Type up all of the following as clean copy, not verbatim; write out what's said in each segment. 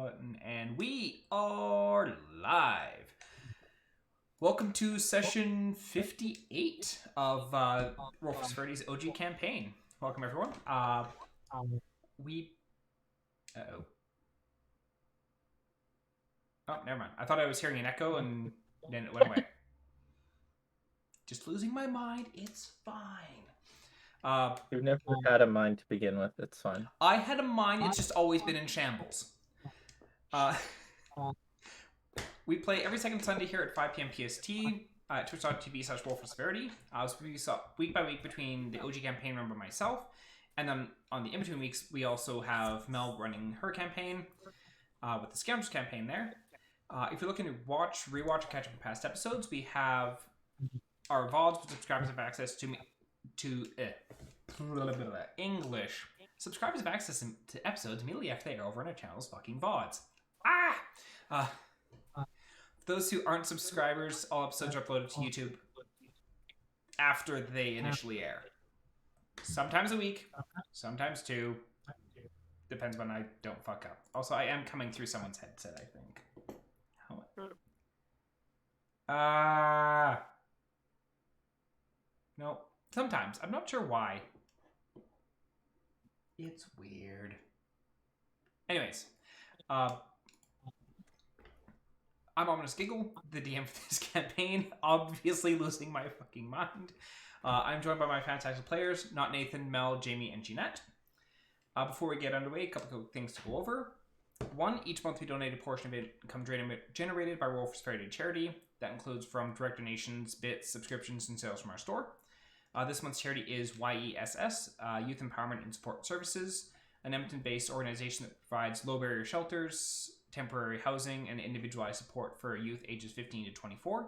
button, and we are live. Welcome to session 58 of Roll for Severity's OG campaign. Welcome, everyone. We... Uh-oh. Oh, never mind. I thought I was hearing an echo, and then it went away. Just losing my mind. It's fine. You've never had a mind to begin with. It's fine. I had a mind. It's just always been in shambles. We play every second Sunday here at 5 p.m. PST at twitch.tv/roll4severity. We saw week by week between the OG campaign run by myself, and then on the in-between weeks, we also have Mel running her campaign with the Scoundrels campaign there. If you're looking to watch, rewatch, or catch up on past episodes, we have our VODs with subscribers have access to English. Subscribers have access to episodes immediately after they are over on our channel's fucking VODs. Those who aren't subscribers, all episodes are uploaded to YouTube after they initially air. Sometimes a week, sometimes two. Depends when I don't fuck up. Also, I am coming through someone's headset, I think. No. Sometimes. I'm not sure why. It's weird. Anyways. I'm Ominous Giggle, the DM for this campaign, obviously losing my fucking mind. I'm joined by my fantastic players, not Nathan, Mel, Jamie, and Jeanette. Before we get underway, a couple of things to go over. One, each month we donate a portion of income generated by Roll for Severity charity. That includes from direct donations, bits, subscriptions, and sales from our store. This month's charity is YESS, Youth Empowerment and Support Services, an Edmonton-based organization that provides low-barrier shelters, temporary housing, and individualized support for youth ages 15 to 24.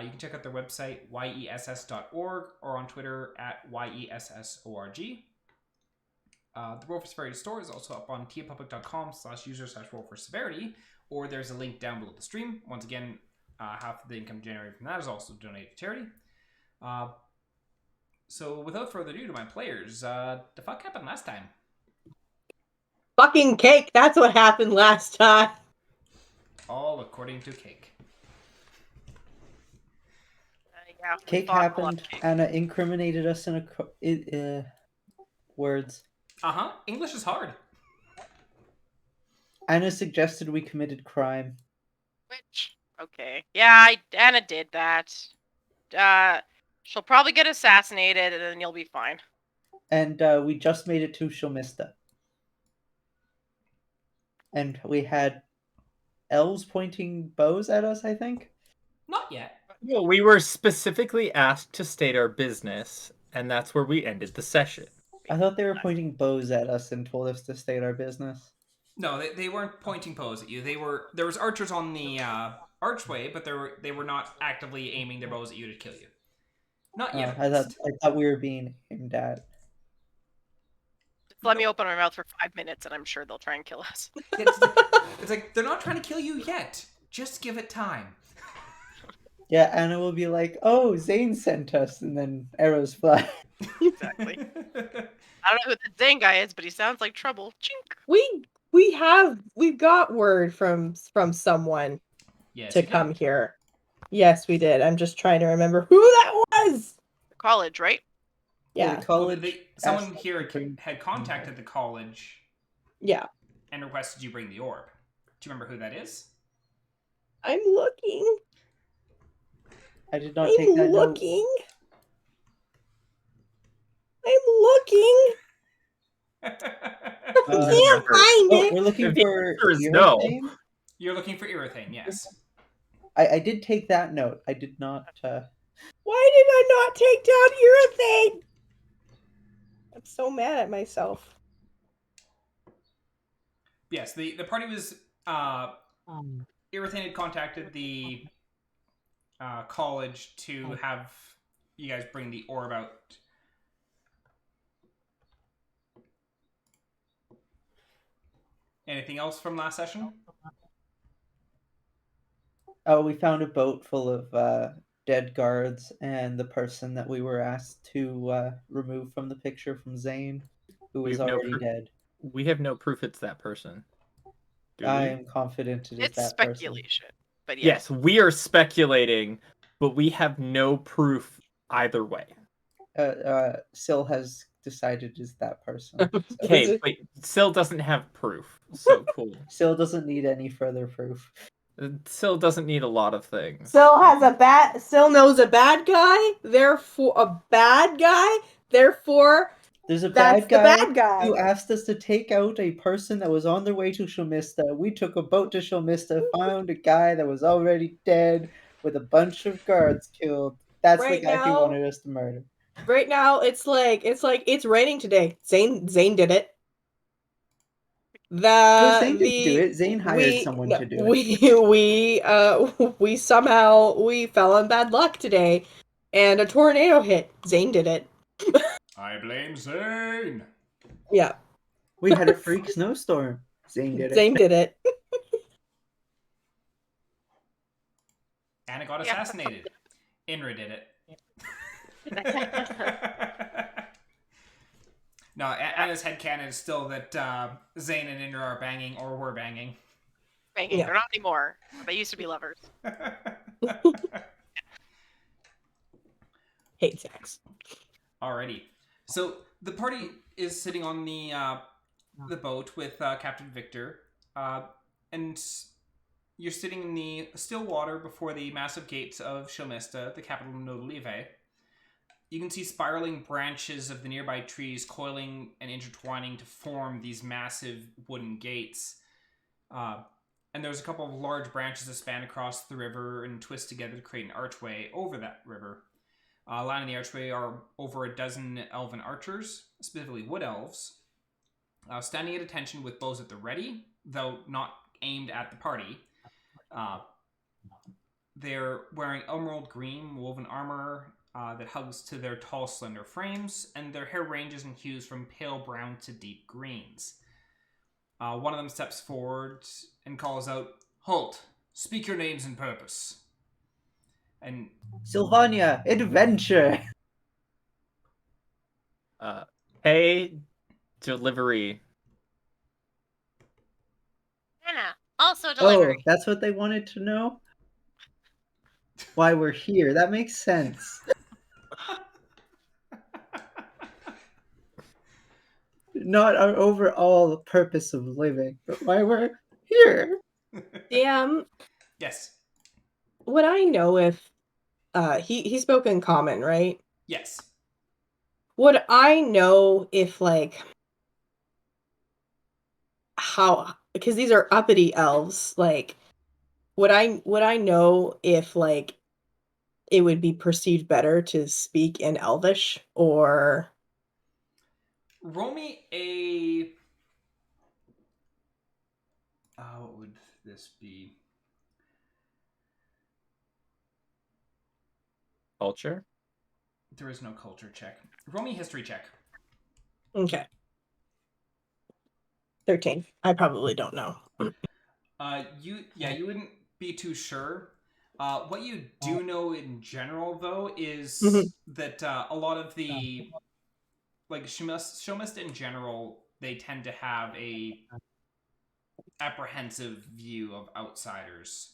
You can check out their website, yess.org, or on Twitter at yessorg. The Roll for Severity store is also up on tiapublic.com/user/roll4severity, or there's a link down below the stream. Once again, half of the income generated from that is also donated to charity. So without further ado to my players, the fuck happened last time? Fucking cake, that's what happened last time. All according to Cake. Yeah, Cake happened. Anna incriminated us in words. English is hard. Anna suggested we committed crime. Which, okay. Yeah, Annah did that. She'll probably get assassinated and then you'll be fine. And we just made it to Shomista. And we had elves pointing bows at us, I think? Not yet. No, we were specifically asked to state our business, and that's where we ended the session. I thought they were pointing bows at us and told us to state our business. No, they weren't pointing bows at you. There was archers on the archway, but they were not actively aiming their bows at you to kill you. Not yet. I thought we were being aimed at. Just let me open my mouth for 5 minutes and I'm sure they'll try and kill us. It's like they're not trying to kill you yet. Just give it time. Yeah, Anna will be like, "Oh, Zane sent us," and then arrows fly. Exactly. I don't know who the Zane guy is, but he sounds like trouble. Chink. We've got word from someone to come here. Yes, we did. I'm just trying to remember who that was. The college, right? Yeah. The college. Someone here had contacted the college. Yeah. And requested you bring the orb. Do you remember who that is? I'm looking. I did not take that note. I'm looking. I can't find it. We're looking for no. Urethane? You're looking for Urethane, yes. I did take that note. I did not... Why did I not take down Urethane? I'm so mad at myself. Yes, the party was... Urethane had contacted the college to have you guys bring the orb out. Anything else from last session? Oh, we found a boat full of dead guards, and the person that we were asked to remove from the picture from Zane, who was already dead. We have no proof it's that person. I am confident it is It's that person. speculation, but Yes, we are speculating, but we have no proof either way. Syl has decided is that person. So. Okay, but Syl doesn't have proof, so cool. Syl doesn't need any further proof. Syl doesn't need a lot of things. Syl knows a bad guy, therefore There's a that's bad guy who asked us to take out a person that was on their way to Shomista. We took a boat to Shomista, found a guy that was already dead with a bunch of guards killed. That's Right the guy who now- wanted us to murder. Right now, it's raining today. Zane did it. No, Zane didn't do it. Zane hired someone to do it. We somehow fell on bad luck today, and a tornado hit. Zane did it. I blame Zane. Yeah. We had a freak snowstorm. Zane did it. Zane did it. Anna got assassinated. Inra did it. No, Anna's headcanon is still that Zane and Inra are banging or were banging. Banging. Yeah. They're not anymore. They used to be lovers. Hate sex. Alrighty. So the party is sitting on the boat with Captain Victor, and you're sitting in the still water before the massive gates of Shomista, the capital of Nodolive. You can see spiraling branches of the nearby trees coiling and intertwining to form these massive wooden gates. And there's a couple of large branches that span across the river and twist together to create an archway over that river. Lining the archway are over a dozen elven archers, specifically wood elves, standing at attention with bows at the ready, though not aimed at the party. They're wearing emerald green woven armor that hugs to their tall, slender frames, and their hair ranges in hues from pale brown to deep greens. One of them steps forward and calls out, "Halt! Speak your names and purpose." And Sylvania, adventure! Hey, delivery. Anna, also delivery. Oh, that's what they wanted to know? Why we're here. That makes sense. Not our overall purpose of living, but why we're here. DM, yes. would I know if he spoke in common, right? Yes. Would I know if how, because these are uppity elves, would I know if it would be perceived better to speak in Elvish, or Roll me a... what would this be? Culture? There is no culture check. Roll me a history check. okay. 13. I probably don't know. You wouldn't be too sure. What you do know in general, though, is that a lot of the Shomist in general, they tend to have a apprehensive view of outsiders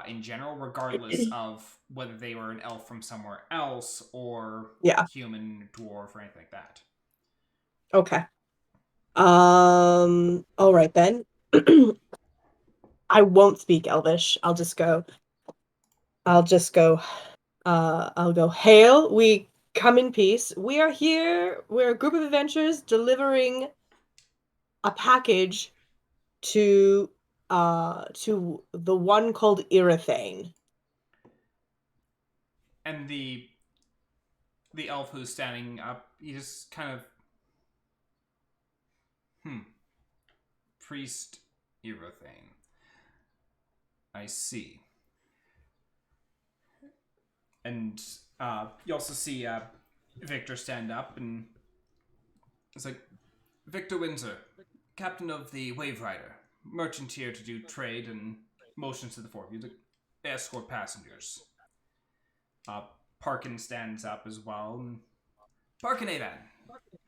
in general, regardless of whether they were an elf from somewhere else or human, dwarf, or anything like that. Okay. All right then. I won't speak Elvish. I'll go, "Hail, we come in peace. We are here. We're a group of adventurers delivering a package to the one called Irithane." And the elf who's standing up, he just kind of... Priest Irothane. I see. And you also see Victor stand up, and it's like, "Victor Windsor, captain of the Wave Rider, merchant here to do trade, and motions to the four of you to escort passengers." Parkin stands up as well. And Parkin Avan,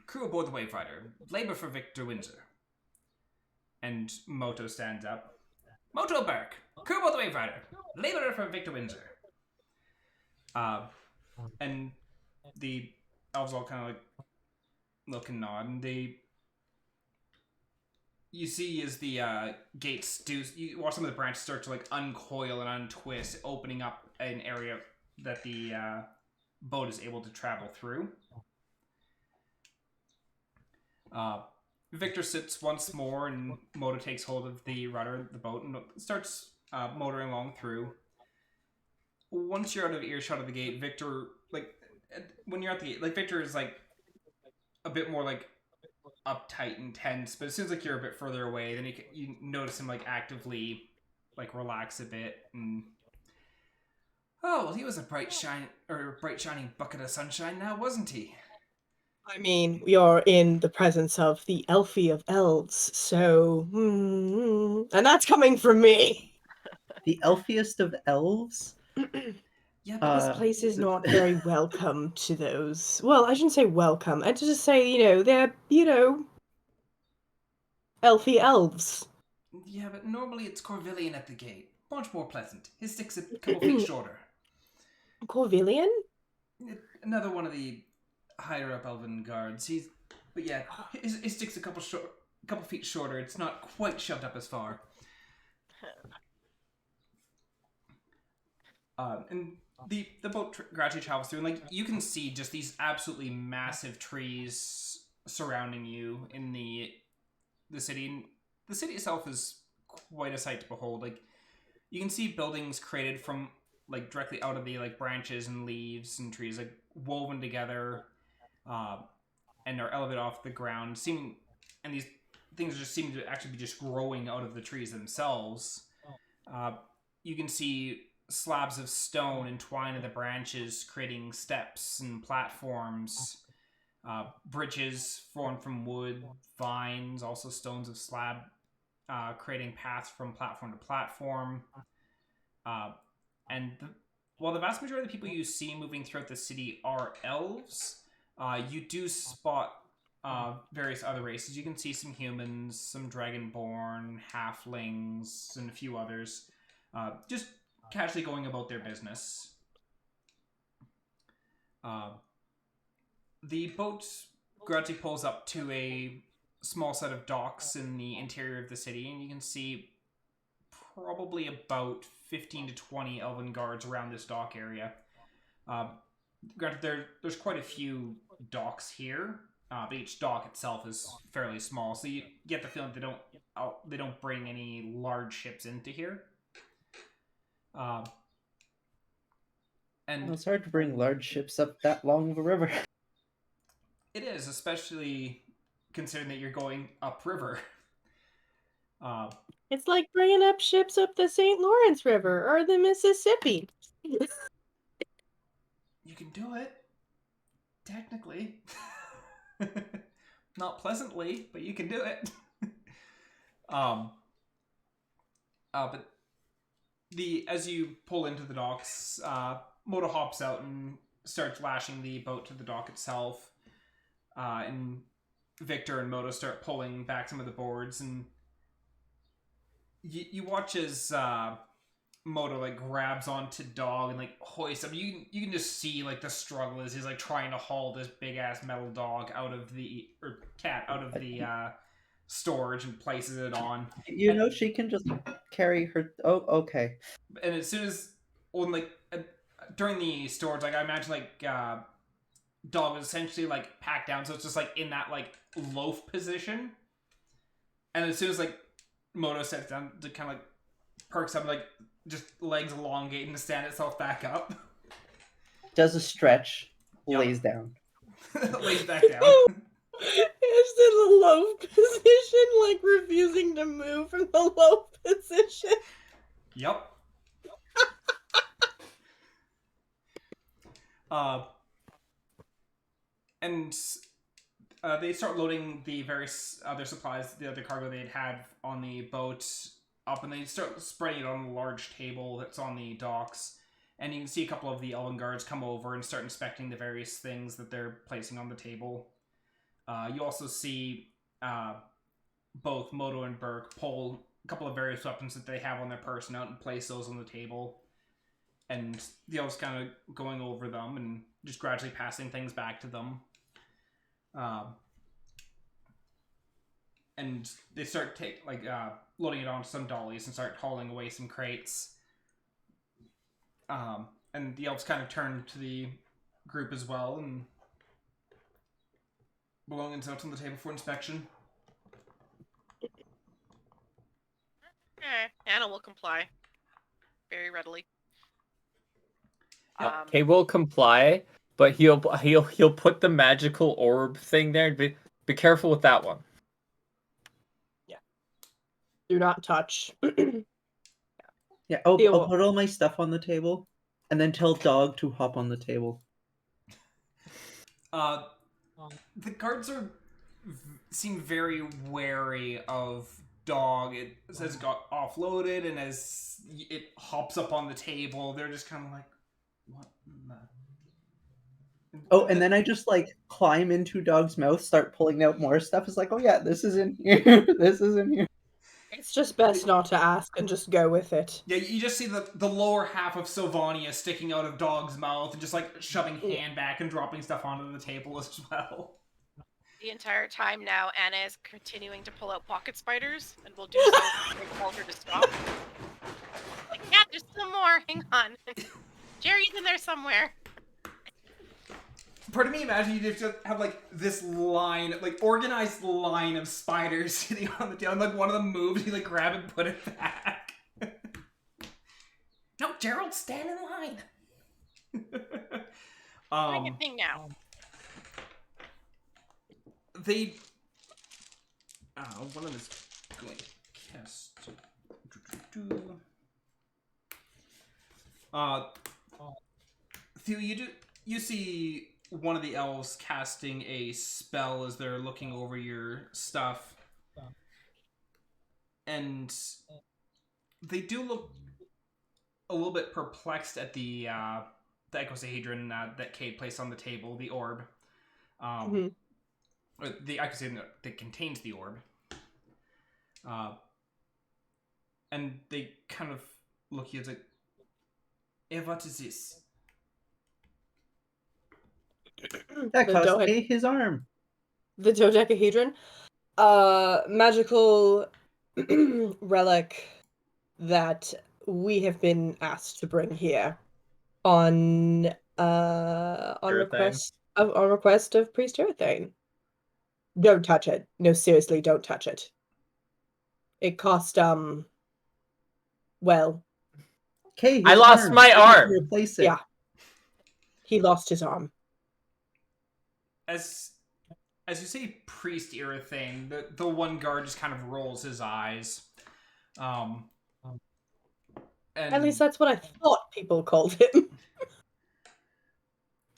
crew aboard the Wave Rider, labor for Victor Windsor. And Moto stands up. Moto Burke, Kubo the Waverider, laborer for Victor Windsor. And the elves all kind of like look and nod, and you see as the gates do, you watch some of the branches start to like uncoil and untwist, opening up an area that the boat is able to travel through. Victor sits once more, and Moto takes hold of the rudder of the boat and starts motoring along through. Once you're out of earshot of the gate, Victor, like, when you're at the gate, like, Victor is like a bit more like uptight and tense, but it seems like you're a bit further away. Then you notice him like actively like relax a bit, and oh, well, he was a bright shining bucket of sunshine now, wasn't he? I mean, you're in the presence of the Elfie of elves, so and that's coming from me. The elfiest of elves? Yeah, but This place is not very welcome to those. Well, I shouldn't say welcome. I just say, they're, Elfie elves. yeah, but normally it's Corvillian at the gate. Much more pleasant. His stick's a couple feet shorter. Corvillian? Another one of the higher up elven guards. But yeah, his stick's a couple feet shorter. It's not quite shoved up as far. And the boat gradually travels through, and like you can see just these absolutely massive trees surrounding you in the city. And the city itself is quite a sight to behold. Like you can see buildings created from like directly out of the like branches and leaves and trees, like woven together, and are elevated off the ground. And these things just seem to actually be just growing out of the trees themselves. You can see slabs of stone entwined in the branches, creating steps and platforms. Bridges formed from wood, vines, also stones of slab, creating paths from platform to platform. While the vast majority of the people you see moving throughout the city are elves, you do spot various other races. You can see some humans, some dragonborn, halflings, and a few others. Just casually going about their business. The boat gradually pulls up to a small set of docks in the interior of the city, and you can see probably about 15 to 20 elven guards around this dock area. Granted, there's quite a few docks here, but each dock itself is fairly small, so you get the feeling they don't bring any large ships into here. And It's hard to bring large ships up that long of a river. It is, especially considering that you're going upriver. It's like bringing up ships up the St. Lawrence River or the Mississippi. You can do it, technically. Not pleasantly, but you can do it. But as you pull into the docks, Moto hops out and starts lashing the boat to the dock itself. And Victor and Moto start pulling back some of the boards, and you watch as Moto like grabs onto Dog and like hoists him. You can just see like the struggle as he's like trying to haul this big ass metal dog cat out of the storage and places it on. She can just carry her. Oh, okay. And as soon as during the storage, like I imagine like Dog was essentially like packed down, so it's just like in that like loaf position. And as soon as like Moto sits down to kind of like perks up, like just legs elongate and to stand itself back up. Does a stretch, Yep. lays down. Lays back down. It's in the loaf position, like refusing to move from the loaf position. Yep. And they start loading the various other supplies, the other cargo they'd had on the boat up, and they start spreading it on a large table that's on the docks. And you can see a couple of the elven guards come over and start inspecting the various things that they're placing on the table. You also see both Moto and Burke pull a couple of various weapons that they have on their person out and place those on the table. And the elves kind of going over them and just gradually passing things back to them. And they start loading it onto some dollies and start hauling away some crates. And the elves kind of turn to the group as well and belongings out on the table for inspection. Annah will comply very readily. He will comply, but he'll put the magical orb thing there. Be careful with that one. Yeah. Do not touch. Yeah, I'll Deal. put all my stuff on the table, and then tell Dog to hop on the table. The guards seem very wary of Dog. It says it got offloaded, and as it hops up on the table, they're just kind of like, what in the... Oh, and then I just climb into Dog's mouth, start pulling out more stuff. It's like, oh yeah, this is in here. This is in here. It's just best not to ask and just go with it. Yeah, you just see the lower half of Sylvania sticking out of Dog's mouth and just shoving hand back and dropping stuff onto the table as well. The entire time now, Anna is continuing to pull out pocket spiders, and will do so to tell her to stop. Like, yeah, there's some more. Hang on. Jerry's in there somewhere. Part of me imagine you just have this line, organized line of spiders sitting on the table, and one of them moves, you grab and put it back. No, Gerald, stand in line. Doing a thing now. One of them is going to cast. Theo, you see one of the elves casting a spell as they're looking over your stuff, and they do look a little bit perplexed at the icosahedron that Cade placed on the table, the orb. The icosahedron that contains the orb. And they kind of look at it like, what is this? That cost me his arm. The dodecahedron? Magical relic that we have been asked to bring here on request of Priest Theioryn. Don't touch it. No, seriously, don't touch it. It cost well. Okay, I lost my arm. Replace it. Yeah. He lost his arm. As you say Priest Theioryn, the one guard just kind of rolls his eyes. And At least that's what I thought people called him.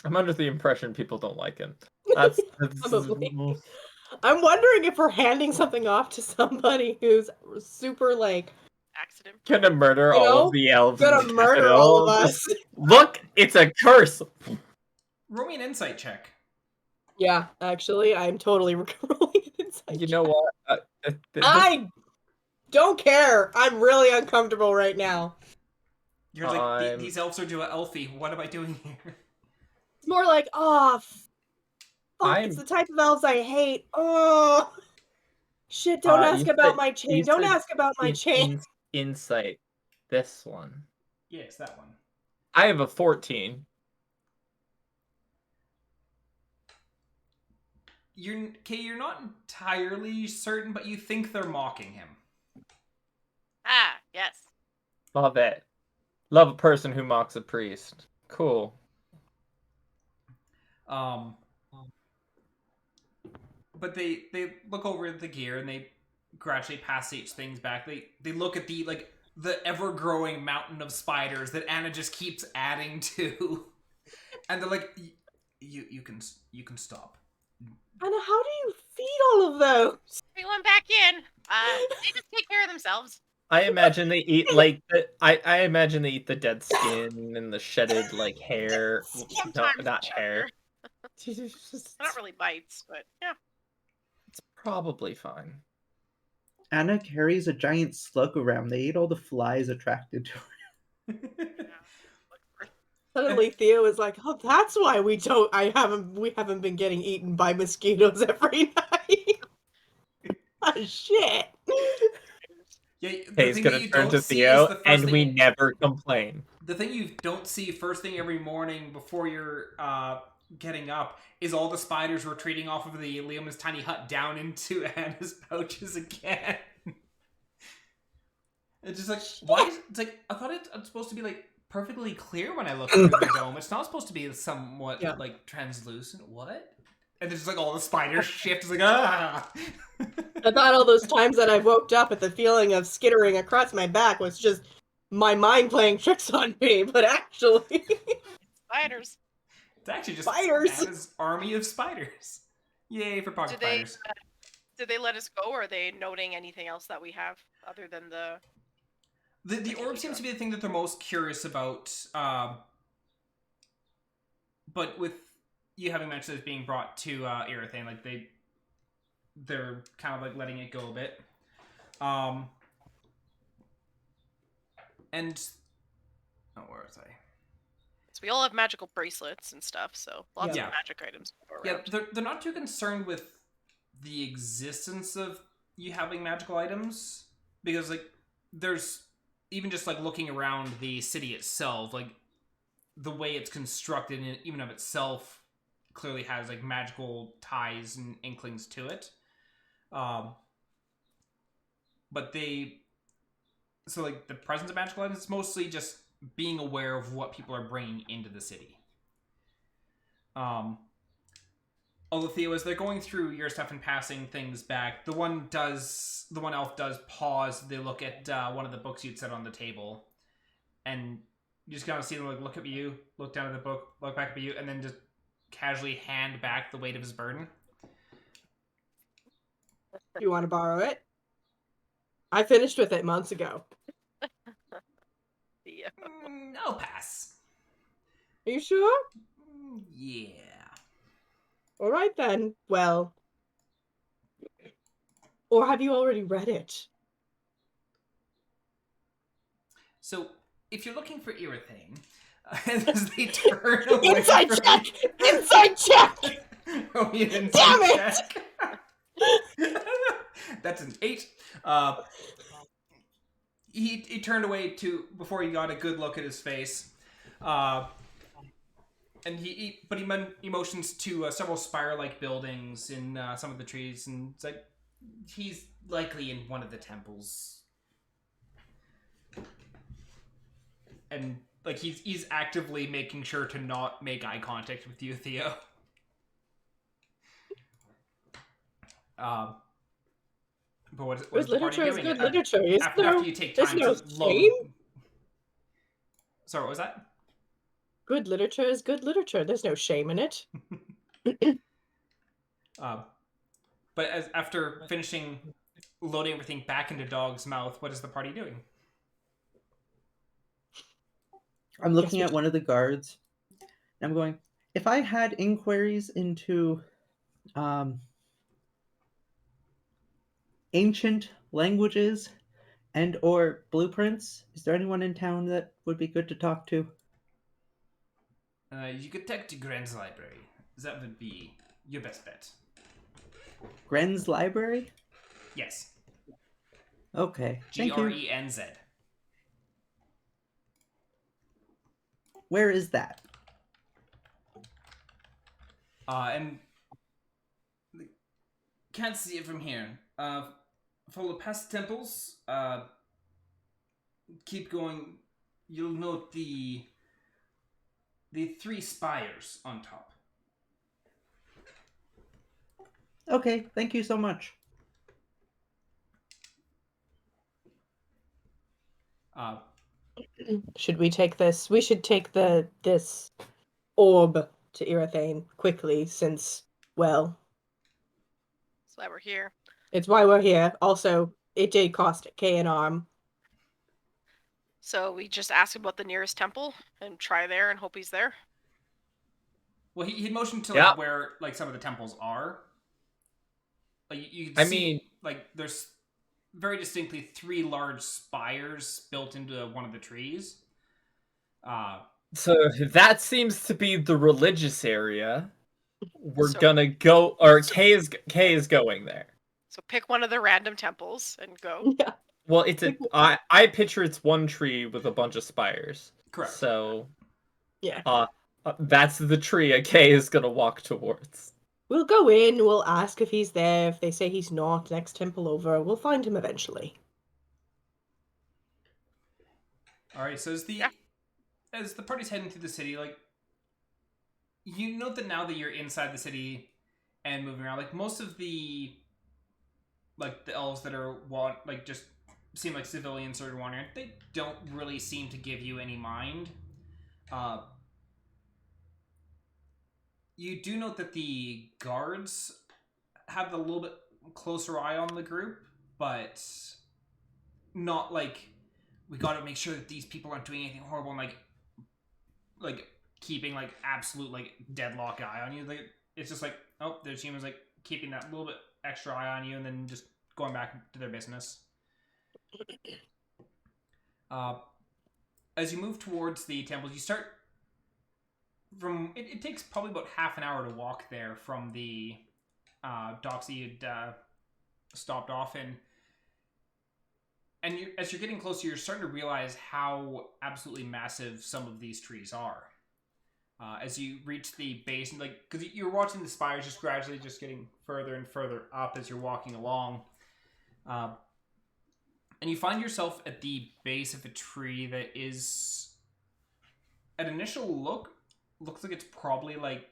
I'm under the impression people don't like him. That's Probably. I'm wondering if we're handing something off to somebody who's super Accident. gonna murder all of the elves. Gonna murder all of us. Look, it's a curse. roll me an insight check. Yeah, actually, I'm totally rolling an insight. You know what? I don't care. I'm really uncomfortable right now. You're like, these elves are doing elfy. What am I doing here? It's more like, it's the type of elves I hate. Oh, shit! Don't ask about my chain. Don't ask about my chain. Insight. This one. Yes, that one. I have a 14. You're not entirely certain, but you think they're mocking him. Ah, yes. Love it. Love a person who mocks a priest. Cool. But they look over at the gear and they gradually pass each things back. They look at the ever-growing mountain of spiders that Annah just keeps adding to, and they're like, "You can stop." Anna, how do you feed all of those? Everyone back in. They just take care of themselves. I imagine they eat I imagine they eat the dead skin and the shedded hair. Sometimes not hair. Not really bites, but yeah. It's probably fine. Anna carries a giant slug around. They ate all the flies attracted to her. Suddenly Theo is like, "Oh, that's why we haven't been getting eaten by mosquitoes every night." Oh shit. Yeah, the He's thing that gonna you turn don't to see is Theo, the first and thing. we never complain. The thing you don't see first thing every morning before you're getting up is all the spiders retreating off of the Leoma's tiny hut down into Anna's pouches again. It's just like, why is it's like, I thought it's supposed to be like perfectly clear when I look through the dome. It's not supposed to be somewhat like translucent. What? And there's just like all the spiders shift. It's like, ah! I thought all those times that I woke up at the feeling of skittering across my back was just my mind playing tricks on me, but actually Spiders. It's actually just spiders. Anna's army of spiders. Yay for pocket spiders. Did they let us go, or are they noting anything else that we have other than the... The orb seems to be the thing that they're most curious about. But with you having mentioned it being brought to Erythane, like they're kind of like letting it go a bit. And where was I? So we all have magical bracelets and stuff, so lots Yeah. of magic items to go Yeah, around. they're not too concerned with the existence of you having magical items, because like there's even just like looking around the city itself, like the way it's constructed and even of itself clearly has like magical ties and inklings to it. But so like the presence of magical items is mostly just being aware of what people are bringing into the city. Although Theo, as they're going through your stuff and passing things back, the one elf does pause. They look at one of the books you'd set on the table, and you just kind of see them like look at you, look down at the book, look back at you, and then just casually hand back the weight of his burden. You want to borrow it? I finished with it months ago. Yeah. I'll pass. Are you sure? Yeah. All right then. Well, or have you already read it? So, if you're looking for Erythane, as they turn away Inside from check! you... Inside check! Oh, you didn't Damn it! check. That's an 8. He turned away before he got a good look at his face. And he motions to several spire-like buildings in some of the trees, and it's like he's likely in one of the temples. And like he's actively making sure to not make eye contact with you, Theo. But what's the party literature is doing? good literature. After you take time there's to no shame. Sorry, what was that? Good literature is good literature. There's no shame in it. But after finishing loading everything back into Dog's mouth, what is the party doing? I'm looking at one of the guards. And I'm going, if I had inquiries into ancient languages and or blueprints, is there anyone in town that would be good to talk to? You could take to Gren's library. That would be your best bet. Gren's library? Yes. Okay. Thank you. Grenz. Where is that? And can't see it from here. Follow past temples. Keep going. You'll note the 3 spires on top. Okay, thank you so much. Should we take this? We should take this orb to Erythane quickly, since, well, That's why we're here. it's why we're here. Also, it did cost K an arm. So we just ask about the nearest temple and try there and hope he's there. Well, he motioned to Yeah. where like some of the temples are. Like you can I see, mean, like there's very distinctly 3 large spires built into one of the trees. So that seems to be the religious area. We're So- gonna go, or so- Kay is going there. So pick one of the random temples and go. Yeah. Well, it's I picture it's one tree with a bunch of spires. Correct. So, Yeah. that's the tree Kay is gonna walk towards. We'll go in, we'll ask if he's there. If they say he's not, next temple over, we'll find him eventually. Alright, so as the party's heading through the city, like, you note that now that you're inside the city and moving around, like, most of the elves that are, just seem like civilians sort of wandering, they don't really seem to give you any mind. You do note that the guards have a little bit closer eye on the group, but not like, we gotta make sure that these people aren't doing anything horrible, and like keeping like absolute like deadlock eye on you. Like, it's just like, oh, there's humans like keeping that little bit extra eye on you and then just going back to their business. As you move towards the temples, you start from it takes probably about half an hour to walk there from the docks that you'd stopped off in. And as you're getting closer, you're starting to realize how absolutely massive some of these trees are. As you reach the base, and like, because you're watching the spires just gradually just getting further and further up as you're walking along. And you find yourself at the base of a tree that is, at initial look, looks like it's probably like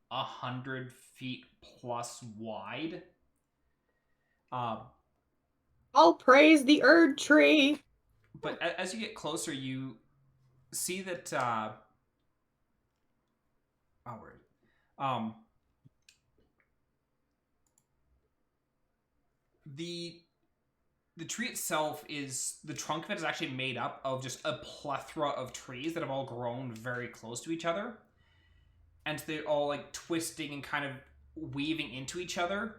100 feet plus wide. I'll praise the Erd tree. But as you get closer, you see that the tree itself is, the trunk of it is actually made up of just a plethora of trees that have all grown very close to each other, and they're all like twisting and kind of weaving into each other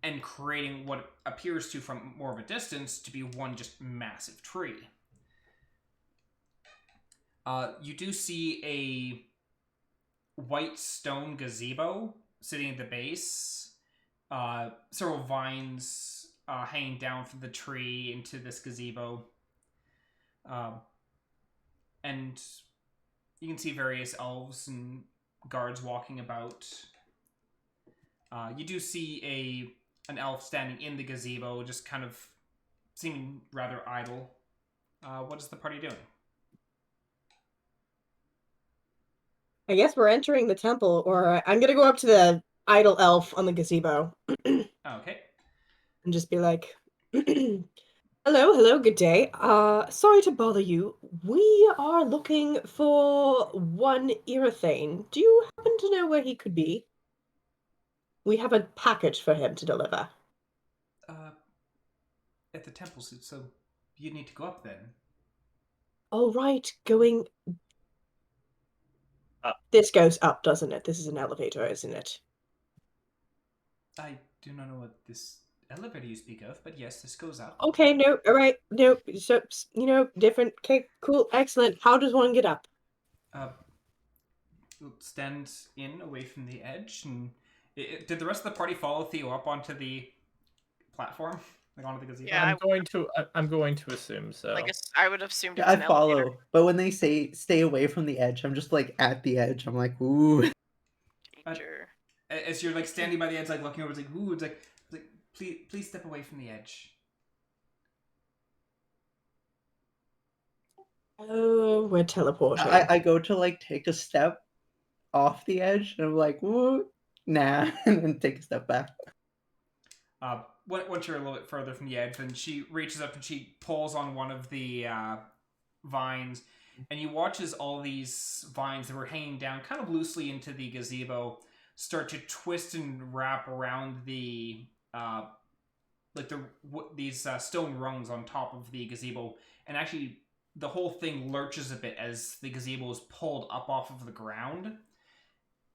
and creating what appears to, from more of a distance, to be one just massive tree. You do see a white stone gazebo sitting at the base. Several vines hanging down from the tree into this gazebo. And you can see various elves and guards walking about. You do see an elf standing in the gazebo, just kind of seeming rather idle. What is the party doing? I guess we're entering the temple, or I'm gonna go up to the idle elf on the gazebo Okay. and just be like, hello, good day. Sorry to bother you. We are looking for one Irithane. Do you happen to know where he could be? We have a package for him to deliver. At the temple, so you need to go up then. Oh, right, going... Up. This goes up, doesn't it? This is an elevator, isn't it? I do not know what this elevator you speak of, but yes, this goes up. Okay, no, alright, no, so, different, okay, cool, excellent. How does one get up? Stand in away from the edge, and did the rest of the party follow Theo up onto the platform, like onto the gazebo? Yeah, I'm going to assume so. Like I would have assumed it's I an follow, elevator. but when they say stay away from the edge, I'm just like at the edge. I'm like, ooh. Danger. As you're like standing by the edge, like looking over, it's like, ooh, it's like please step away from the edge. Oh, we're teleporting. I go to like take a step off the edge, and I'm like, ooh, nah, and then take a step back. Once you're a little bit further from the edge, then she reaches up and she pulls on one of the vines, and you watch as all these vines that were hanging down kind of loosely into the gazebo start to twist and wrap around the these stone rungs on top of the gazebo, and actually the whole thing lurches a bit as the gazebo is pulled up off of the ground.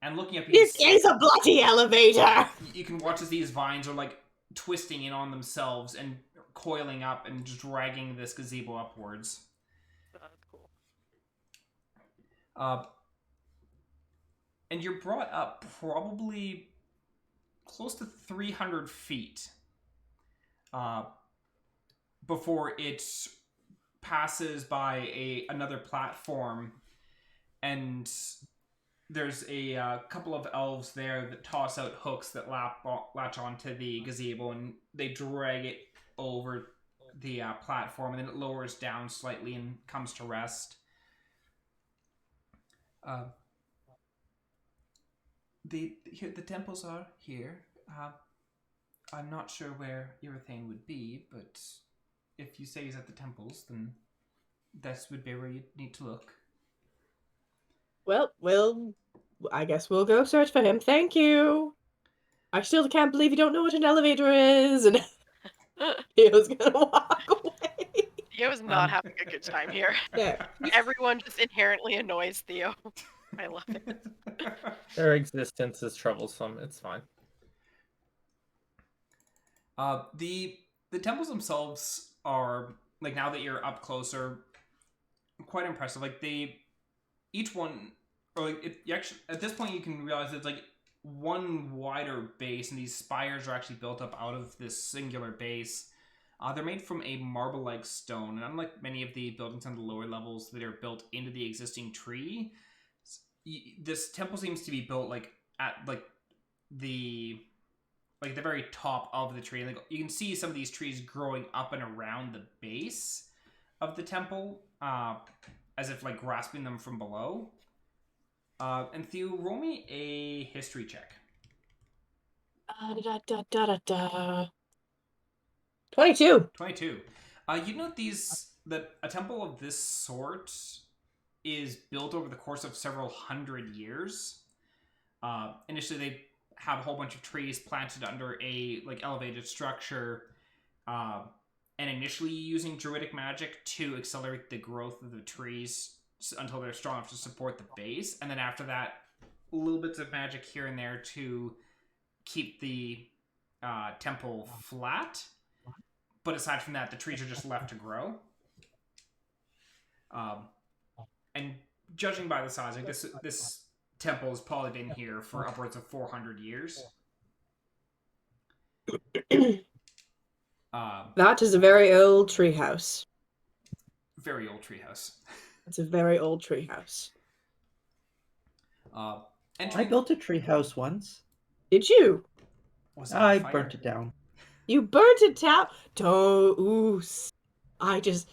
And looking up, This is a bloody elevator! you can watch as these vines are like twisting in on themselves and coiling up and dragging this gazebo upwards. That's cool. And you're brought up probably close to 300 feet before it passes by another platform, and there's a couple of elves there that toss out hooks that latch onto the gazebo, and they drag it over the platform, and then it lowers down slightly and comes to rest. The temples are here. I'm not sure where Urethane would be, but if you say he's at the temples, then that would be where you need to look. Well, I guess we'll go search for him. Thank you. I still can't believe you don't know what an elevator is. And he was gonna walk away. Theo's not having a good time here. Yeah. Everyone just inherently annoys Theo. I love it. Their existence is troublesome. It's fine. The temples themselves are, like, now that you're up closer, quite impressive. Like, each one, or like, you actually, at this point you can realize it's like one wider base, and these spires are actually built up out of this singular base. They're made from a marble-like stone, and unlike many of the buildings on the lower levels that are built into the existing tree, this temple seems to be built like at the very top of the tree. Like, you can see some of these trees growing up and around the base of the temple, as if like grasping them from below. And Theo, roll me a history check. 22. 22. You note that a temple of this sort is built over the course of several hundred years. Initially, they have a whole bunch of trees planted under a elevated structure, and initially using druidic magic to accelerate the growth of the trees until they're strong enough to support the base, and then after that, little bits of magic here and there to keep the temple flat. But aside from that, the trees are just left to grow. And judging by the size, like this temple has probably been here for upwards of 400 years. That is a very old treehouse. Very old treehouse. It's a very old treehouse. I built a treehouse once. Did you? I burnt it down. You burnt it down? Don't. Ooh.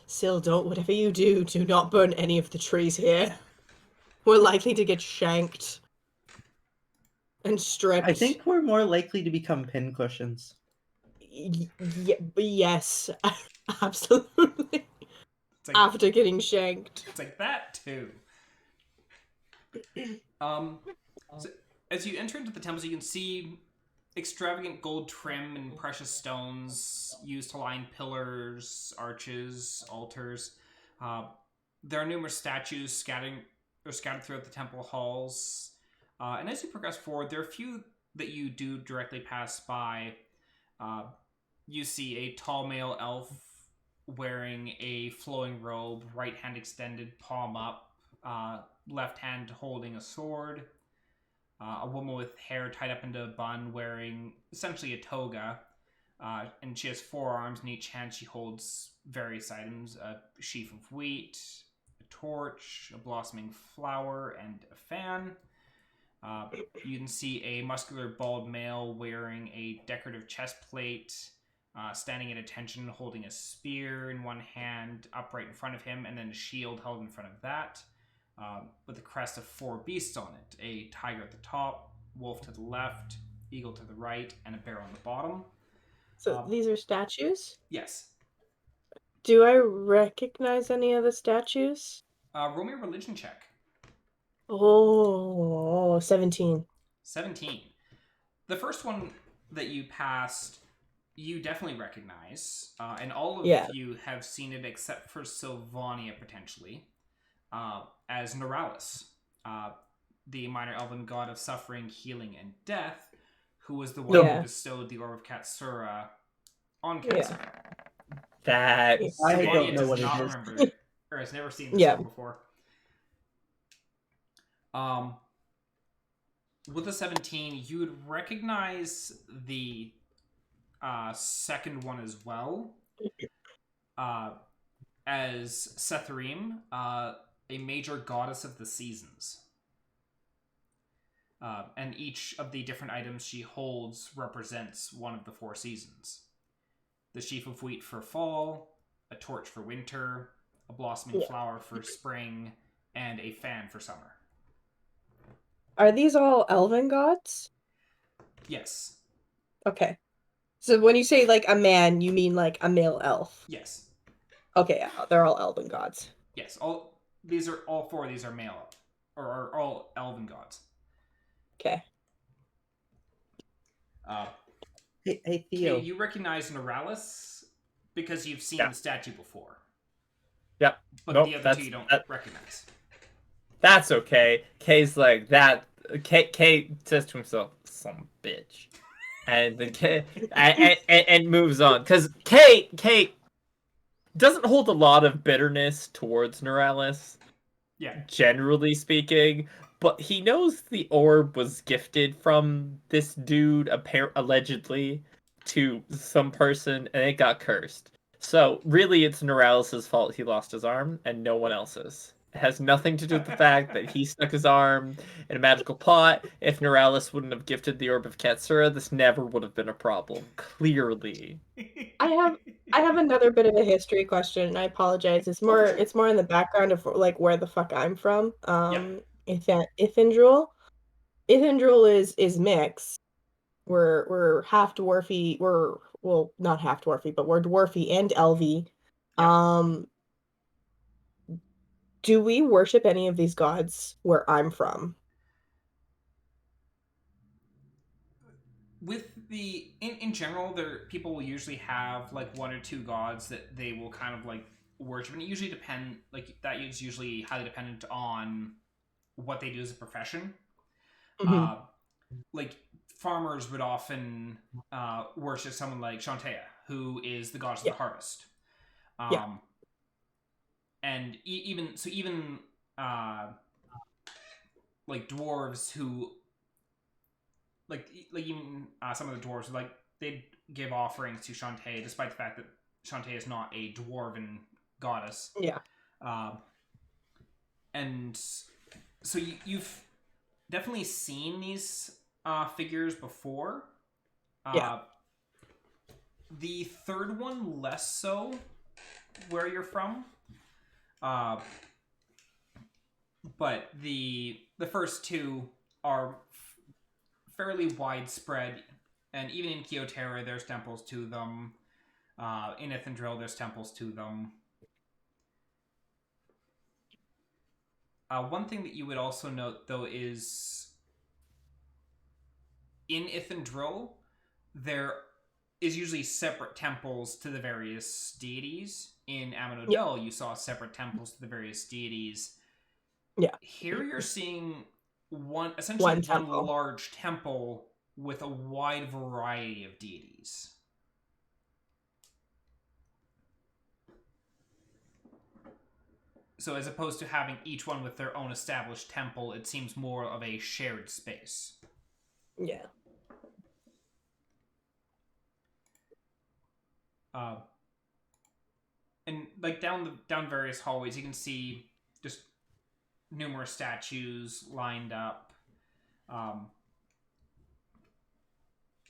Syl, don't. Whatever you do not burn any of the trees here. We're likely to get shanked and stripped. I think we're more likely to become pincushions. Yes, absolutely. Like, after getting shanked. It's like that too. So as you enter into the temples, you can see extravagant gold trim and precious stones used to line pillars, arches, altars. There are numerous statues scattered throughout the temple halls. And as you progress forward, there are a few that you do directly pass by. You see a tall male elf wearing a flowing robe, right hand extended, palm up, left hand holding a sword. A woman with hair tied up into a bun wearing essentially a toga. And she has 4 arms. In each hand she holds various items: a sheaf of wheat, a torch, a blossoming flower, and a fan. You can see a muscular bald male wearing a decorative chest plate, standing at attention, holding a spear in one hand upright in front of him, and then a shield held in front of that, with a crest of 4 beasts on it: a tiger at the top, wolf to the left, eagle to the right, and a bear on the bottom. So these are statues? Yes. Do I recognize any of the statues? Roll me a religion check. Oh, 17. 17. The first one that you passed, you definitely recognize, and all of you have seen it except for Sylvania, potentially, as Neuralis, the minor elven god of suffering, healing, and death, who was the one who bestowed the Orb of Katsura on Katsura. That I Sylvania don't know does what it not is. remember it, or has never seen this Yeah. one before. With a 17, you would recognize the second one as well, as Severyn, a major goddess of the seasons. And each of the different items she holds represents one of the 4 seasons. The sheaf of wheat for fall, a torch for winter, a blossoming flower for spring, and a fan for summer. Are these all elven gods? Yes. Okay. So when you say like a man, you mean like a male elf? Yes. Okay, yeah, they're all elven gods. Yes. All 4 of these are male, or are all elven gods. Okay. Hey Kay, Theo. you recognize Neuralis because you've seen Yeah. the statue before, Yep. but Nope, the other that's, 2 you don't recognize. That's okay. Kay's like that. Kay says to himself, "Some bitch," and then Kay and moves on because Kay doesn't hold a lot of bitterness towards Neuralis, Yeah. generally speaking. But he knows the orb was gifted from this dude, allegedly, to some person, and it got cursed. So really, it's Neuralis' fault he lost his arm, and no one else's. It has nothing to do with the fact that he stuck his arm in a magical pot. If Neuralis wouldn't have gifted the orb of Katsura, this never would have been a problem. Clearly. I have another bit of a history question, and I apologize. It's more sure. it's more in the background of like where the fuck I'm from. Yeah. Ithindrul. Ithindrul is mixed. We're half dwarfy. We're well, not half dwarfy, but we're dwarfy and elvy. Yeah. Do we worship any of these gods where I'm from? With the in general, people will usually have like 1 or 2 gods that they will kind of like worship, and it usually that is usually highly dependent on what they do as a profession. Mhm. Like farmers would often worship someone like Shantea, who is the goddess of the harvest. Yeah. And even like dwarves who like even some of the dwarves like they'd give offerings to Shantae, despite the fact that Shantae is not a dwarven goddess. Yeah. And so you've definitely seen these figures before. Yeah. The third one less so, where you're from. But the first 2 are fairly widespread, and even in Kyotera, there's temples to them. In Ithindril, there's temples to them. One thing that you would also note, though, is in Ithindril, there is usually separate temples to the various deities. In Amanodel, you saw separate temples to the various deities. Yeah. Here you're seeing one temple. large temple with a wide variety of deities. So as opposed to having each one with their own established temple, it seems more of a shared space. Yeah. And like down various hallways, you can see just numerous statues lined up.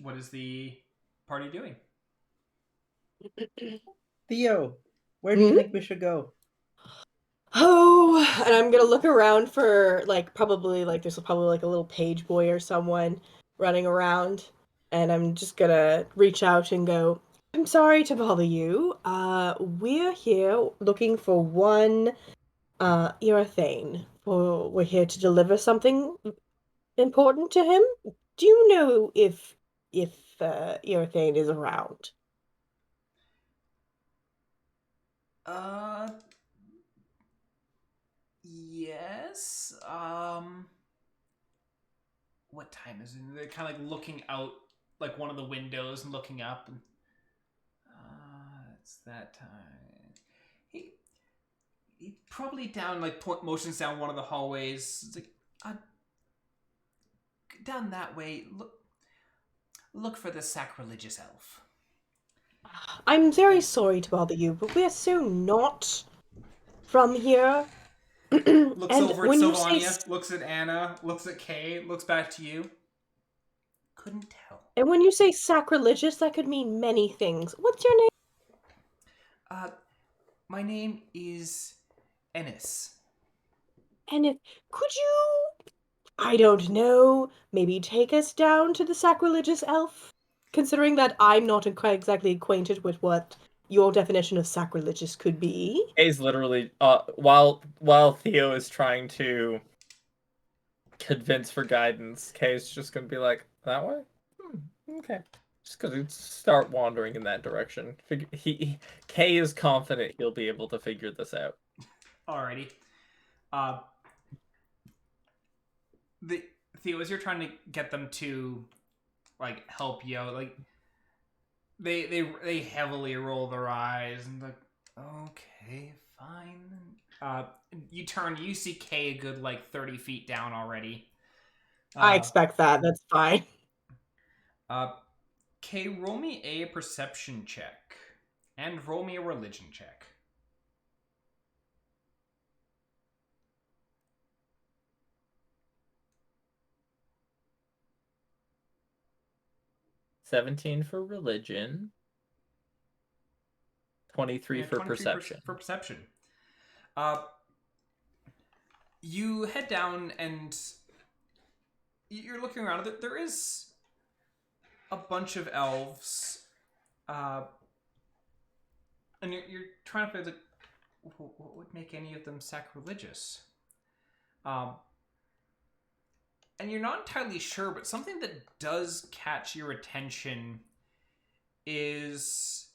What is the party doing? Theo, where do you think we should go? Oh, and I'm gonna look around for like probably like there's probably like a little page boy or someone running around, and I'm just gonna reach out and go, I'm sorry to bother you. We're here looking for one urethane. We're here to deliver something important to him. Do you know if urethane is around? Yes. What time is it? They're kind of like looking out like one of the windows and looking up. And, It's that time. He probably down, like, motions down one of the hallways. It's like, down that way. Look for the sacrilegious elf. I'm very sorry to bother you, but we're so not from here. Looks And over at when you Sylvania, say looks at Annah, looks at Kay, looks back to you. Couldn't tell. And when you say sacrilegious, that could mean many things. What's your name? My name is Ennis. And could you, I don't know, maybe take us down to the sacrilegious elf? Considering that I'm not exactly acquainted with what your definition of sacrilegious could be. Kay's literally while Theo is trying to convince for guidance, Kay's just gonna be like, that way? Okay. Just gonna start wandering in that direction. Kay is confident he'll be able to figure this out. Alrighty. Theo, as you're trying to get them to, like, help you out, like, they heavily roll their eyes and like, okay, fine. You turn, you see Kay a good, like, 30 feet down already. I expect that. That's fine. Kay, roll me a perception check and roll me a religion check. $17 for religion. 23 for 23 perception. For perception. You head down and you're looking around. There is a bunch of elves, and you're trying to figure out, like, what would make any of them sacrilegious. And you're not entirely sure, but something that does catch your attention is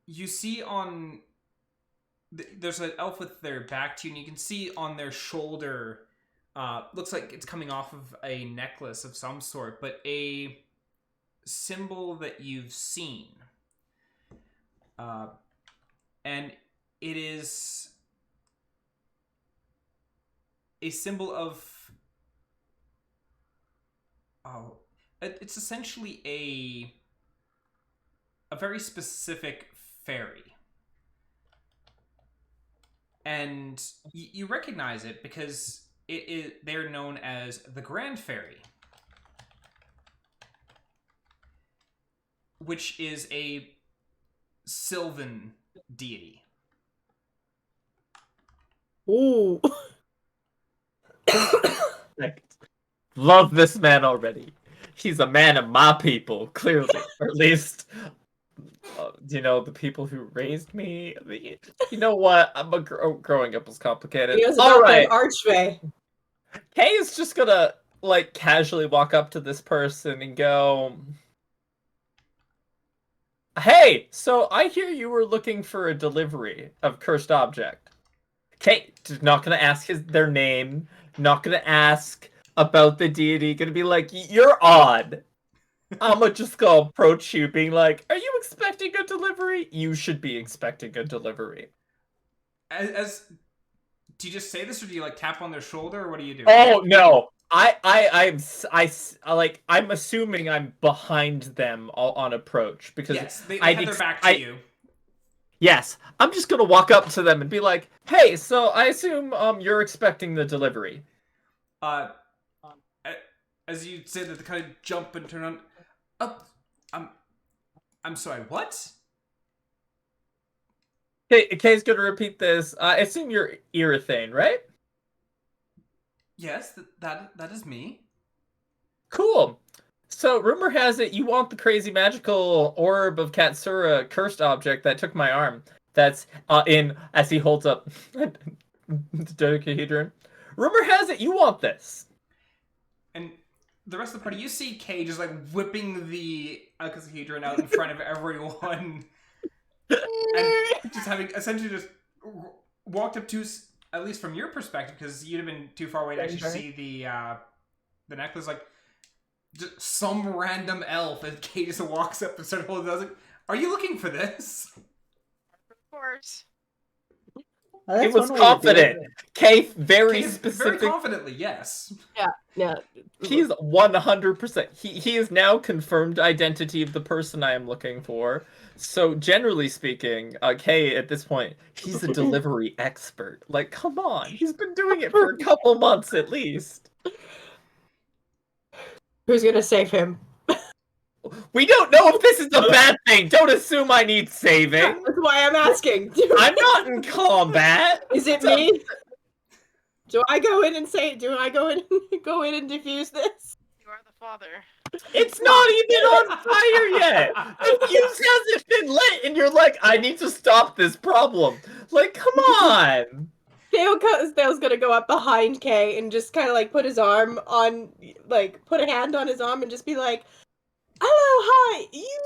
you see on there's an elf with their back to you, and you can see on their shoulder, looks like it's coming off of a necklace of some sort, but a symbol that you've seen. And it is a symbol of... it's essentially a very specific fairy. And you recognize it because they're known as the Grand Fairy, which is a Sylvan deity. Ooh. Love this man already. He's a man of my people, clearly. Or at least, the people who raised me. You know what? Growing up was complicated. He was All about right. that archway. Kay is just gonna, like, casually walk up to this person and go, hey, so I hear you were looking for a delivery of cursed object. Kay, not gonna ask their name, not gonna ask about the deity, gonna be like, you're odd. I'ma just go approach you being like, are you expecting a delivery? You should be expecting a delivery. Do you just say this, or do you, like, tap on their shoulder, or what do you do? Oh no, I'm assuming I'm behind them on approach because yes, they have their back to you. Yes, I'm just gonna walk up to them and be like, hey, so I assume you're expecting the delivery. As you say that, they kind of jump and turn on. I'm sorry, what? Kay's gonna repeat this. I assume you're Irithane, right? Yes, that is me. Cool. So, rumor has it you want the crazy magical orb of Katsura cursed object that took my arm. That's as he holds up the dodecahedron. Rumor has it you want this. And the rest of the party, you see Kay just, like, whipping the icosahedron out in front of everyone. And just having essentially just walked up to, at least from your perspective, because you'd have been too far away to actually see the necklace, like, just some random elf, and Kay just walks up and starts holding it. I was like, Are you looking for this? Of course. That's He was one way to do it. confident. Kay very Very specific. confidently, yes. Yeah. He's 100%. He is now confirmed identity of the person I am looking for. So generally speaking, Kay at this point, he's a delivery expert. Like, come on, he's been doing it for a couple months at least. Who's gonna save him? We don't know if this is a bad thing. Don't assume I need saving. That's why I'm asking. I'm not in combat. Is it me? Do I go in and say? Do I go in and defuse this? You are the father. It's not even on fire yet. The fuse hasn't been lit, and you're like, I need to stop this problem. Like, come on. Theo's gonna go up behind Kay and just kind of like put his arm on, like, put a hand on his arm and just be like, "Hello, hi, you."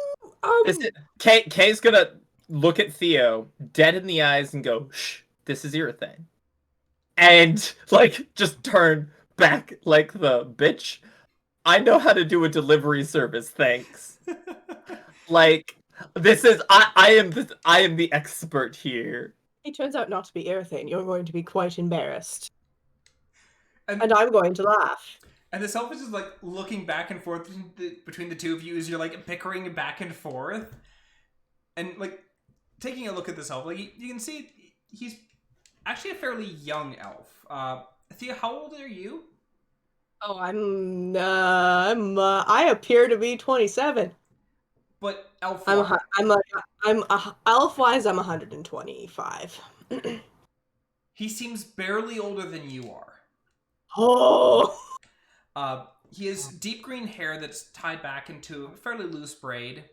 Kay's gonna look at Theo dead in the eyes and go, "Shh, this is your thing," and like just turn back like the bitch. I know how to do a delivery service. Thanks. Like this is I am the expert here. He turns out not to be Earthane. You're going to be quite embarrassed, And and I'm going to laugh. And this elf is just like looking back and forth between the two of you as you're like bickering back and forth, and like taking a look at this elf. Like you can see he's actually a fairly young elf. Thea, how old are you? Oh, I appear to be 27. But elf. I'm elf-wise, I'm 125. He seems barely older than you are. Oh. He has deep green hair that's tied back into a fairly loose braid.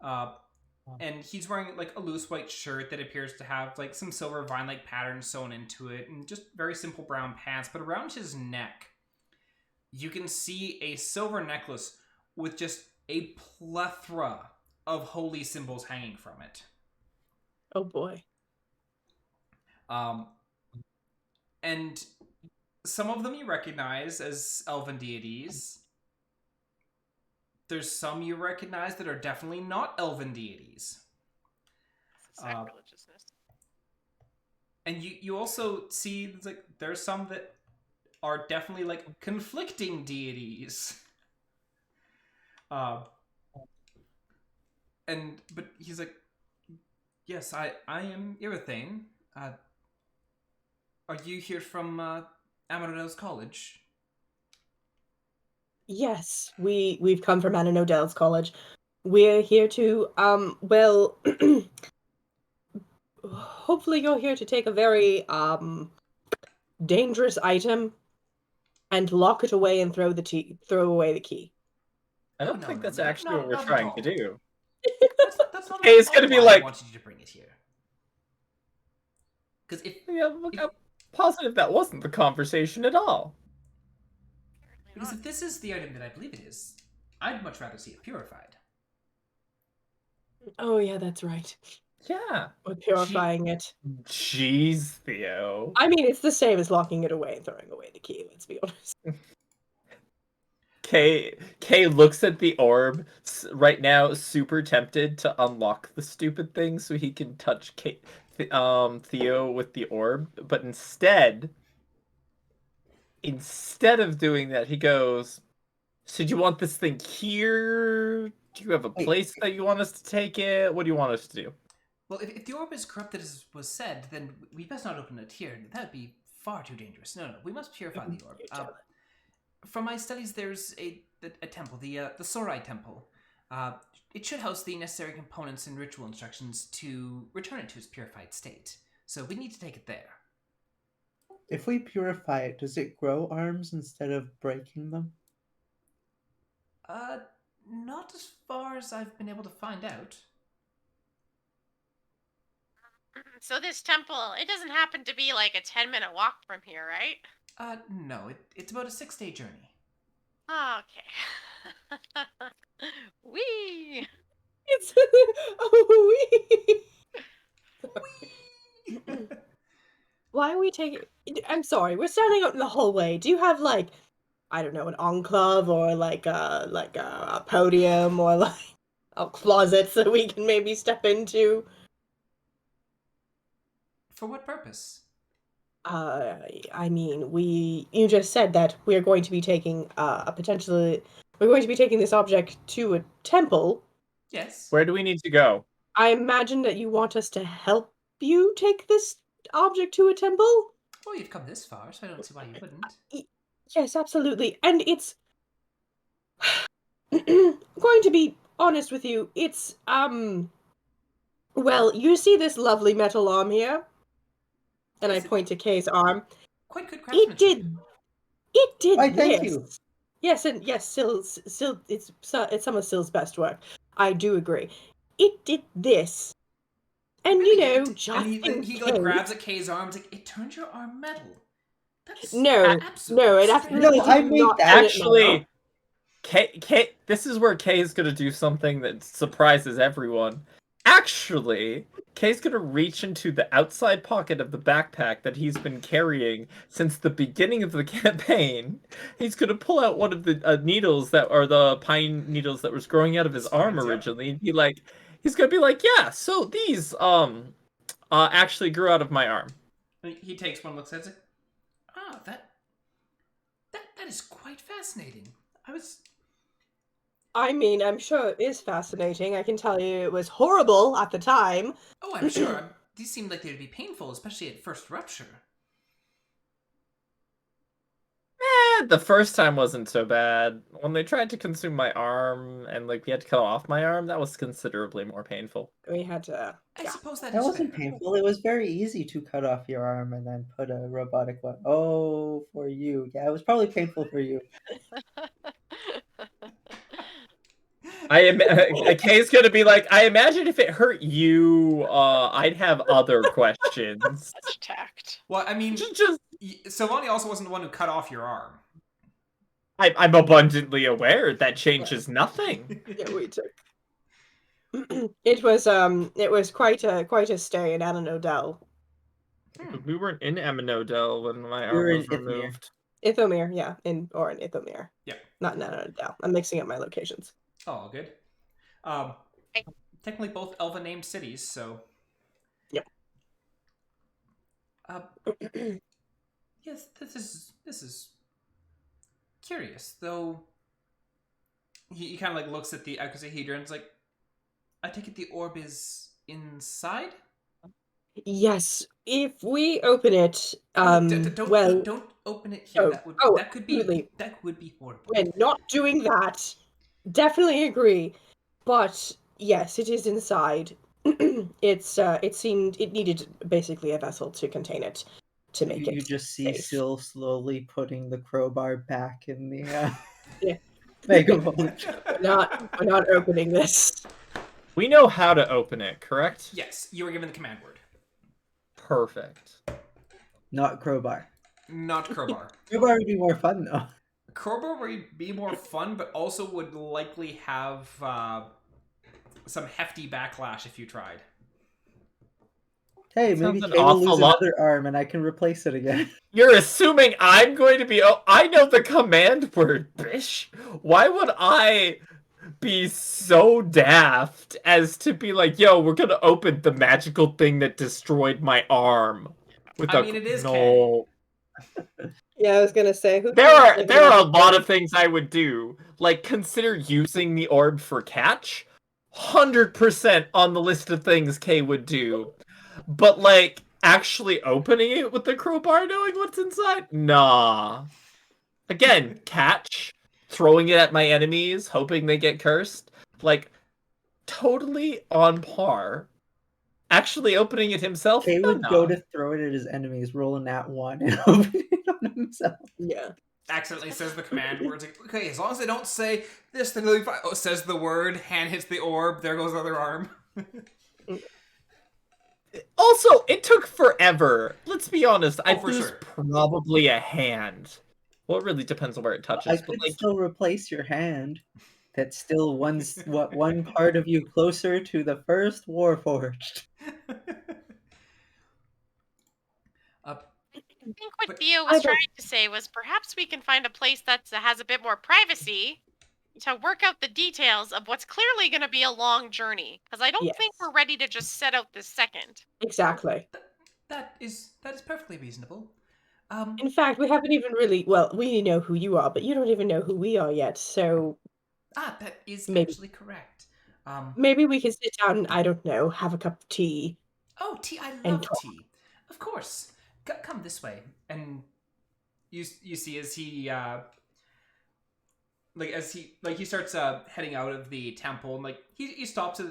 And he's wearing like a loose white shirt that appears to have like some silver vine-like patterns sewn into it, and just very simple brown pants. But around his neck, you can see a silver necklace with just a plethora of holy symbols hanging from it. Oh boy. And some of them you recognize as elven deities. There's some you recognize that are definitely not elven deities. Sacrilegiousness. And you also see like there's some that are definitely like conflicting deities. But he's like, yes, I am Irithain. Are you here from Amarodell's College? Yes, we've come from Annah Odell's college. We're here to well, hopefully you're here to take a very dangerous item and lock it away and throw away the key. I don't think that's actually what we're not at trying all. to do. That's not Hey, it's gonna be why like- I wanted you to bring it here. Because Yeah, look, I'm positive that wasn't the conversation at all. Because if this is the item that I believe it is, I'd much rather see it purified. Oh yeah, that's right. Yeah. We're purifying it. Jeez, Theo. I mean, it's the same as locking it away and throwing away the key, let's be honest. Kay looks at the orb right now, super tempted to unlock the stupid thing so he can touch Theo with the orb, but instead of doing that, he goes, so do you want this thing here? Do you have a place that you want us to take it? What do you want us to do? Well, if the orb is corrupted as was said, then we best not open it here. That would be far too dangerous. No, we must purify the orb. From my studies, there's a temple, the Sorai Temple. It should house the necessary components and ritual instructions to return it to its purified state. So we need to take it there. If we purify it, does it grow arms instead of breaking them? Not as far as I've been able to find out. So this temple, it doesn't happen to be like a 10-minute walk from here, right? No, it's about a 6-day journey. Okay. Wee! It's oh, why are we taking? I'm sorry, we're standing out in the hallway. Do you have like, I don't know, an enclave or like a podium or like? closet so we can maybe step into. For what purpose? I mean, you just said that we're going to be taking we're going to be taking this object to a temple. Yes. Where do we need to go? I imagine that you want us to help you take this object to a temple? Well, you've come this far, so I don't see why you wouldn't. Yes, absolutely. And it's going to be honest with you, it's well, you see this lovely metal arm here? And I point to Kay's arm. Quite good craftsmanship. It did Why, this. thank you. Yes, and yes, Syl, it's some of Syl's best work. I do agree. It did this. And Really? just and in he case... grabs at Kay's arm. It's like, it turned your arm metal. That's No, absolutely it strange. absolutely No, I did made not that. turn it Actually, metal. Kay, this is where Kay's gonna do something that surprises everyone. Actually, Kay's gonna reach into the outside pocket of the backpack that he's been carrying since the beginning of the campaign. He's gonna pull out one of the needles that are the pine needles that was growing out of his arm Spines, yeah. originally. And he's gonna be like, yeah, so these actually grew out of my arm. He takes one, looks at it. Ah, that is quite fascinating. I mean, I'm sure it is fascinating. I can tell you it was horrible at the time. Oh, I'm sure. These seemed like they'd be painful, especially at first rupture. The first time wasn't so bad. When they tried to consume my arm and we had to cut off my arm, that was considerably more painful. We had to... I suppose that That is wasn't fair. painful. It was very easy to cut off your arm and then put a robotic one. Oh, for you. Yeah, it was probably painful for you. Kay's gonna be like, I imagine if it hurt you, I'd have other questions. Such tact. Well, I mean, Just Sylvania also wasn't the one who cut off your arm. I'm abundantly aware that changes nothing. Yeah, we took... it was quite a stay in Annodel. We weren't in Aminodel when my We were arm in was removed. Ithomir, yeah, in Ithomir. Yeah. Not in Annodel. I'm mixing up my locations. Oh, good. Technically both Elven named cities, so. Yep. Yes, this is curious, though. He kind of looks at the icosahedron. It's like, I take it the orb is inside. Yes, if we open it, Don't open it here. That could absolutely. be horrible. We're not doing that. Definitely agree. But yes, it is inside. It needed basically a vessel to contain it, to make it. You just see safe. Syl slowly putting the crowbar back in the Yeah. megaphone. We're not opening this. We know how to open it, correct? Yes, you were given the command word. Perfect. Not crowbar. Not crowbar. Crowbar would be more fun though. Crowbar would be more fun, but also would likely have some hefty backlash if you tried. Hey, Sounds maybe an Kay will awful lose lot- another arm and I can replace it again. You're assuming I'm going to be... Oh, I know the command word, bish. Why would I be so daft as to be like, yo, we're gonna open the magical thing that destroyed my arm? It is no. Yeah, I was gonna say There are a lot of things I would do. Like, consider using the orb for catch. 100% on the list of things Kay would do. But, actually opening it with the crowbar, knowing what's inside? Nah. Again, catch, throwing it at my enemies, hoping they get cursed. Totally on par. Actually opening it himself? Kay would Nah. go to throw it at his enemies, roll a nat 1, and open it on himself. Yeah. Accidentally says the command word. It's like, okay, as long as they don't say this, then they'll be fine. Oh, says the word, hand hits the orb, there goes the other arm. Also, it took forever. Let's be honest. I for lose sure. probably a hand. Well, it really depends on where it touches. I but could still replace your hand. That's still one part of you closer to the first Warforged. I think what But Theo I was don't- trying to say was perhaps we can find a place that has a bit more privacy to work out the details of what's clearly going to be a long journey. Because I don't think Yes. we're ready to just set out this second. Exactly. That is perfectly reasonable. In fact, we haven't even really. Well, we know who you are, but you don't even know who we are yet. So that is maybe actually correct. maybe we can sit down and, I don't know, have a cup of tea. Oh, tea! I And love talk. tea. Of course. Come this way, and you see as he he starts heading out of the temple, and he stops at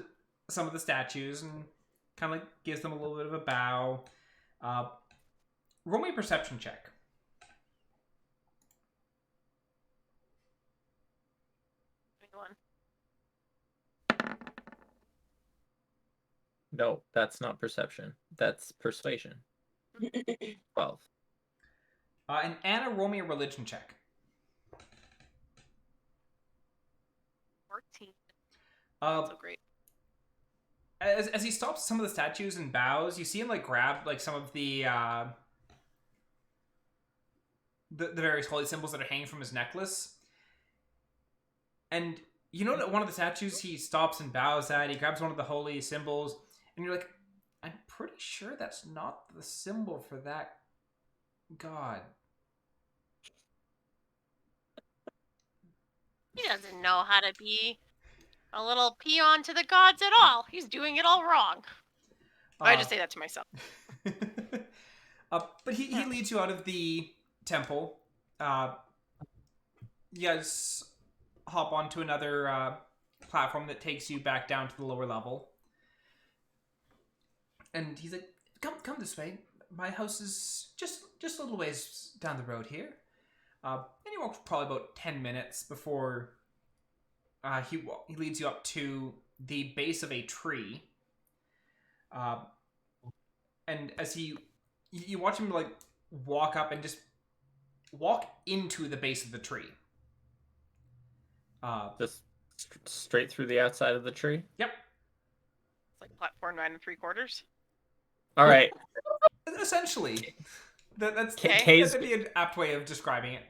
some of the statues and kind of gives them a little bit of a bow. Roll me a perception check. No, that's not perception. That's persuasion. 12. And Anna, roll me a religion check. 14. Uh, So great. as he stops some of the statues and bows, you see him grab some of the various holy symbols that are hanging from his necklace. And you know that one of the statues he stops and bows at, he grabs one of the holy symbols, and you're like, I'm pretty sure that's not the symbol for that god. He doesn't know how to be a little peon to the gods at all. He's doing it all wrong. I just say that to myself. But he leads you out of the temple. You guys hop onto another platform that takes you back down to the lower level. And he's like, come this way. My house is just a little ways down the road here. And he walks probably about 10 minutes before he leads you up to the base of a tree. And as you watch him walk up and just walk into the base of the tree. Just straight through the outside of the tree? Yep. It's like platform 9 3/4. All right. Essentially. That'd be an apt way of describing it.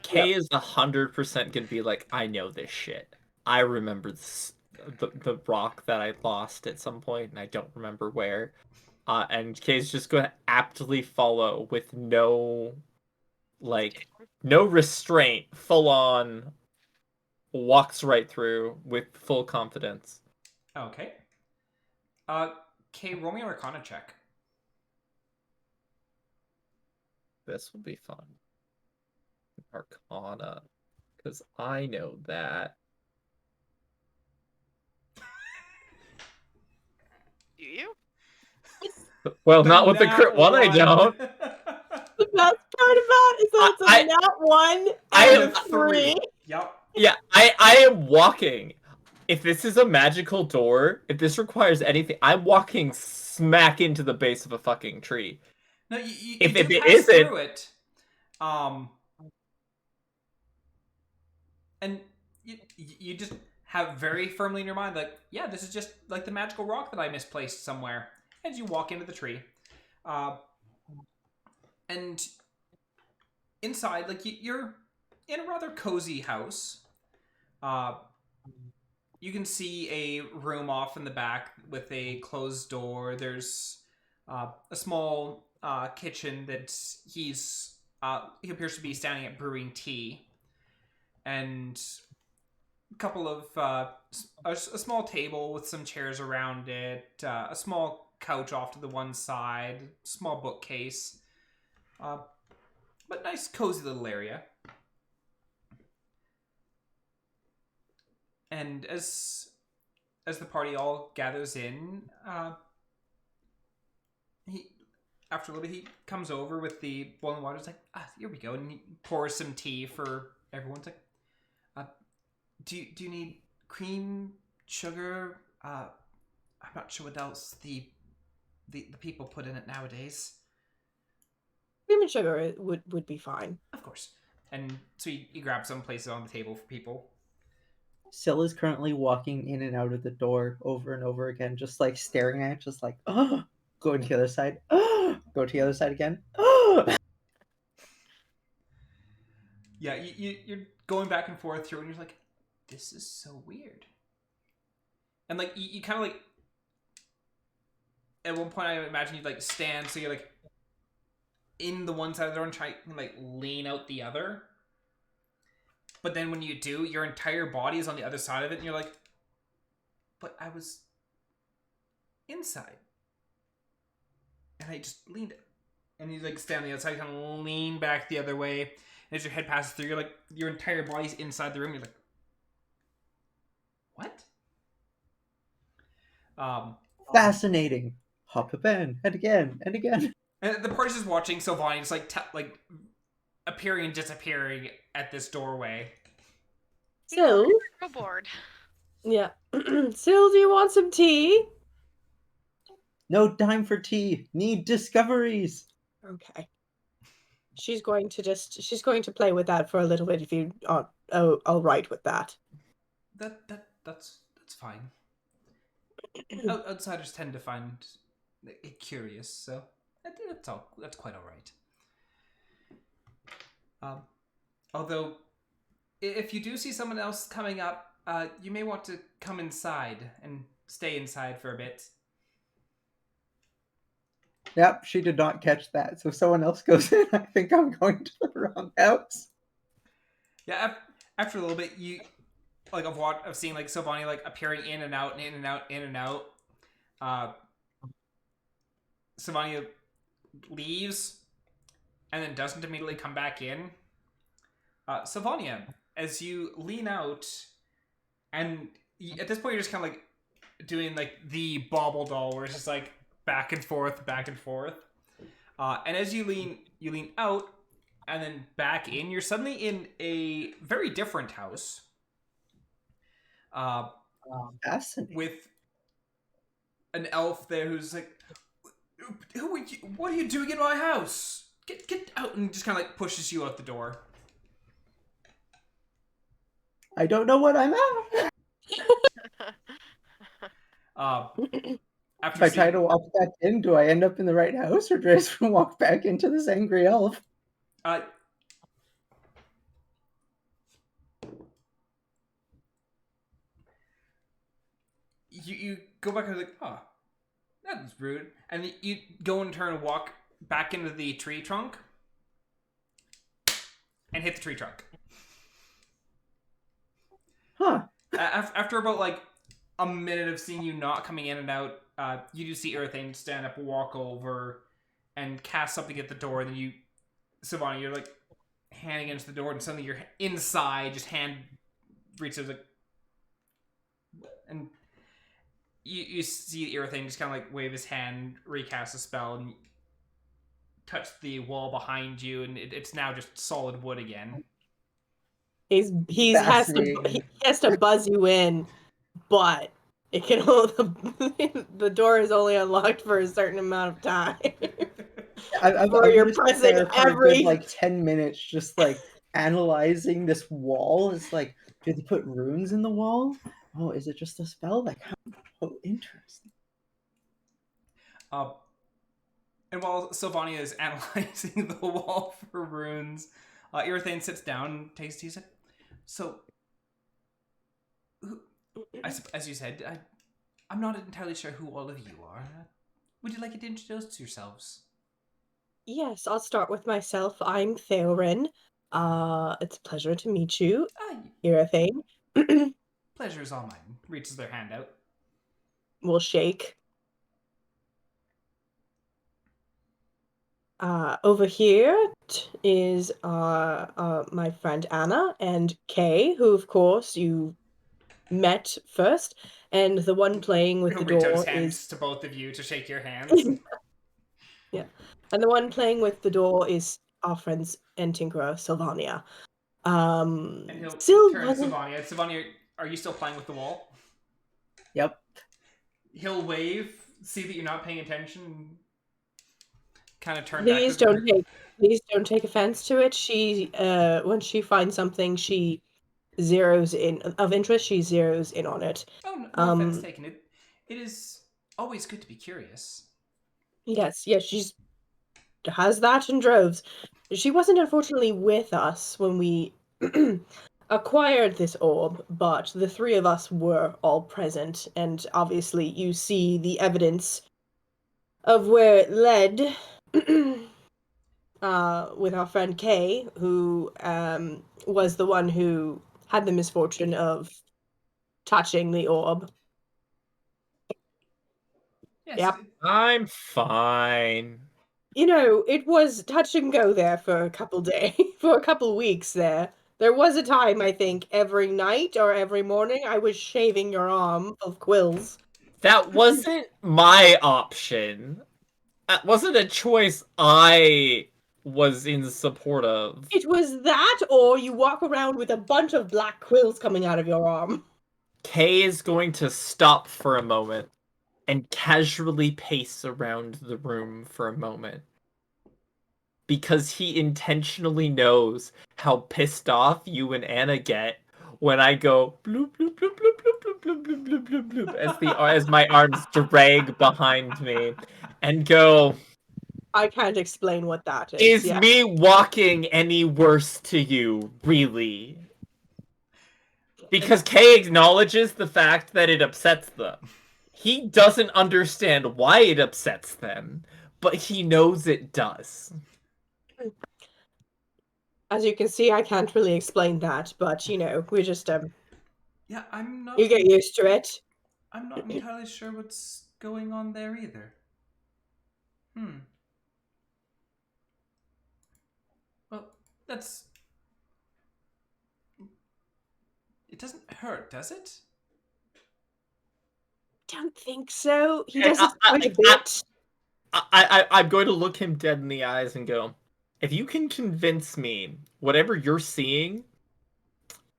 Kay is 100% gonna be like, I know this shit. I remember the rock that I lost at some point, and I don't remember where. And Kay's just gonna aptly follow with no restraint, full on, walks right through with full confidence. Okay. Kay, roll me an Arcana check. This will be fun. Arcana, because I know that. Do you? Well, not with the crit one, I don't. The best part about it is that it's a nat 1 and a 3. Yep. Yeah, I am walking. If this is a magical door, if this requires anything, I'm walking smack into the base of a fucking tree. No, you if do it pass isn't, through it. And you just have very firmly in your mind, yeah, this is just like the magical rock that I misplaced somewhere. As you walk into the tree. And inside, you're in a rather cozy house. You can see a room off in the back with a closed door. There's a small kitchen that he appears to be standing at brewing tea. And a couple of a small table with some chairs around it, a small couch off to the one side, small bookcase, but nice cozy little area. And as the party all gathers in, after a little bit he comes over with the boiling water. It's like, here we go, and he pours some tea for everyone. It's like, do you need cream, sugar? I'm not sure what else the people put in it nowadays. Cream and sugar would be fine. Of course. And so he grabs some, places on the table for people. Syl is currently walking in and out of the door over and over again, just staring at it, just going to the other side, go to the other side again. Yeah, you're going back and forth through, and you're like, this is so weird. And like you kind of like at one point I imagine you'd like stand so you're like in the one side of the door and try and like lean out the other. But then when you do, your entire body is on the other side of it and you're like, but I was inside. And I just leaned it. And you like stand on the outside, kind of lean back the other way. And as your head passes through, you're like, your entire body's inside the room. You're like, what? Fascinating. Hop up in, and again, and again. And the party's just watching Sylvania just like appearing and disappearing at this doorway. So, Go board. yeah. Syl, do you want some tea? No time for tea. Need discoveries. Okay. She's going to play with that for a little bit if you are all right with that. That's fine. Outsiders tend to find it curious, so that's quite all right. Although, if you do see someone else coming up, you may want to come inside and stay inside for a bit. Yep, she did not catch that. So if someone else goes in, I think I'm going to the wrong house. Yeah, after a little bit, you like of seeing like Sylvania like appearing in and out and in and out, in and out. Sylvania leaves and then doesn't immediately come back in. Sylvania, as you lean out, and at this point you're just kind of like doing like the bobble doll, where it's just like back and forth, and as you lean out and then back in, you're suddenly in a very different house. Fascinating. With an elf there who's like, "Who are you? What are you doing in my house? Get out!" And just kind of like pushes you out the door. I don't know what I'm at. After If I try to walk back in, do I end up in the right house, or do I just walk back into this angry elf? You go back and like, oh, that was rude. And you go and turn and walk back into the tree trunk and hit the tree trunk. Huh. After about like a minute of seeing you not coming in and out, you do see Earthane stand up, walk over, and cast something at the door. And then you, Sylvania, you're like hand against the door, and suddenly you're inside, just hand reaches like, and you see Earthane just kind of like wave his hand, recast a spell, and touch the wall behind you, and it's now just solid wood again. He has to buzz you in, but it can hold the door is only unlocked for a certain amount of time. I'm you're just pressing there for a every good, like 10 minutes, just like analyzing this wall. It's like, do they put runes in the wall? Oh, is it just a spell? Like, how interesting. And while Sylvania is analyzing the wall for runes, Earthane sits down and takes tea. So, as you said, I'm not entirely sure who all of you are. Would you like to introduce yourselves? Yes, I'll start with myself. I'm Theioryn. It's a pleasure to meet you, Earthane. Pleasure is all mine. Reaches their hand out. We'll shake. Over here is my friend Annah and Kay, who of course you met first, and the one playing with the door is to both of you to shake your hands. Yeah, and the one playing with the door is our friends and Tinkerer, Sylvania. And he'll turn to Sylvania. Sylvania, are you still playing with the wall? Yep. He'll wave, see that you're not paying attention, kind of turn Please back. Please don't take offense to it. She, when she finds something, she zeroes in of interest. She zeroes in on it. Oh, no offense taken. It is always good to be curious. Yes, she's has that in droves. She wasn't unfortunately with us when we acquired this orb, but the three of us were all present, and obviously you see the evidence of where it led with our friend Kay, who was the one who had the misfortune of touching the orb. Yes. Yep. I'm fine. You know, it was touch and go there for a couple days, for a couple weeks there. There was a time, I think, every night or every morning I was shaving your arm of quills. That wasn't my option. That wasn't a choice I was in support of. It was that, or you walk around with a bunch of black quills coming out of your arm. Kay is going to stop for a moment and casually pace around the room for a moment. Because he intentionally knows how pissed off you and Anna get when I go bloop bloop bloop bloop bloop bloop bloop bloop bloop bloop as my arms drag behind me and go, I can't explain what that is. is me walking any worse to you, really? Because Kay acknowledges the fact that it upsets them. He doesn't understand why it upsets them, but he knows it does. As you can see, I can't really explain that, but you know, we just Yeah, I'm not. you get used to it. I'm not entirely sure what's going on there either. Well, that's. It doesn't hurt, does it? Don't think so. He Hey, does it quite a bit. I'm going to look him dead in the eyes and go, if you can convince me whatever you're seeing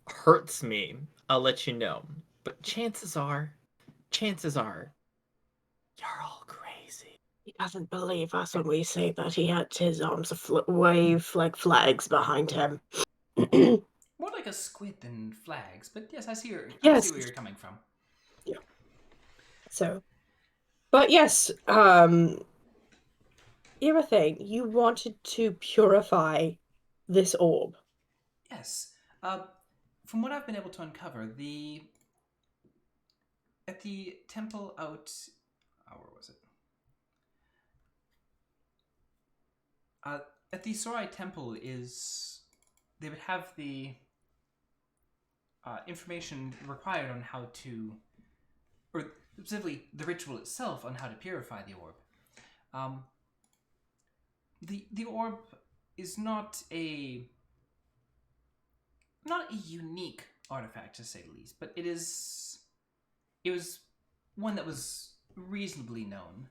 hurts me, I'll let you know. But chances are, you're all crazy. He doesn't believe us when we say that he had his arms wave like flags behind him. More like a squid than flags, but yes, I see where you're coming from. Yeah. So, but yes, Everything you wanted to purify this orb. Yes. From what I've been able to uncover, at the temple out, where was it? At the Sorai temple they would have the information required on how to, or specifically the ritual itself on how to purify the orb. The orb is not a unique artifact, to say the least, but it was one that was reasonably known.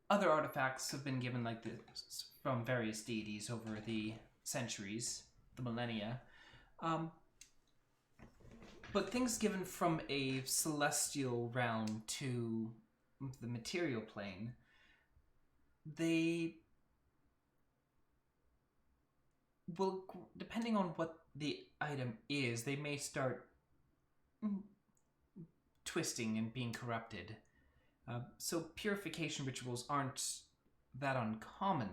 Other artifacts have been given like this from various deities over the centuries, the millennia. But things given from a celestial realm to the material plane, they will, depending on what the item is, they may start twisting and being corrupted. So purification rituals aren't that uncommon.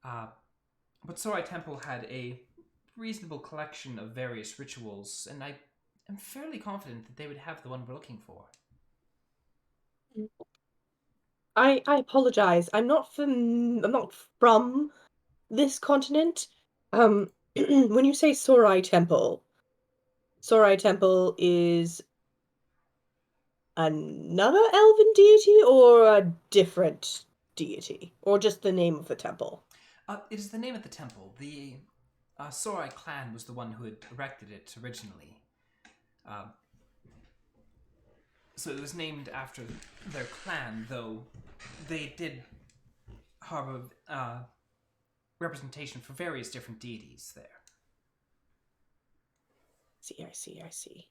But Sorai Temple had a reasonable collection of various rituals, and I am fairly confident that they would have the one we're looking for. I apologize. I'm not from this continent. When you say Sorai Temple is another elven deity or a different deity, or just the name of the temple? It is the name of the temple. The Sorai clan was the one who had erected it originally. So it was named after their clan, though they did harbor representation for various different deities there. I see.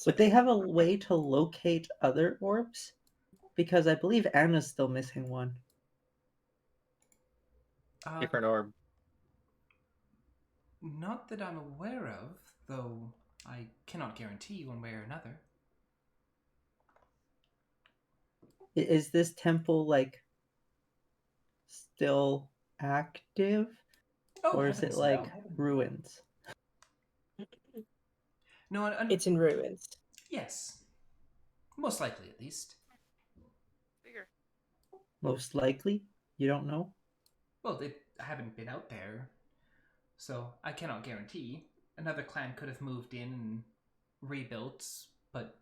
Would they have a way to locate other orbs? Because I believe Anna's still missing one. Different orb. Not that I'm aware of, though I cannot guarantee one way or another. Is this temple like still active? Or is it like ruins? No, It's in ruins. yes. Most likely, at least. Figure. Most likely, you don't know. Well, I haven't been out there, so I cannot guarantee. Another clan could have moved in and rebuilt, but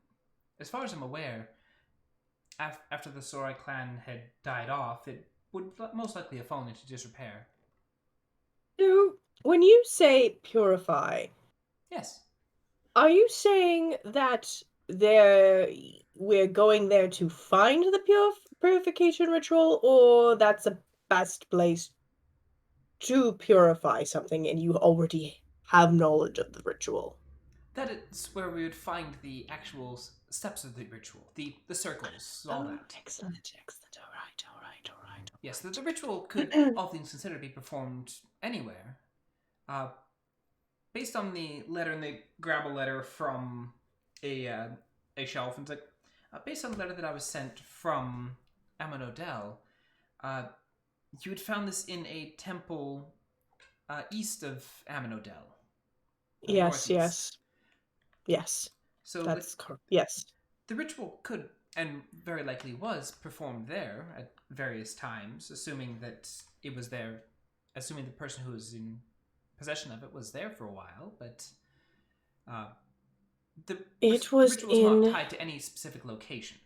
as far as I'm aware, after the Sorai clan had died off, it would most likely have fallen into disrepair. So, when you say purify, Yes. are you saying that we're going there to find the purification ritual, or that's the best place to purify something and you already have knowledge of the ritual? That is where we would find the actual steps of the ritual, the circles, all that. Excellent, excellent. All right. Yes, the ritual could, all things considered, be performed anywhere. Based on the letter, and they grab a letter from a shelf, and it's like, based on the letter that I was sent from Amonodel, you had found this in a temple east of Amonodel. Yes. So That's correct. Yes. the ritual could, and very likely was, performed there at various times, assuming that it was there, assuming the person who was in possession of it was there for a while, but the It was ritual was not tied to any specific location.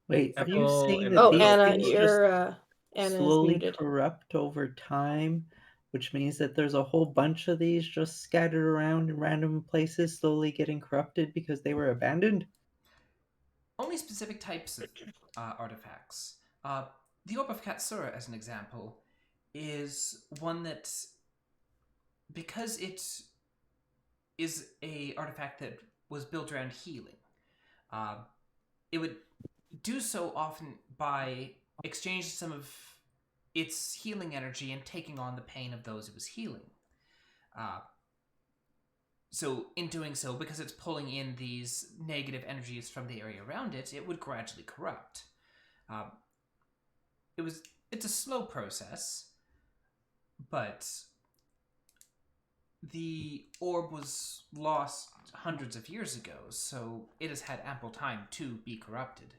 Wait, are you Apple saying and that Oh, these Anna, things just Anna is slowly muted. corrupt over time, which means that there's a whole bunch of these just scattered around in random places, slowly getting corrupted because they were abandoned? Only specific types of artifacts. The Orb of Katsura, as an example, is one that, because it is a artifact that was built around healing, it would do so often by exchanging some of its healing energy and taking on the pain of those it was healing. So in doing so, because it's pulling in these negative energies from the area around it, it would gradually corrupt. It's a slow process, but the orb was lost hundreds of years ago, so it has had ample time to be corrupted.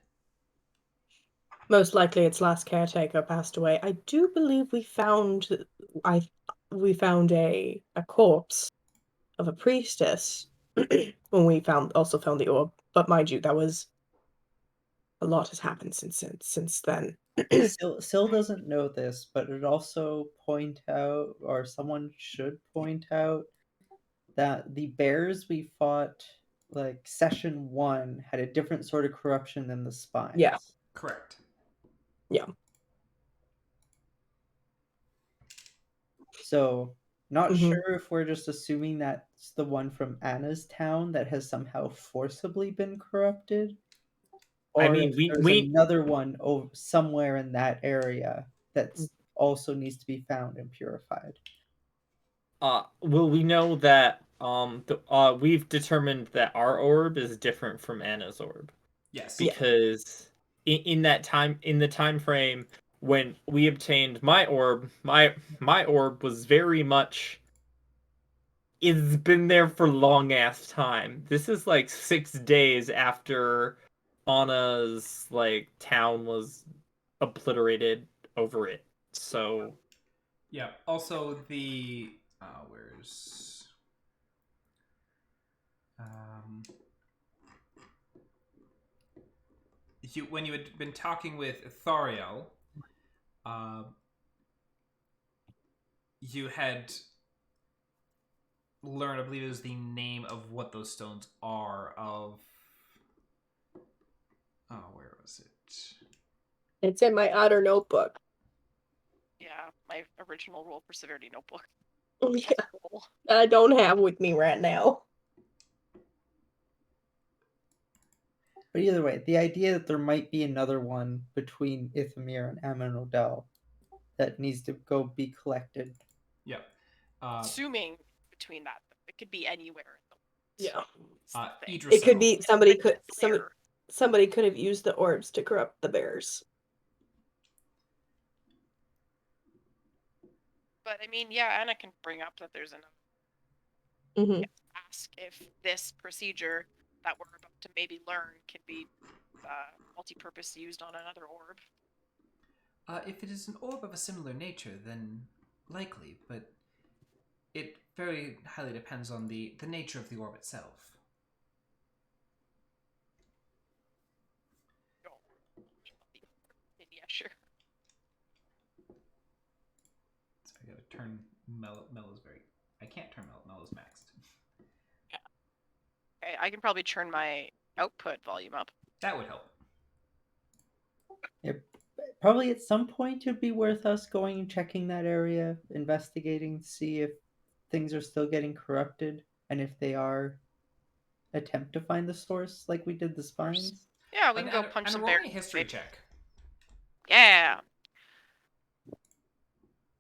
Most likely its last caretaker passed away. I do believe we found a corpse of a priestess when we also found the orb. But mind you, that was a lot has happened since then. Syl doesn't know this, but it also point out, or someone should point out, that the bears we fought, like session 1, had a different sort of corruption than the spines. Yeah. Correct. Yeah. So, not Mhm. sure if we're just assuming that's the one from Anna's town that has somehow forcibly been corrupted, or I mean, if there's another one somewhere in that area that also needs to be found and purified. well, we know that we've determined that our orb is different from Anna's orb. Yes. Because in the time frame when we obtained my orb, my orb was very much, it's been there for long ass time. This is like 6 days after Anna's like town was obliterated over it. So Yeah. Also, the where's when you had been talking with Thariel, you had learned, I believe it was the name of what those stones are. Where was it? It's in my otter notebook. Yeah, my original roll for Severity notebook. Yeah. I don't have with me right now. But either way, the idea that there might be another one between Ithamir and Amonodel that needs to go be collected. Yeah. Assuming between that, it could be anywhere. Yeah. Idrisil. It could be somebody Somebody could have used the orbs to corrupt the bears. But I mean, yeah, Anna can bring up that there's another. Mm-hmm. Ask if this procedure that we're about to maybe learn can be multi-purpose used on another orb. If it is an orb of a similar nature, then likely, but it very highly depends on the nature of the orb itself. Yeah, sure. So I gotta turn Mel is very... I can't turn Mel is maxed. Okay, I can probably turn my output volume up. That would help. Probably at some point it'd be worth us going and checking that area, investigating, see if things are still getting corrupted, and if they are, attempt to find the source like we did the spines. Yeah, we can go punch some roll bears. me a history check. Yeah.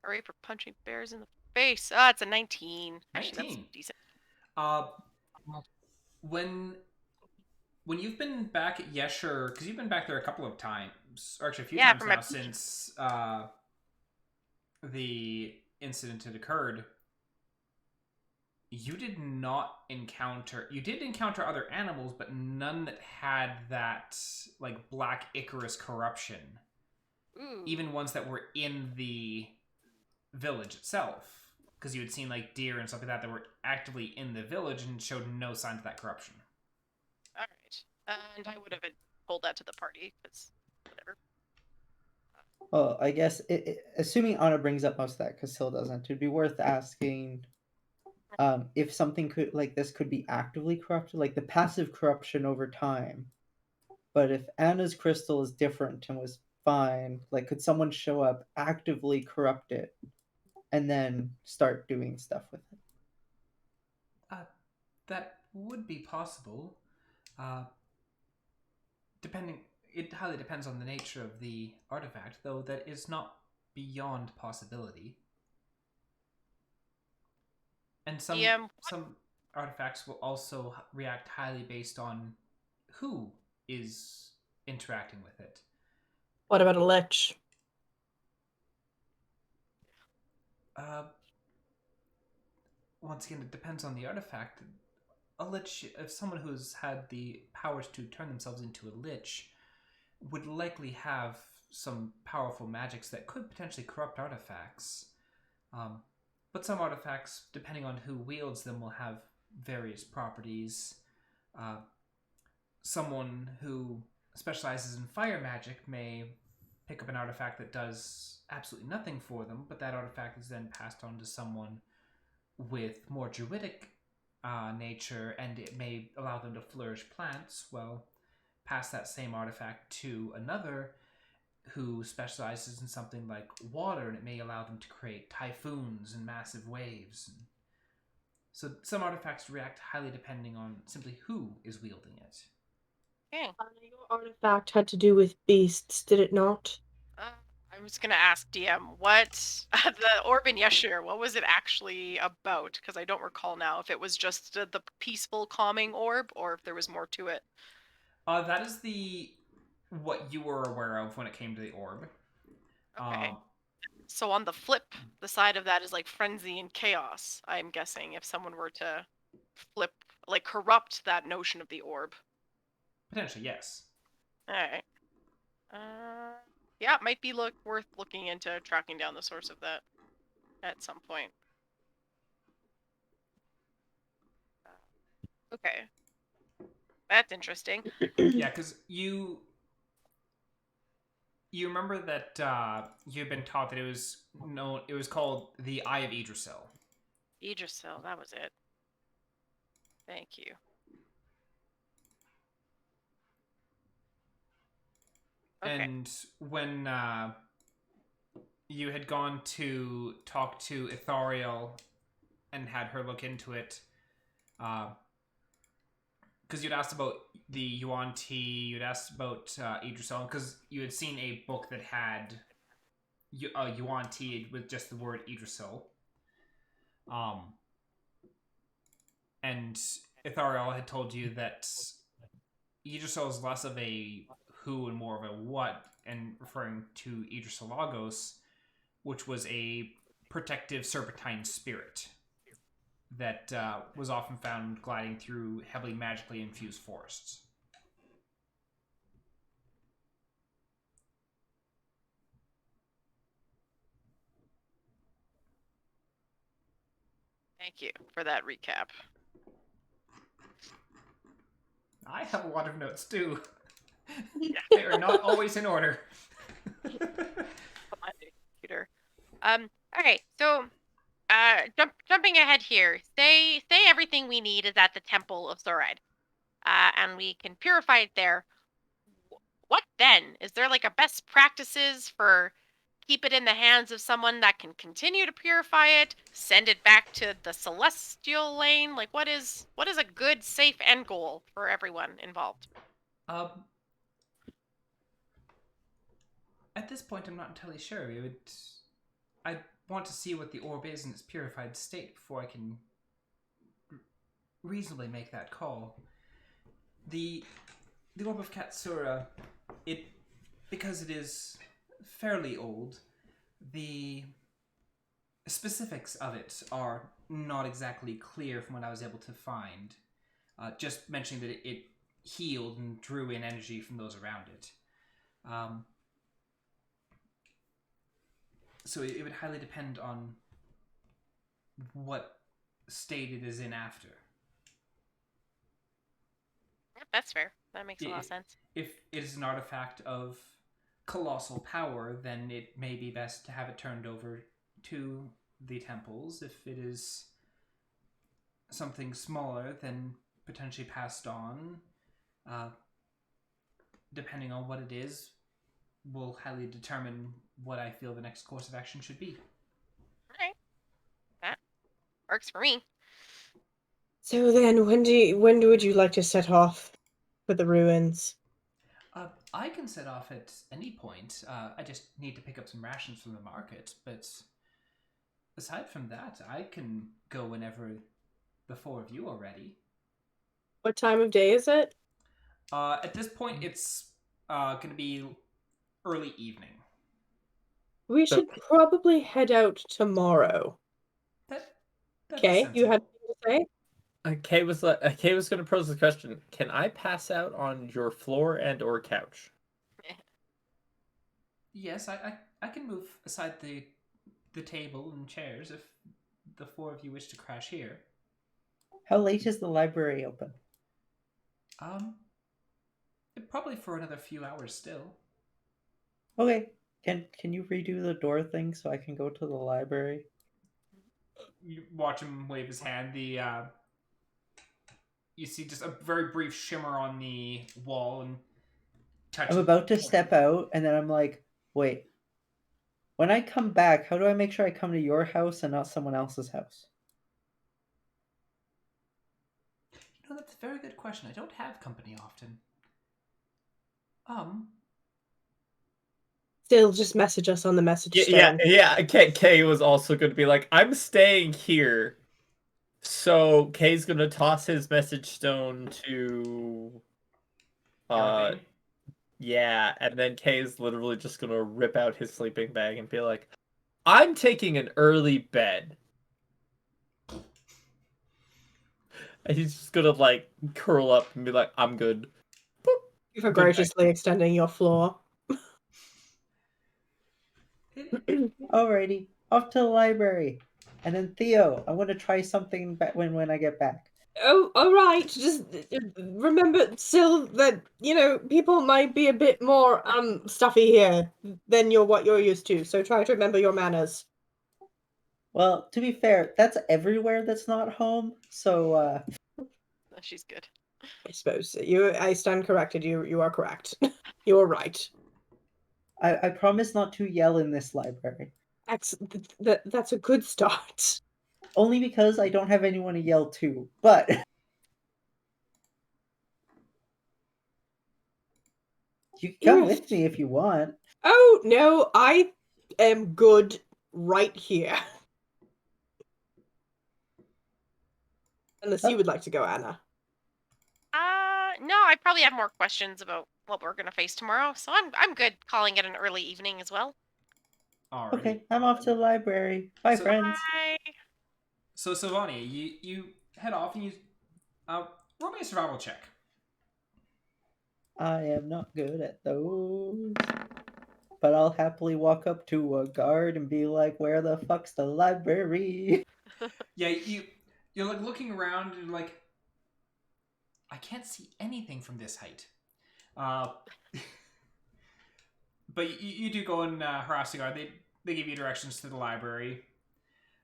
Hooray for punching bears in the face. Ah, it's a 19. Actually, 19. that's decent. When you've been back at Yesher, because you've been back there a couple of times, or actually a few Yeah, times for now my- since the incident had occurred, you did encounter other animals, but none that had that like black Icarus corruption. Ooh. Even ones that were in the village itself, because you had seen like deer and stuff like that were actively in the village and showed no signs of that corruption. All right. And I would have told that to the party, because whatever. Well, I guess assuming Anna brings up most of that because Hill doesn't, it'd be worth asking if something like this could be actively corrupted, like the passive corruption over time. But if Anna's crystal is different and was fine, like could someone show up, actively corrupt it, and then start doing stuff with it? That would be possible. It highly depends on the nature of the artifact, though that is not beyond possibility. And some artifacts will also react highly based on who is interacting with it. What about a lich? Once again, it depends on the artifact. A lich, if someone who's had the powers to turn themselves into a lich, would likely have some powerful magics that could potentially corrupt artifacts. But some artifacts, depending on who wields them, will have various properties. Someone who specializes in fire magic may pick up an artifact that does absolutely nothing for them, but that artifact is then passed on to someone with more druidic nature, and it may allow them to flourish plants. Well, pass that same artifact to another who specializes in something like water, and it may allow them to create typhoons and massive waves. So some artifacts react highly depending on simply who is wielding it. Okay. Your artifact had to do with beasts, did it not? I was gonna ask DM what the orb in Yeshur, what was it actually about? Because I don't recall now if it was just the peaceful, calming orb, or if there was more to it. That is what you were aware of when it came to the orb. Okay. So on the flip, the side of that is like frenzy and chaos. I'm guessing if someone were to flip, like corrupt that notion of the orb. Potentially, yes. All right. Yeah, it might be worth looking into tracking down the source of that at some point. Okay. That's interesting. Yeah, because you remember that you've been taught that it was called the Eye of Idrisil. Idrisil, that was it. Thank you. Okay. And when you had gone to talk to Ithariel and had her look into it, because you'd asked about the Yuan Ti, you'd asked about Idrisil, because you had seen a book that had Yuan Ti with just the word Idrisil. And Ithariel had told you that Idrisil is less of a who and more of a what, and referring to Idrisilagos, which was a protective serpentine spirit that was often found gliding through heavily magically infused forests. Thank you for that recap. I have a lot of notes too. They are not always in order. Come on, computer. Okay, so jumping ahead here. Say everything we need is at the Temple of Zoraid, and we can purify it there. What then? Is there like a best practices for keep it in the hands of someone that can continue to purify it, send it back to the celestial lane? Like what is a good safe end goal for everyone involved? At this point, I'm not entirely sure. I want to see what the orb is in its purified state before I can reasonably make that call. The orb of Katsura, because it is fairly old, the specifics of it are not exactly clear from what I was able to find. Just mentioning that it healed and drew in energy from those around it. So it would highly depend on what state it is in after. Yep, that's fair. That makes a lot of sense. If it is an artifact of colossal power, then it may be best to have it turned over to the temples. If it is something smaller, then potentially passed on. Depending on what it is, will highly determine what I feel the next course of action should be. Alright. That works for me. So then, when would you like to set off for the ruins? I can set off at any point. I just need to pick up some rations from the market. But aside from that, I can go whenever the four of you are ready. What time of day is it? At this point, it's going to be early evening. We should probably head out tomorrow. That's Okay, you had sensible. something to say? Kay was going to pose the question: can I pass out on your floor and or couch? Yes, I can move aside the table and chairs if the four of you wish to crash here. How late is the library open? Probably for another few hours still. Okay. Can you redo the door thing so I can go to the library? You watch him wave his hand. You see just a very brief shimmer on the wall and touch. I'm about to step out, and then I'm like, wait. When I come back, how do I make sure I come to your house and not someone else's house? You know, that's a very good question. I don't have company often. Still, just message us on the message Yeah. stone. Kay was also going to be like, I'm staying here. So Kay's going to toss his message stone to... yeah, and then Kay's literally just going to rip out his sleeping bag and be like, I'm taking an early bed. And he's just going to, like, curl up and be like, I'm good. For graciously extending your floor. Alrighty, off to the library. And then Theo, I want to try something when I get back. Oh, all right. Just remember, Syl, that people might be a bit more stuffy here than what you're used to. So try to remember your manners. Well, to be fair, that's everywhere that's not home. So She's good. I suppose I stand corrected. You are correct. You are right. I promise not to yell in this library. That's a good start. Only because I don't have anyone to yell to, but you can come with me if you want. Oh, no, I am good right here. Unless you would like to go, Anna. No, I probably have more questions about what we're gonna face tomorrow, so I'm good calling it an early evening as well. All right. Okay, I'm off to the library. Bye, friends. Bye. So Sylvania, you head off and you roll me a survival check. I am not good at those. But I'll happily walk up to a guard and be like, "Where the fuck's the library?" Yeah, you're like looking around and you're like, I can't see anything from this height. But you do go and harass the guard. They give you directions to the library.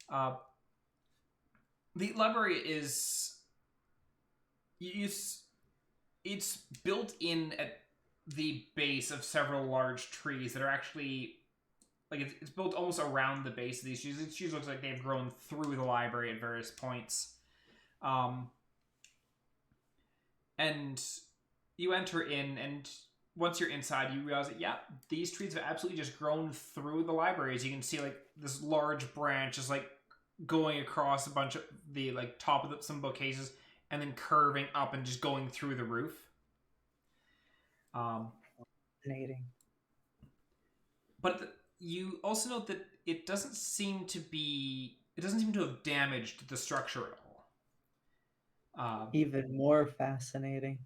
The library is it's built in at the base of several large trees that are actually like it's built almost around the base of these trees. These trees looks like they've grown through the library at various points. And you enter in, and once you're inside, you realize that yeah, these trees have absolutely just grown through the library. As you can see, like this large branch is like going across a bunch of the like top of some bookcases, and then curving up and just going through the roof. Fascinating. But you also note that it doesn't seem to have damaged the structure at all. Even more fascinating.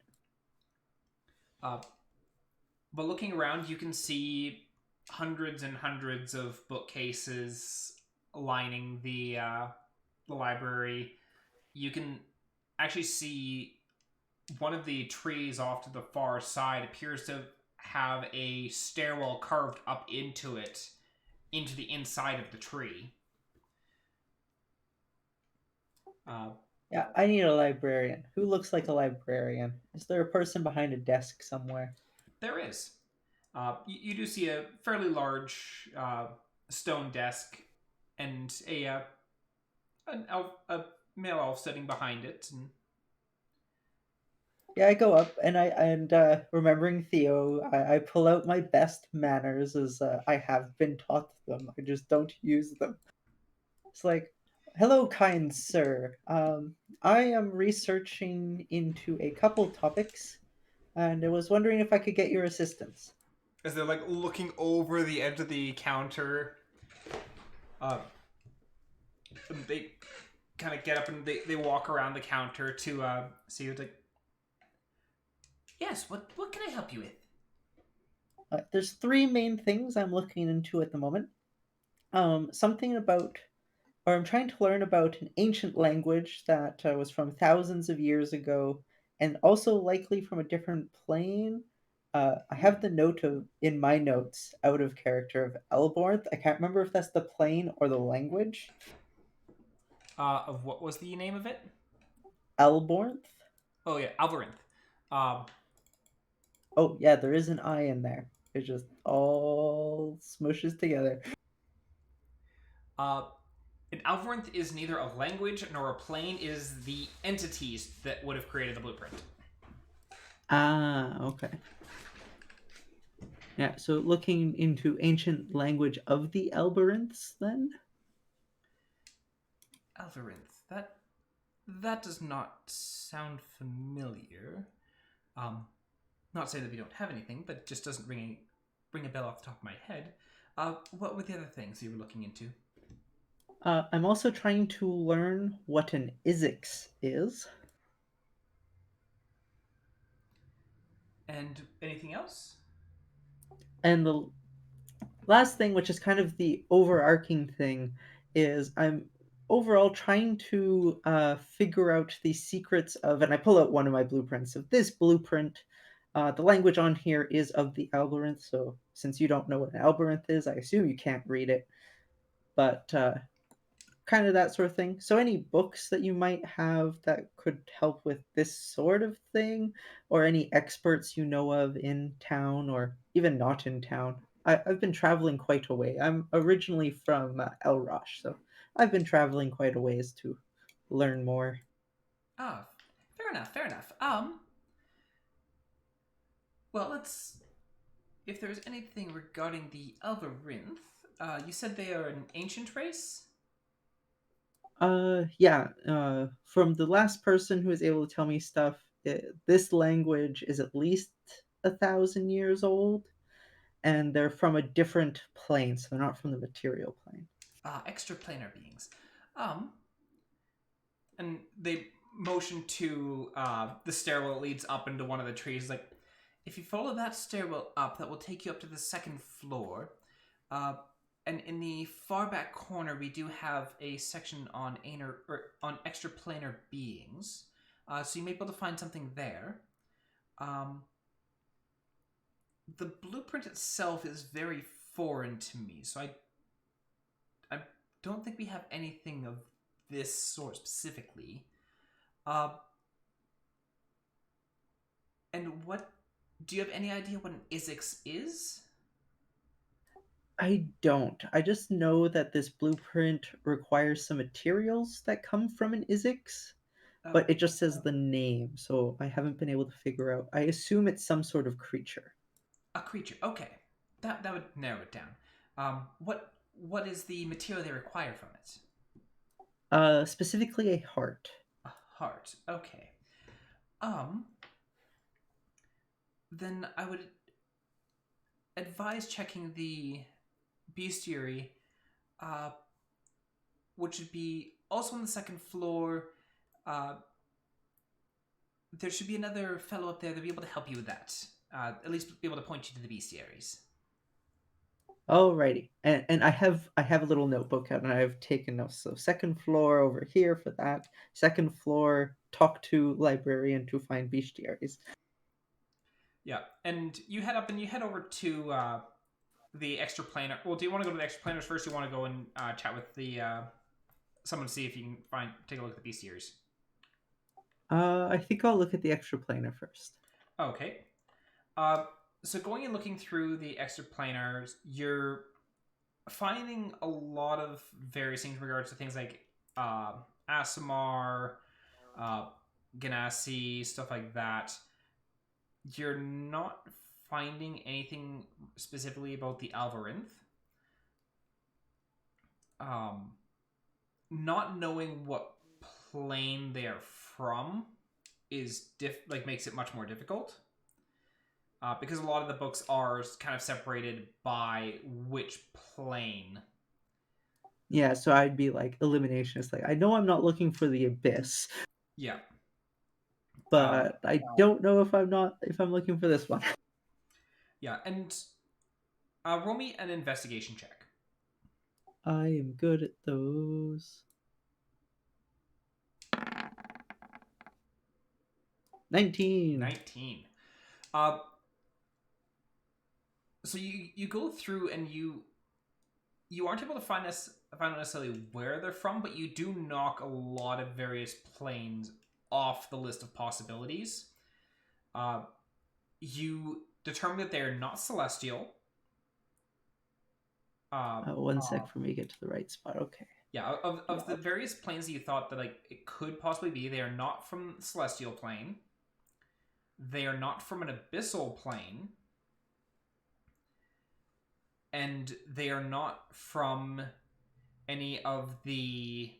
But looking around, you can see hundreds and hundreds of bookcases lining the library. You can actually see one of the trees off to the far side appears to have a stairwell carved up into it, into the inside of the tree. Yeah, I need a librarian. Who looks like a librarian? Is there a person behind a desk somewhere? There is. You do see a fairly large stone desk and a male elf sitting behind it. And Yeah, I go up and remembering Theo, I pull out my best manners as I have been taught them. I just don't use them. It's like, hello, kind sir. I am researching into a couple topics, and I was wondering if I could get your assistance. as they're like looking over the edge of the counter, they kind of get up and they walk around the counter to see you. Like, yes, what can I help you with? There's three main things I'm looking into at the moment. Something about, or I'm trying to learn about an ancient language that was from thousands of years ago, and also likely from a different plane. I have the note in my notes out of character of Elborth. I can't remember if that's the plane or the language. Of what was the name of it? Elborth. Oh yeah, Alvarinth. Oh yeah, there is an I in there. It just all smushes together. And Alvarinth is neither a language nor a plane. It is the entities that would have created the blueprint. Ah, okay. Yeah, so looking into ancient language of the Elberynths, then? Alvarinth. That does not sound familiar. Not saying that we don't have anything, but it just doesn't ring a bell off the top of my head. What were the other things you were looking into? I'm also trying to learn what an Izix is. And anything else? And the last thing, which is kind of the overarching thing, is I'm overall trying to figure out the secrets of, and I pull out one of my blueprints of this blueprint. The language on here is of the Alberynth, so since you don't know what an Alberynth is, I assume you can't read it. But kind of that sort of thing. So any books that you might have that could help with this sort of thing, or any experts you know of in town or even not in town. I've been traveling quite a way. I'm originally from Elrosh, so I've been traveling quite a ways to learn more. Ah, fair enough, fair enough. Well, let's... If there's anything regarding the Alvarinth, you said they are an ancient race? Yeah, from the last person who was able to tell me stuff, this language is at least 1,000 years old, and they're from a different plane, so they're not from the material plane. Extraplanar beings. and they motion to the stairwell that leads up into one of the trees. Like, if you follow that stairwell up, that will take you up to the second floor. And in the far back corner, we do have a section on on extraplanar beings. So you may be able to find something there. The blueprint itself is very foreign to me, so I don't think we have anything of this sort specifically. And what do you have any idea what an Isix is? I don't. I just know that this blueprint requires some materials that come from an Isix, but it just says the name, so I haven't been able to figure out. I assume it's some sort of creature. A creature. Okay, that would narrow it down. What is the material they require from it? Specifically a heart. A heart. Okay. Then I would advise checking the bestiary, which would be also on the second floor. There should be another fellow up there that'll be able to help you with that. At least be able to point you to the bestiaries. Alrighty, and I have a little notebook out, and I've taken notes. So second floor over here for that. Second floor, talk to librarian to find bestiaries. Yeah, and you head up and you head over to the extraplanar. Well, do you want to go to the extraplanars first? Or do you want to go and chat with the someone to see if you can take a look at the bestiaries? I think I'll look at the extraplanar first. Okay. So going and looking through the extraplanars, you're finding a lot of various things in regards to things like Asimar, Ganassi, stuff like that. You're not finding anything specifically about the Alvarinth. Not knowing what plane they are from is makes it much more difficult. Because a lot of the books are kind of separated by which plane. Yeah, so I'd be like eliminationist. Like, I know I'm not looking for the abyss. Yeah. But I don't know if I'm looking for this one. Yeah, and roll me an investigation check. I am good at those. 19. 19. So you go through and you aren't able to find out necessarily where they're from, but you do knock a lot of various planes off the list of possibilities. You determine that they're not celestial. One sec for me to get to the right spot. Okay. Yeah, of the various planes that you thought that it could possibly be, they are not from the celestial plane. They are not from an abyssal plane. And they are not from any of the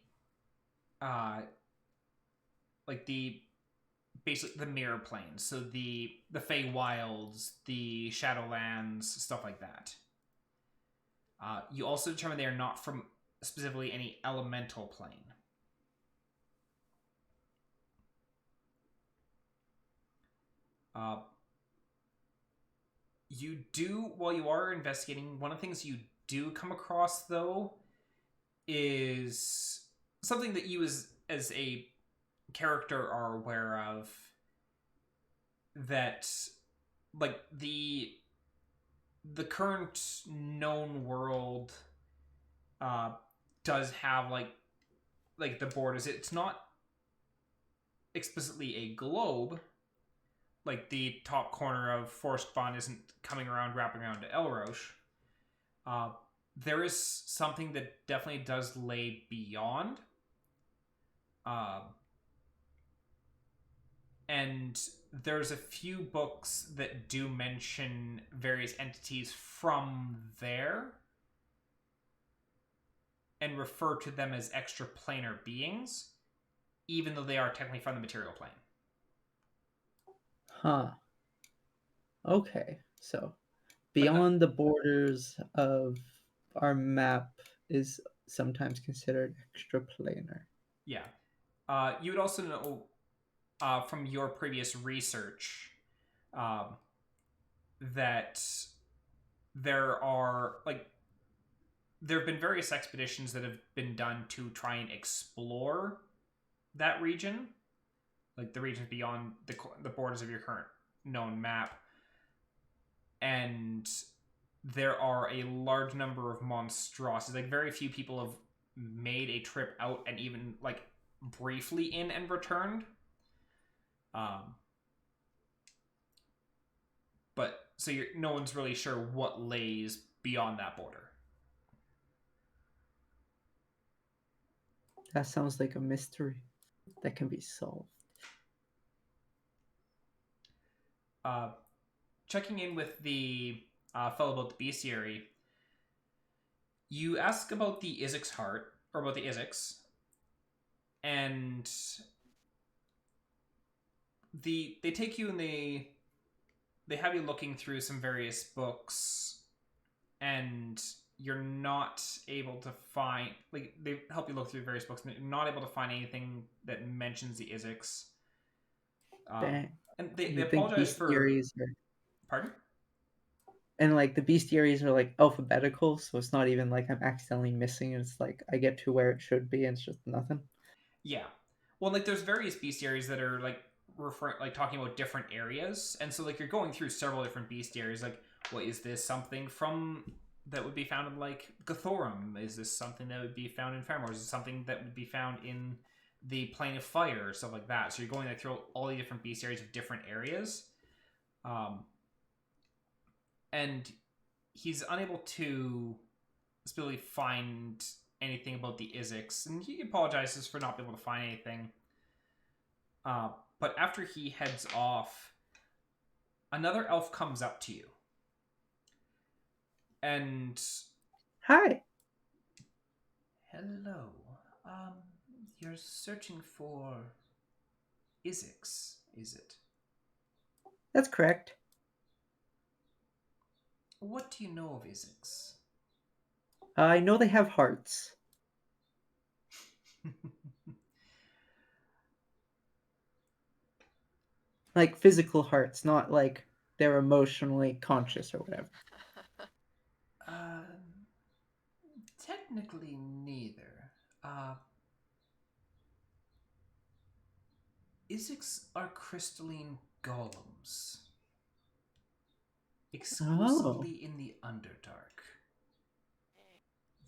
basically the mirror planes. So the Feywilds, the Shadowlands, stuff like that. You also determine they are not from specifically any elemental plane. You do, while you are investigating, one of the things you do come across, though, is something that you as a character are aware of, that, like, the current known world does have, like the borders. It's not explicitly a globe. Like, the top corner of Forest Bond isn't wrapping around to Elroche. There is something that definitely does lay beyond. And there's a few books that do mention various entities from there and refer to them as extraplanar beings, even though they are technically from the material plane. Huh. Okay. So, beyond the borders of our map is sometimes considered extraplanar. Yeah. You would also know from your previous research that there have been various expeditions that have been done to try and explore that region, like the regions beyond the borders of your current known map, and there are a large number of monstrosities. Like, very few people have made a trip out and even like briefly in and returned. But so no one's really sure what lays beyond that border. That sounds like a mystery that can be solved. Checking in with the fellow about the bestiary, you ask about the Izik's heart, or about the Izik's, and they take you and they have you looking through some various books, and you're not able to find, like, they help you look through various books, and you're not able to find anything that mentions the Izik's. Dang. And they You think apologize for... bestiaries are... Pardon? And like the bestiaries are like alphabetical, so it's not even like I'm accidentally missing. It's like I get to where it should be, and it's just nothing. Yeah. Well, like, there's various bestiaries that are like talking about different areas, and so like you're going through several different bestiaries. Like, well, is this something from that would be found in like Gathorum? Is this something that would be found in Fairmore? Is it something that would be found in the Plane of Fire or stuff like that? So you're going like through all the different bestiaries of different areas, and he's unable to really find anything about the Izik's, and he apologizes for not being able to find anything. But after he heads off, another elf comes up to you. And... Hi. Hello. You're searching for Izik's, is it? That's correct. What do you know of Izik's? I know they have hearts. Like physical hearts, not like they're emotionally conscious or whatever. Technically neither. Izik's are crystalline golems. Exclusively in the Underdark.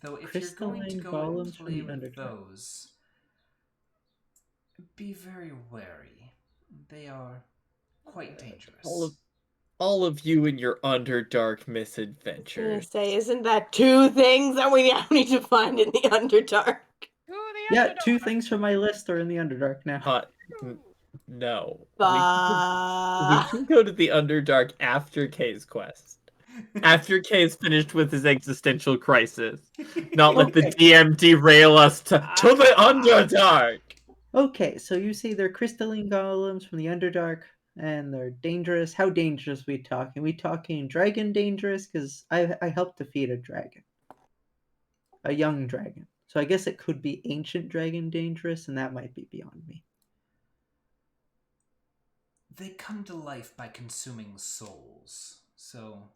Though if you're going to Crystalline go and golems from play the with Underdark. those, be very wary. They are quite dangerous. All of you and your Underdark I was gonna misadventures. say, isn't that two things that we now need to find in the Underdark? Who the Yeah, Underdog? 2 things from my list are in the Underdark now. No. Bah. We can go to the Underdark after Kay's quest. After Kay's finished with his existential crisis. Not let the Okay. DM derail us to the Underdark! Okay, so you say they're crystalline golems from the Underdark, and they're dangerous. How dangerous we talking? We talking dragon dangerous? Because I helped defeat a dragon. A young dragon. So I guess it could be ancient dragon dangerous, and that might be beyond me. They come to life by consuming souls, so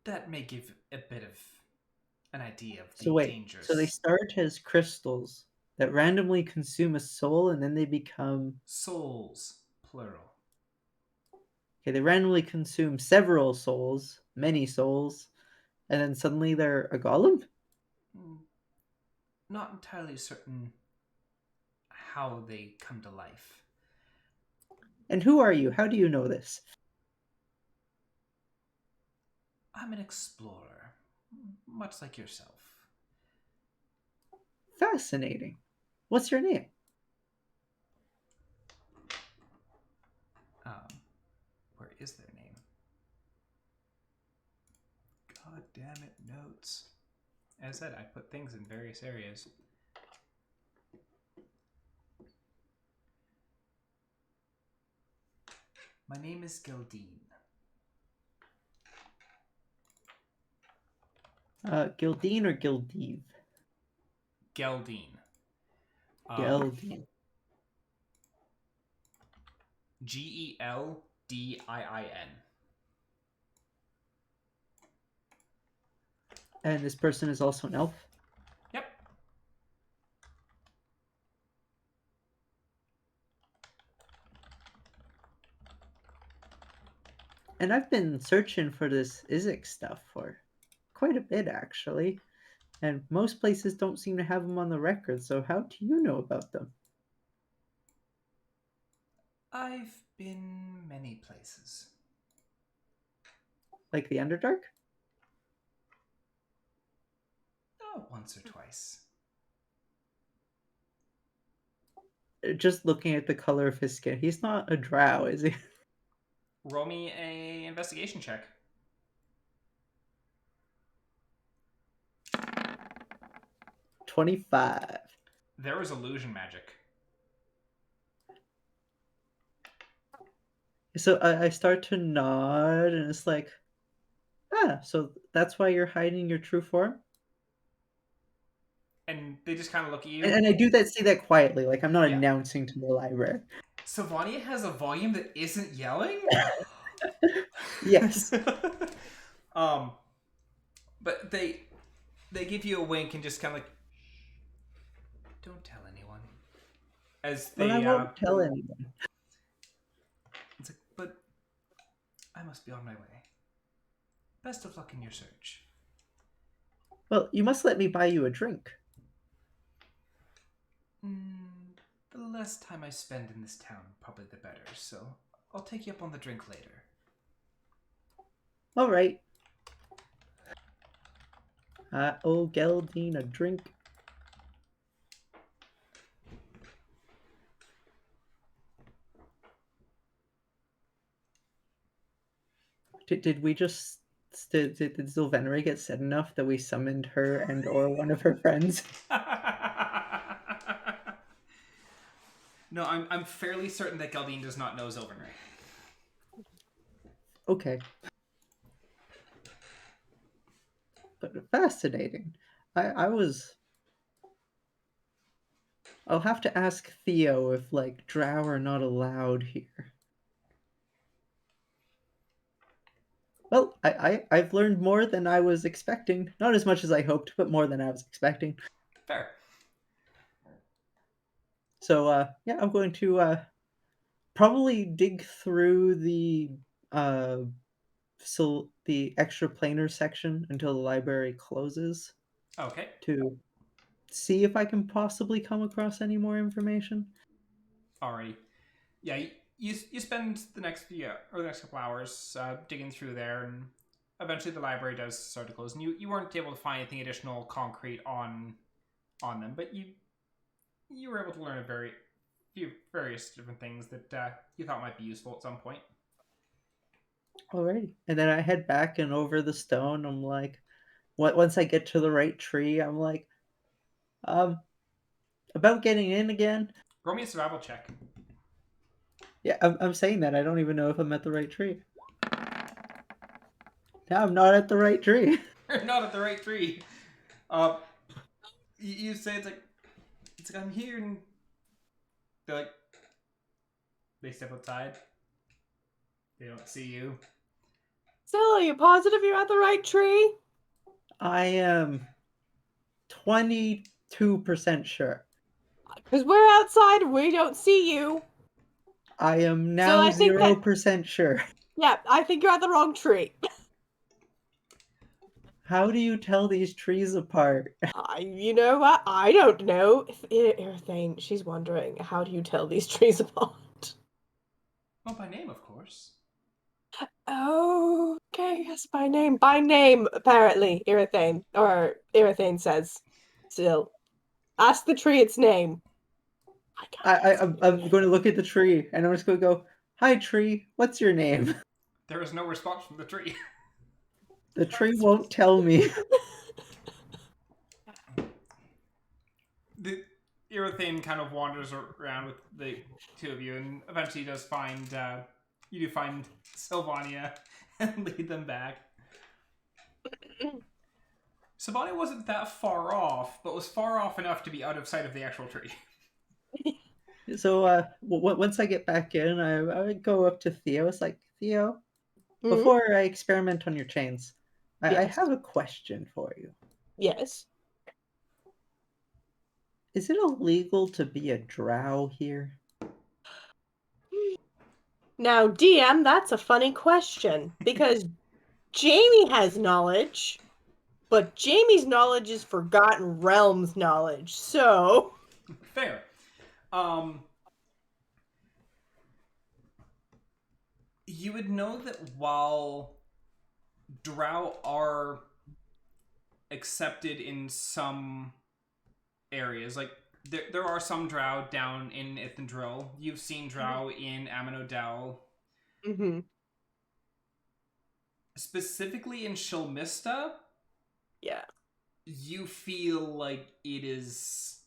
that may give a bit of an idea of the So wait, dangers. so they start as crystals that randomly consume a soul, and then they become... Souls, plural. Okay, they randomly consume several souls, many souls, and then suddenly they're a golem? Not entirely certain how they come to life. And who are you? How do you know this? I'm an explorer, much like yourself. Fascinating. What's your name? Where is their name? God damn it, notes. As I said, I put things in various areas. My name is Gildine. Gildine or Gildive? Geldine. Geldine. Geldin. And this person is also an elf? Yep. And I've been searching for this Izek stuff for quite a bit, actually. And most places don't seem to have them on the record, so how do you know about them? I've been many places. Like the Underdark? Oh, once or twice. Just looking at the color of his skin, he's not a drow, is he? Roll me a investigation check. 25. There is illusion magic. So I start to nod, and it's like, so that's why you're hiding your true form? And they just kind of look at you. And I do that, say that quietly, like I'm not Yeah. announcing to the library. Sylvania has a volume that isn't yelling? Yes. But they give you a wink and just kind of like, don't tell anyone. As they, Well, I won't tell anyone. It's like, but I must be on my way. Best of luck in your search. Well, you must let me buy you a drink. The less time I spend in this town, probably the better, so I'll take you up on the drink later. All right. Oh, Geldine, a drink. Did we just... Did Sylvania get said enough that we summoned her and or one of her friends? No, I'm fairly certain that Geldine does not know Sylvania. Okay. But fascinating. I'll have to ask Theo if, like, drow are not allowed here. Well, I've learned more than I was expecting. Not as much as I hoped, but more than I was expecting. Fair. So, yeah, I'm going to probably dig through the extra planar section until the library closes Okay. to see if I can possibly come across any more information. Alrighty. Yeah, you spend the next couple hours digging through there, and eventually the library does start to close. And you weren't able to find anything additional concrete on them, but you were able to learn various different things that you thought might be useful at some point. Alrighty. And then I head back, and over the stone, I'm like, once I get to the right tree, I'm like, about getting in again. Roll me a survival check. Yeah, I'm saying that. I don't even know if I'm at the right tree. No, I'm not at the right tree. You're not at the right tree. You say it's like I'm here, and they're like, they step outside. They don't see you. Still, are you positive you're at the right tree? I am 22% sure. Because we're outside and we don't see you. I am now I think 0% sure. Yeah, I think you're at the wrong tree. How do you tell these trees apart? You know what? I don't know. Thing, she's wondering, how do you tell these trees apart? Well, by name, of course. Oh, okay, yes, by name. By name, apparently, Irithane. Or Irithane says. Still. Ask the tree its name. I'm going to look at the tree, and I'm just going to go, "Hi, tree. What's your name?" There is no response from the tree. The tree won't tell me. The Irithane kind of wanders around with the two of you, and eventually does find you do find Sylvania and lead them back. Sylvania wasn't that far off, but was far off enough to be out of sight of the actual tree. So once I get back in, I would go up to Theo. It's like, Theo, Mhm. before I experiment on your chains, I Yes. have a question for you. Yes. Is it illegal to be a drow here? Now, DM, that's a funny question because Jamie has knowledge, but Jamie's knowledge is Forgotten Realms knowledge. So, Fair. You would know that while drow are accepted in some areas, like there are some drow down in Ithendril. You've seen drow in Aminodel. mhm. Specifically in Shilmista, Yeah. you feel like it is...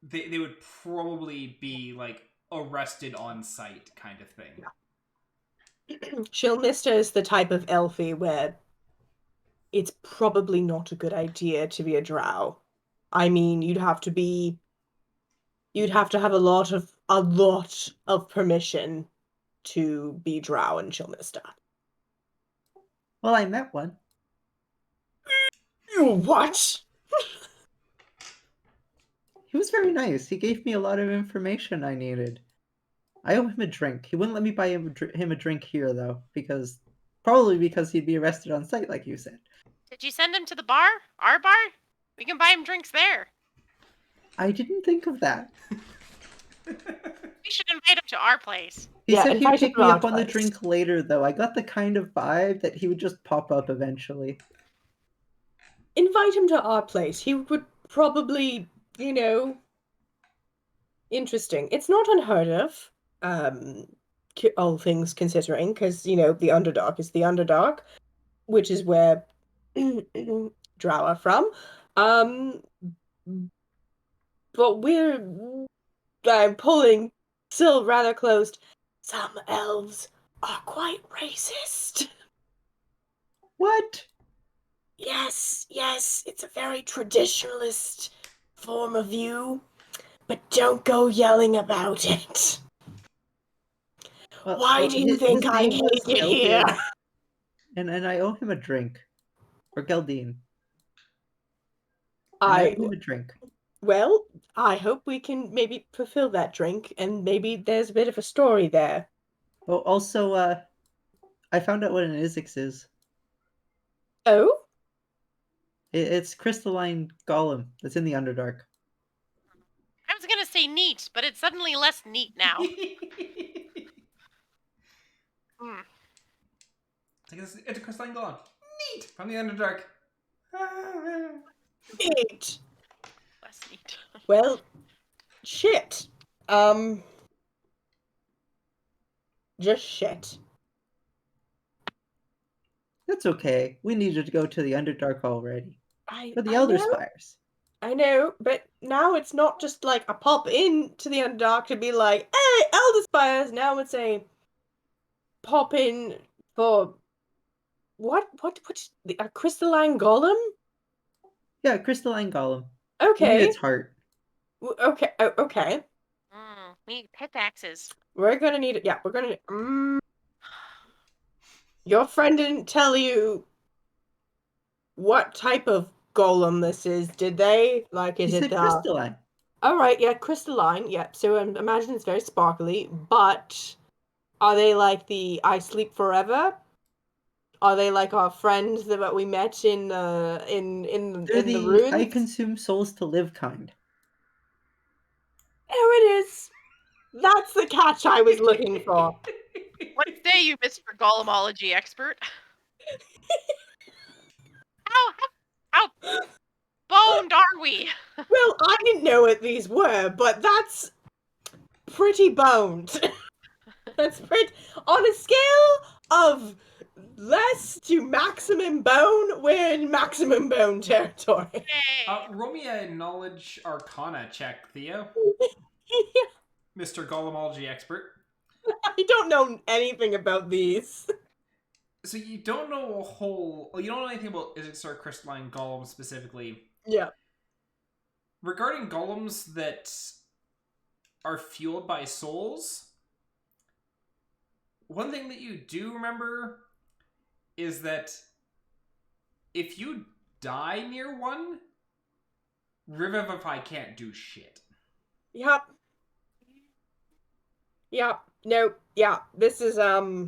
They would probably be, like, arrested on sight kind of thing. Shilmista is the type of elfie where it's probably not a good idea to be a drow. I mean, you'd have to have a lot of permission to be drow in Shilmista. Well, I met one. What? He was very nice. He gave me a lot of information I needed. I owe him a drink. He wouldn't let me buy him a drink here, though, probably because he'd be arrested on sight, like you said. Did you send him to the bar? Our bar? We can buy him drinks there. I didn't think of that. We should invite him to our place. He Yeah, said he'd invite him pick to me our up on the place. drink later, though. I got the kind of vibe that he would just pop up eventually. Invite him to our place. He would probably, interesting. It's not unheard of, all things considering, because, the Underdark is the Underdark, which is where drow are from. But I'm pulling still rather close. Some elves are quite racist. What? Yes, it's a very traditionalist form of view, but don't go yelling about it. Why do you think his I name was hate it here? Geldin, and I owe him a drink. Or Geldine. And I owe him a drink. Well, I hope we can maybe fulfill that drink, and maybe there's a bit of a story there. Oh, also, I found out what an Isix is. Oh? It's crystalline golem that's in the Underdark. I was gonna say neat, but it's suddenly less neat now. It's a crystalline golem. Neat! From the Underdark. Neat. Less neat. Well, shit. Just shit. That's okay. We needed to go to the Underdark already. For the I Elder know. Spires. I know, but now it's not just like a pop in to the Underdark to be like, hey, Elder Spires. Now it's a pop in for what? A crystalline golem? Yeah, crystalline golem. Okay. We need its heart. Okay. Okay. We need pickaxes. We're gonna need it. Yeah, we're gonna. Your friend didn't tell you what type of golem this is, did they? Like, is He it said crystalline. All right, yeah, crystalline. Yeah, so imagine it's very sparkly. But are they like the I Sleep Forever? Are they like our friends that we met in They're the ruins? I consume souls to live kind. There it is. That's the catch I was looking for. What say you, Mr. Golemology expert? How boned are we? Well, I didn't know what these were, but that's pretty boned. That's pretty on a scale of less to maximum bone, we're in maximum bone territory. Hey. Roll me a knowledge arcana check, Theo. Mr. Golemology expert. I don't know anything about these. So you don't know a whole... Well, you don't know anything about Isixar crystalline golems specifically. Yeah. Regarding golems that are fueled by souls, one thing that you do remember is that if you die near one, Revivify can't do shit. Yep. Yep. No. Yeah. This is Bad.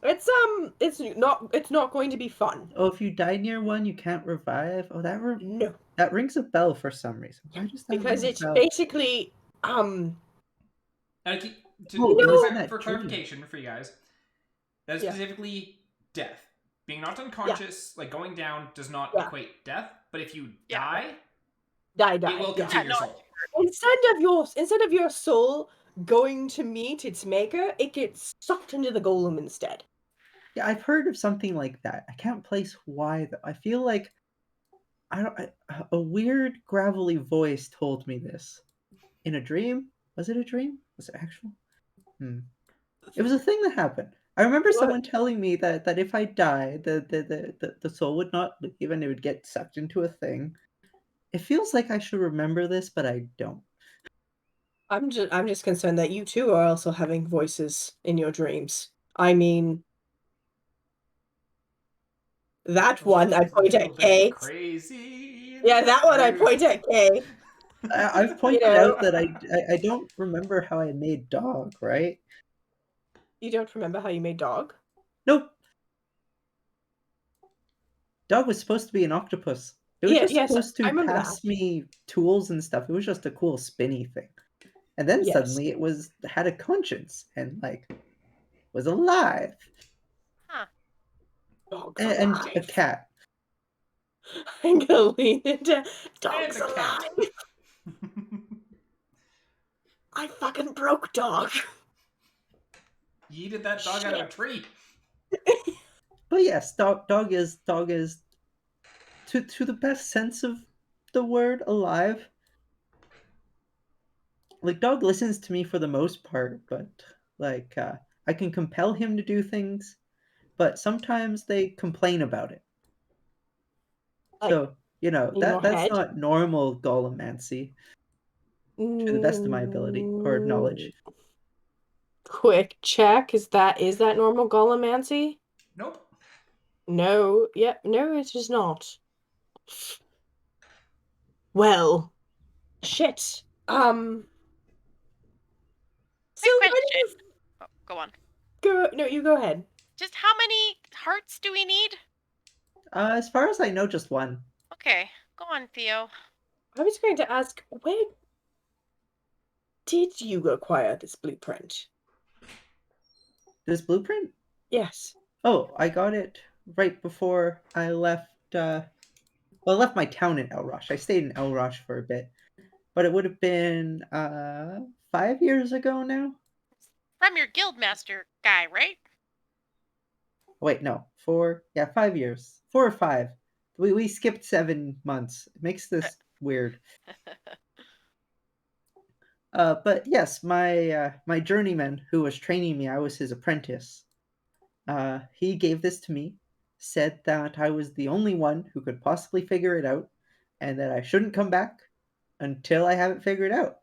it's not going to be fun. Oh, if you die near one, you can't revive. Oh, No. that rings a bell for some reason. Why does that Because ring a it's bell? basically And I keep, Oh, it was in that for dream. clarification for you guys, that is Yeah. specifically death. Being knocked unconscious, like going down, does not Yeah. equate death. But if you Yeah. die, die. it will Yeah. consume your no. soul. Instead of your soul going to meet its maker, it gets sucked into the golem instead. Yeah, I've heard of something like that. I can't place why though. I feel like a weird gravelly voice told me this in a dream. Was it a dream? Was it actual? It was a thing that happened. I remember What? someone telling me that if I die, the soul would not leave and it would get sucked into a thing. It feels like I should remember this, but I don't. I'm just concerned that you too are also having voices in your dreams. I mean, that one I point at Kay. Crazy. Yeah, that one I point at Kay. I've pointed know? out that I don't remember how I made dog, right? You don't remember how you made dog? Nope. Dog was supposed to be an octopus. It was just yes, supposed I to remember pass that. me tools and stuff. It was just a cool spinny thing. And then Yes. suddenly it had a conscience and like was alive. Dog's And a alive. cat. I'm gonna lean into dog's And a cat. alive. I fucking broke dog. Yeeted that dog out of a tree. But yes, dog is to the best sense of the word alive. Like dog listens to me for the most part, but like I can compel him to do things, but sometimes they complain about it. Like, So, you know, in your that's head? not normal golemancy to the best of my ability or knowledge. Quick check. Is that normal golemancy? Nope. No. Yep. No, it is not. Well, shit. So Quick why did you Oh, go on. go? No, you go ahead. Just how many hearts do we need? As far as I know, just one. Okay, go on, Theo. I was going to ask, where did you acquire this blueprint? This blueprint? Yes. Oh, I got it right before I left. I left my town in Elrosh. I stayed in Elrosh for a bit, but it would have been 5 years ago now. From your guildmaster guy, right? Wait, no, 4. Yeah, 5 years. 4 or 5. We skipped 7 months. It makes this weird. But yes, my journeyman who was training me, I was his apprentice. He gave this to me, said that I was the only one who could possibly figure it out, and that I shouldn't come back until I have it figured out.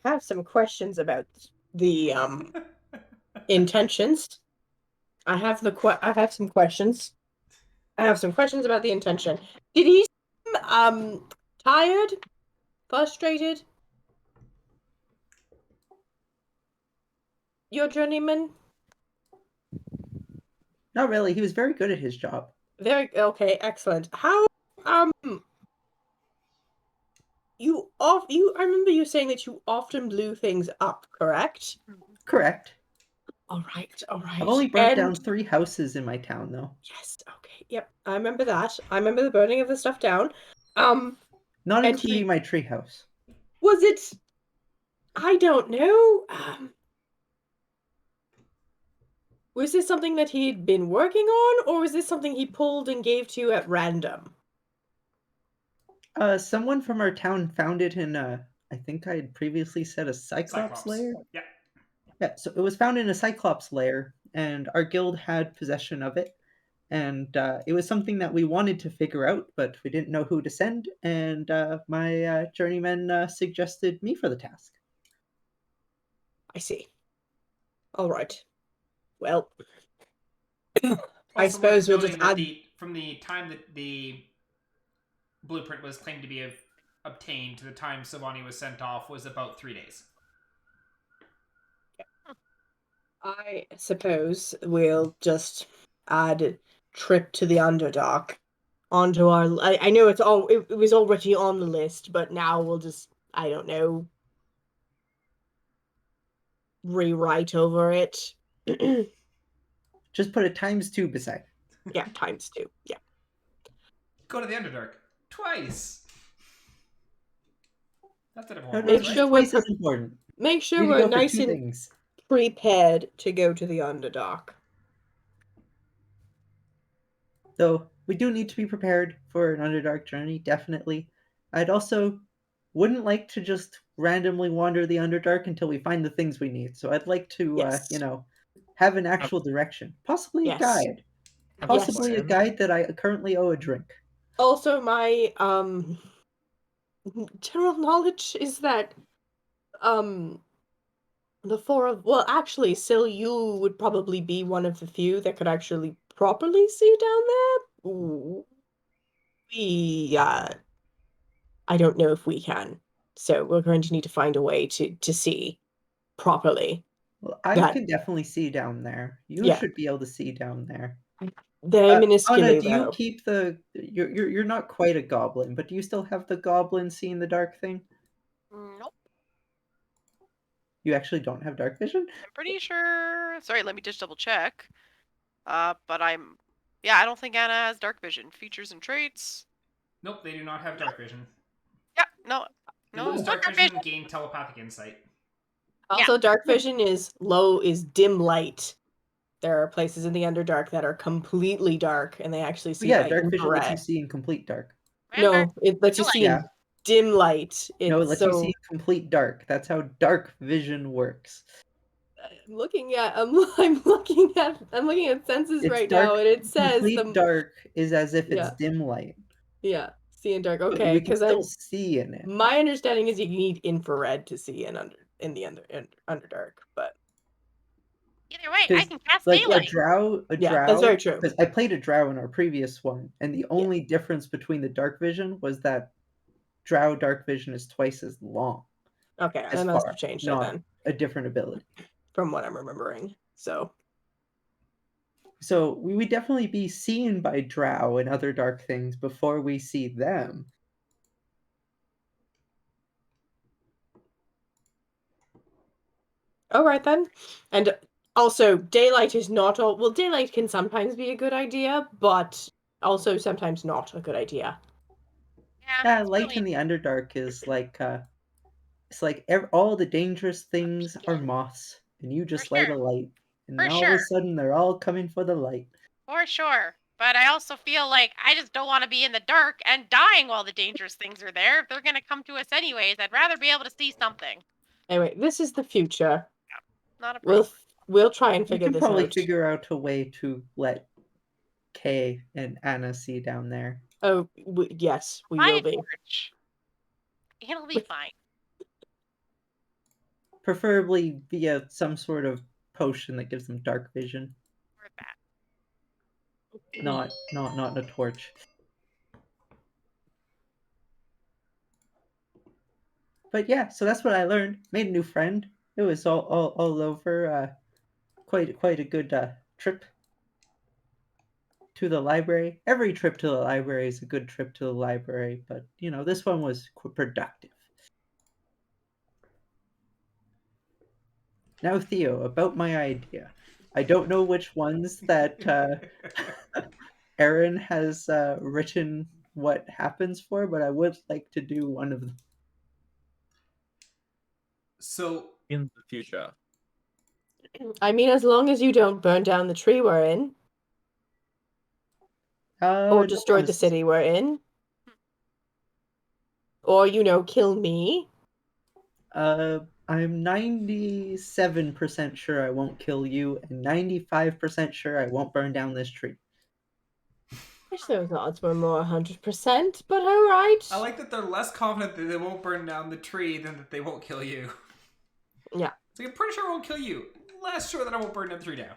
I have some questions about the intentions. I have some questions. I have some questions about the intention. Did he seem tired? Frustrated? Your journeyman? Not really. He was very good at his job. Very okay, excellent. How I remember you saying that you often blew things up, correct? Correct. All right. I've only burnt And down 3 houses in my town, though. yes, okay, yep. I remember that. I remember the burning of the stuff down. Not and including my treehouse. Was it? I don't know. Was this something that he'd been working on, or was this something he pulled and gave to you at random? Someone from our town found it in I think I had previously said a Cyclops lair. Yeah. Yeah, so it was found in a Cyclops lair, and our guild had possession of it. And it was something that we wanted to figure out, but we didn't know who to send. And my journeyman suggested me for the task. I see. All right. Well, I Also suppose worth we'll noting just that add. from the time that the blueprint was claimed to be obtained to the time Sylvania was sent off was about 3 days. I suppose we'll just add trip to the Underdark onto our. I know it was already on the list, but now we'll just, I don't know, rewrite over it. Just put a ×2 beside. Yeah, ×2. Yeah. Go to the Underdark twice. That's what No, everyone Make wants, sure right? we're twice is important. Make You sure need to we're go for nice 2 and things. prepared to go to the Underdark. Though we do need to be prepared for an Underdark journey, definitely. I'd also wouldn't like to just randomly wander the Underdark until we find the things we need. So I'd like to, Yes. have an actual direction. Possibly a Yes. guide. Have Possibly a plan. guide that I currently owe a drink. Also, my general knowledge is that the four of actually, Sil, you would probably be one of the few that could actually properly see down there. Ooh. I don't know if we can. So we're going to need to find a way to see properly. Well, I That can definitely see down there. You Yeah. should be able to see down there. they're Anna, minuscule do you though. keep the? You're not quite a goblin, but do you still have the goblin seeing the dark thing? Nope. You actually don't have dark vision? I'm pretty sure. Sorry, let me just double check. But yeah, I don't think Anna has dark vision. Features and traits. Nope, they do not have dark vision. Yeah, no. They No, lose dark dark vision vision. and gain telepathic insight. Also, dark vision is dim light. There are places in the Underdark that are completely dark, and they actually see Yeah, by dark vision lets you infrared. see in complete dark. No, it lets you see in Yeah. dim light. No, it It's lets you see in complete dark. That's how dark vision works. I'm looking at I'm looking at senses It's right dark. now, and it says Complete dark is as if it's Yeah. dim light. See in dark. But Okay, we can because still see in it. my understanding is you need infrared to see in the Underdark, but Either way, I can cast Like daylight. a drow, that's very true. because I played a drow in our previous one, and the only difference between the dark vision was that drow dark vision is twice as long. Okay, As I must far, have changed it not then, a different ability. from what I'm remembering. So So we would definitely be seen by drow and other dark things before we see them. all right then, and also daylight is not all. Well, daylight can sometimes be a good idea, but also sometimes not a good idea. Yeah, Light in the Underdark is like it's like all the dangerous things are moths, and you just light a light, and For all of a sure. sudden they're all coming for the light. For sure. But I also feel like I just don't want to be in the dark and dying while the dangerous things are there. If they're going to come to us anyways, I'd rather be able to see something. Anyway, this is the future. Not a problem. We'll try and We figure can this probably out. figure out a way to let Kay and Anna see down there. Oh, yes, we Buy will a be. torch. It'll be fine. Preferably via some sort of potion that gives them dark vision. Or that. Not a torch. But yeah, so that's what I learned. Made a new friend. It was all over. Quite a good trip to the library. Every trip to the library is a good trip to the library, but this one was productive. Now, Theo, about my idea. I don't know which ones that Aaron has written what happens for, but I would like to do one of them. So, in the future. I mean, as long as you don't burn down the tree we're in, or destroy the city we're in, or kill me. I'm 97% sure I won't kill you, and 95% sure I won't burn down this tree. Wish those odds were more 100%, but alright. I like that they're less confident that they won't burn down the tree than that they won't kill you. Yeah. It's like, I'm pretty sure I won't kill you. Less sure that I won't burn the tree down.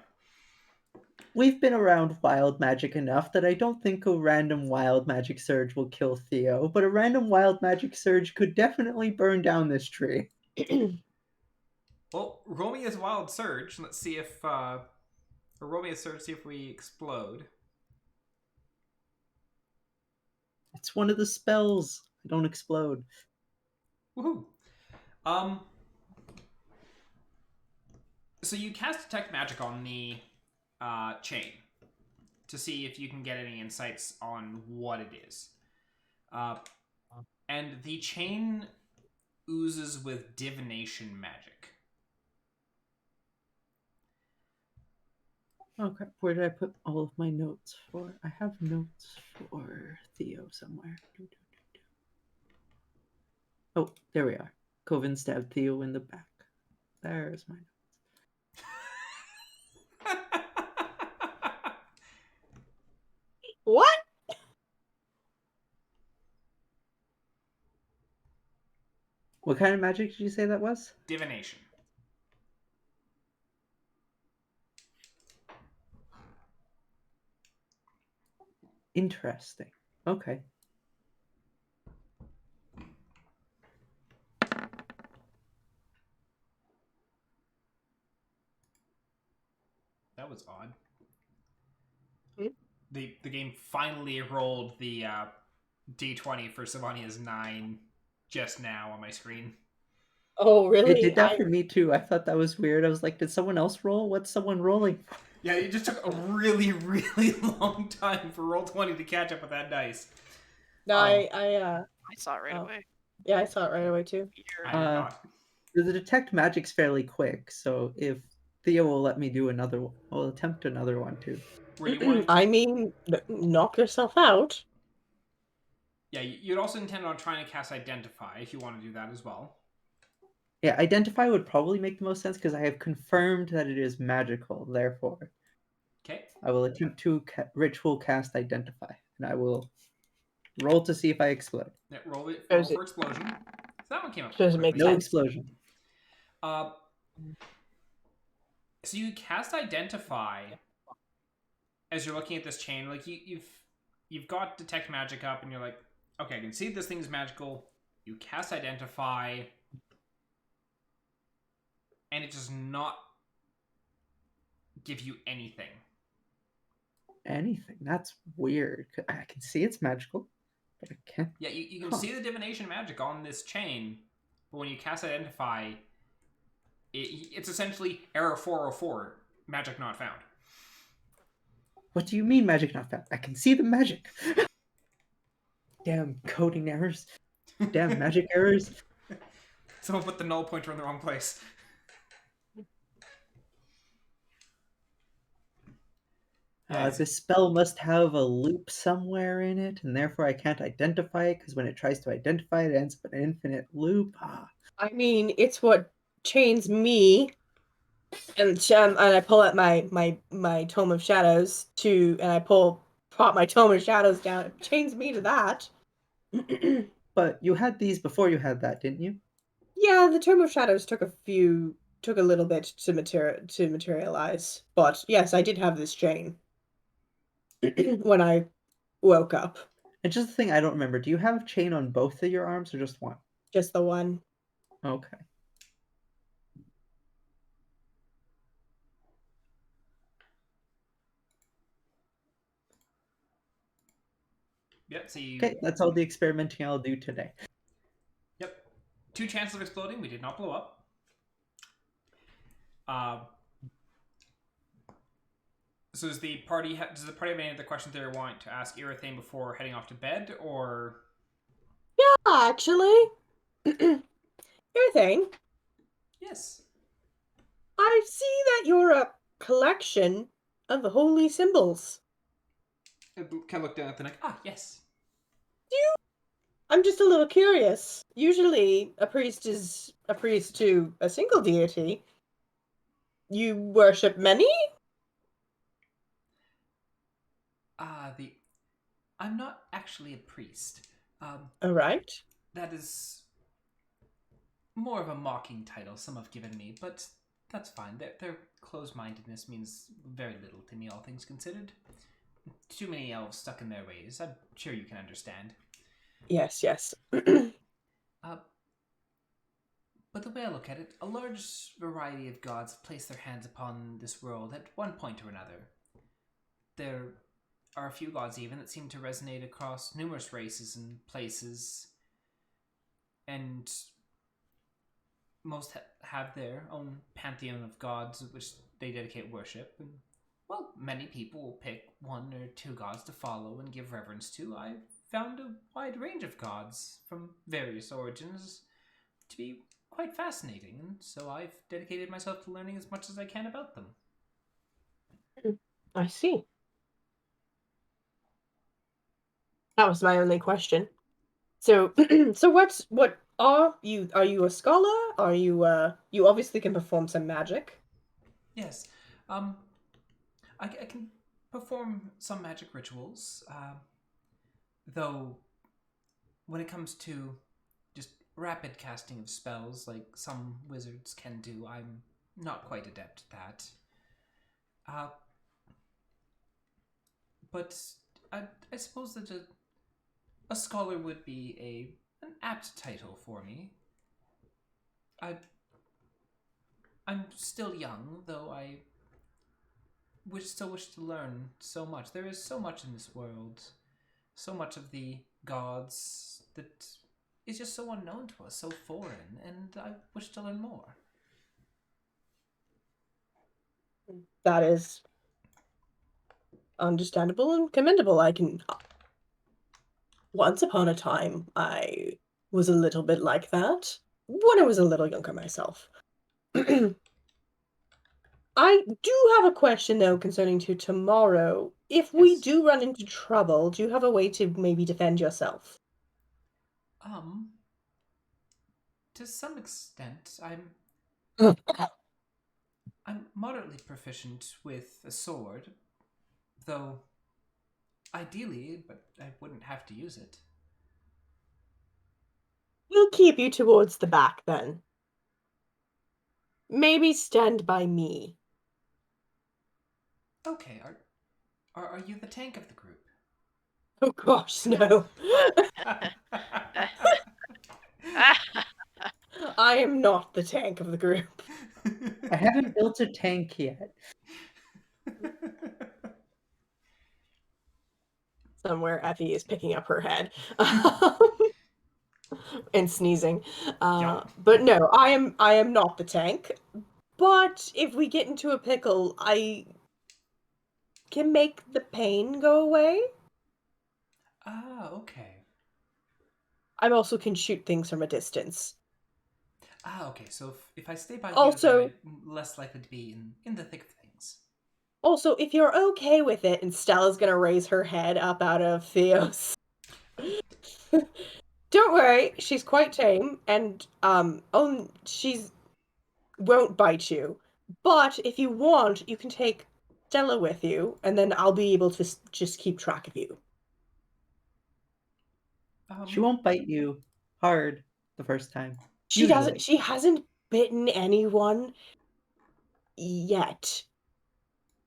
We've been around wild magic enough that I don't think a random wild magic surge will kill Theo, but a random wild magic surge could definitely burn down this tree. Well, roll me as Wild Surge. Let's see if... or roll me a Surge, see if we explode. It's one of the spells. I don't explode. Woohoo! So you cast Detect Magic on the chain to see if you can get any insights on what it is. And the chain oozes with divination magic. Okay, where did I put all of my notes for? I have notes for Theo somewhere. Oh, there we are. Coven stabbed Theo in the back. There's my notes. What? What kind of magic did you say that was? Divination. Interesting. Okay. That was odd. Hmm? The game finally rolled the D20 for Sylvania's 9 just now on my screen. Oh, really? It did that for me too. I thought that was weird. I was like, did someone else roll? What's someone rolling? Yeah, it just took a really, really long time for Roll20 to catch up with that dice. No, I saw it right Oh. away. yeah, I saw it right away too. I did not. The detect magic's fairly quick, so if Theo will let me do another one, I'll attempt another one too. Were you wanting to... I mean, knock yourself out. Yeah, you'd also intend on trying to cast Identify if you want to do that as well. Yeah, identify would probably make the most sense because I have confirmed that it is magical. Therefore, Okay. I will attempt to ritual cast identify, and I will roll to see if I explode. Yeah, roll Does for explosion. So that one came up. Does it make quickly. No sense? explosion. So you cast Identify as you're looking at this chain. Like you've got Detect Magic up, and you're like, okay, I can see this thing is magical. You cast Identify, and it does not give you anything. Anything. That's weird. I can see it's magical, but I can't. Yeah, you can see the divination magic on this chain, but when you cast Identify, it's essentially error 404, magic not found. What do you mean magic not found? I can see the magic. Damn coding errors. Damn magic errors. Someone put the null pointer in the wrong place. This spell must have a loop somewhere in it, and therefore I can't identify it, because when it tries to identify it, it ends up in an infinite loop. I mean, it's what chains me, and I pull out my Tome of Shadows and I prop my Tome of Shadows down. It chains me to that. But you had these before you had that, didn't you? Yeah, the Tome of Shadows took a little bit to materialize, but yes, I did have this chain when I woke up. And just the thing I don't remember, do you have chain on both of your arms or just one? Just the one. Okay. Yep, so you... Okay, that's all the experimenting I'll do today. Yep. 2 chances of exploding. We did not blow up. So does the party have any other questions they want to ask Irithane before heading off to bed, or? Yeah, actually. Irithane, Yes. I see that you're a collection of holy symbols. I kind of look down at the neck. Ah, yes. I'm just a little curious. Usually, a priest is a priest to a single deity. You worship many? I'm not actually a priest. All right. That is more of a mocking title some have given me, but that's fine. Their closed-mindedness means very little to me, all things considered. Too many elves stuck in their ways. I'm sure you can understand. Yes, yes. But the way I look at it, a large variety of gods have placed their hands upon this world at one point or another. There are a few gods even that seem to resonate across numerous races and places, and most have their own pantheon of gods which they dedicate worship. And, well, many people will pick one or two gods to follow and give reverence to. I've found a wide range of gods from various origins to be quite fascinating, and so I've dedicated myself to learning as much as I can about them. I see. That was my only question. So, so what are you? Are you a scholar? Are you? You obviously can perform some magic. Yes, I can perform some magic rituals, though when it comes to just rapid casting of spells like some wizards can do, I'm not quite adept at that. But I suppose that a scholar would be an apt title for me. I'm still young, though I still wish to learn so much. There is so much in this world, so much of the gods that is just so unknown to us, so foreign, and I wish to learn more. That is understandable and commendable. I can. Once upon a time, I was a little bit like that when I was a little younger myself. I do have a question though concerning to tomorrow. If we Yes. do run into trouble, do you have a way to maybe defend yourself? To some extent, I'm moderately proficient with a sword, though ideally, but I wouldn't have to use it. We'll keep you towards the back then. Maybe stand by me. Okay, are you the tank of the group? Oh gosh, no. I am not the tank of the group. I haven't built a tank yet. Somewhere Effie is picking up her head and sneezing. But no, I am not the tank. But if we get into a pickle, I can make the pain go away. Ah, okay. I also can shoot things from a distance. Ah, okay. So if I stay by Also- you, then I'm less likely to be in the thick of things. Also, if you're okay with it, and Stella's gonna raise her head up out of Theo's. Don't worry, she's quite tame, and she's won't bite you. But if you want, you can take Stella with you, and then I'll be able to just keep track of you. She won't bite you hard the first time. She doesn't. Usually. She hasn't bitten anyone yet.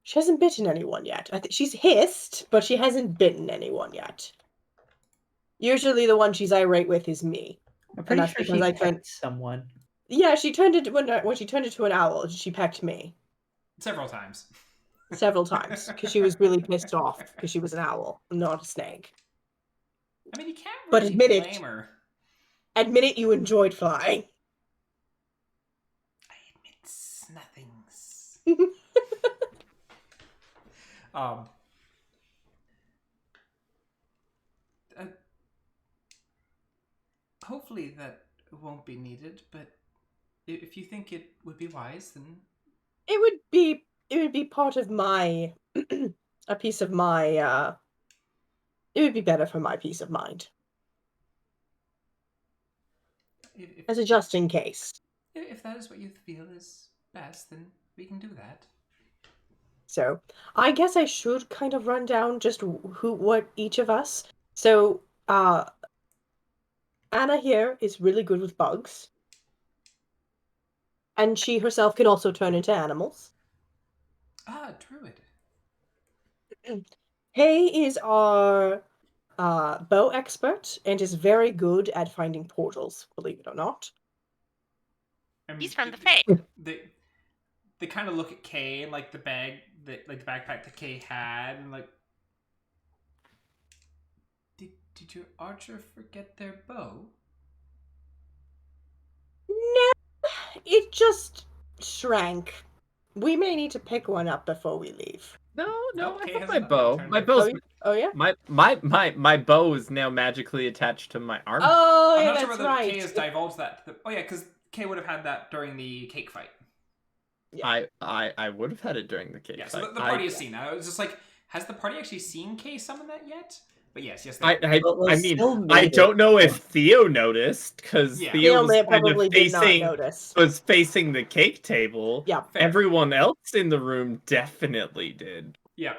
She hasn't bitten anyone yet. I think she's hissed, but she hasn't bitten anyone yet. Usually, the one she's irate with is me. I'm pretty that's sure because she I turned- pecked someone. Yeah, she turned into when she turned into an owl. She pecked me Several times. several times because she was really pissed off because she was an owl, not a snake. I mean, you can't But really admit it. blame her. Admit it, you enjoyed flying. I admit nothings. Hopefully that won't be needed, but if you think it would be wise, then It would be part of my a piece of my it would be better for my peace of mind. If, as a just in case. if that is what you feel is best, then we can do that. So I guess I should kind of run down just what each of us. So Anna here is really good with bugs. And she herself can also turn into animals. Ah, druid. Hay is our bow expert and is very good at finding portals, believe it or not. I mean, He's from the Fae. They kind of look at Kay and like the backpack that Kay had, and like, did your archer forget their bow? No, it just shrank. We may need to pick one up before we leave. No, Nope, I Kay have has my not bow. turned My her- bow's Oh yeah? my bow is now magically attached to my arm. Oh I'm yeah, not sure that's whether right. Kay has divulged that. Oh yeah, because Kay would have had that during the cake fight. Yeah. I would have had it during the cake Yeah, fight. so the party has seen that. I was just like, has the party actually seen Kay summon that yet? But yes, they I still mean, made I it. don't know if Theo noticed, because Yeah. Theo was kind probably of did not notice. was facing the cake table. Yeah. Fair. Everyone else in the room definitely did. Yeah.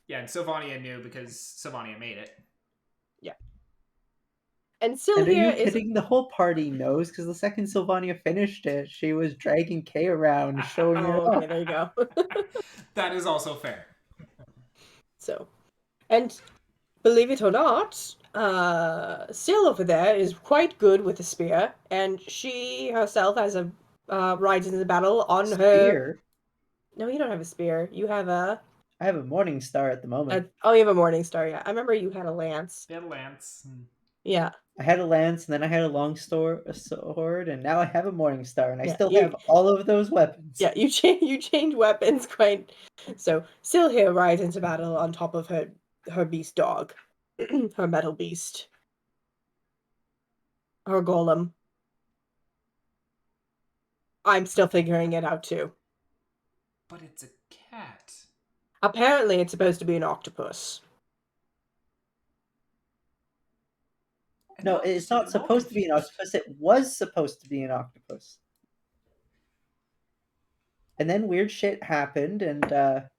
Yeah, and Sylvania knew because Sylvania made it. And And still are you here is kidding? The whole party knows because the second Sylvania finished it, she was dragging Kay around, showing her Oh, off. okay, there you go. That is also fair. So, and believe it or not, Syl over there is quite good with the spear, and she herself has a rides into the battle on her. Spear. No, you don't have a spear. You have a. I have a morning star at the moment. Oh, you have a morning star. Yeah, I remember you had a lance. They had a lance. Yeah. I had a lance, and then I had a sword, and now I have a morning star, and I Yeah, still you- have all of those weapons. Yeah, you change weapons quite. So Syl here rides into battle on top of her beast dog, her metal beast, her golem. I'm still figuring it out too. But it's a cat. Apparently, it's supposed to be an octopus. No, it's not supposed to be an octopus. It was supposed to be an octopus. And then weird shit happened, and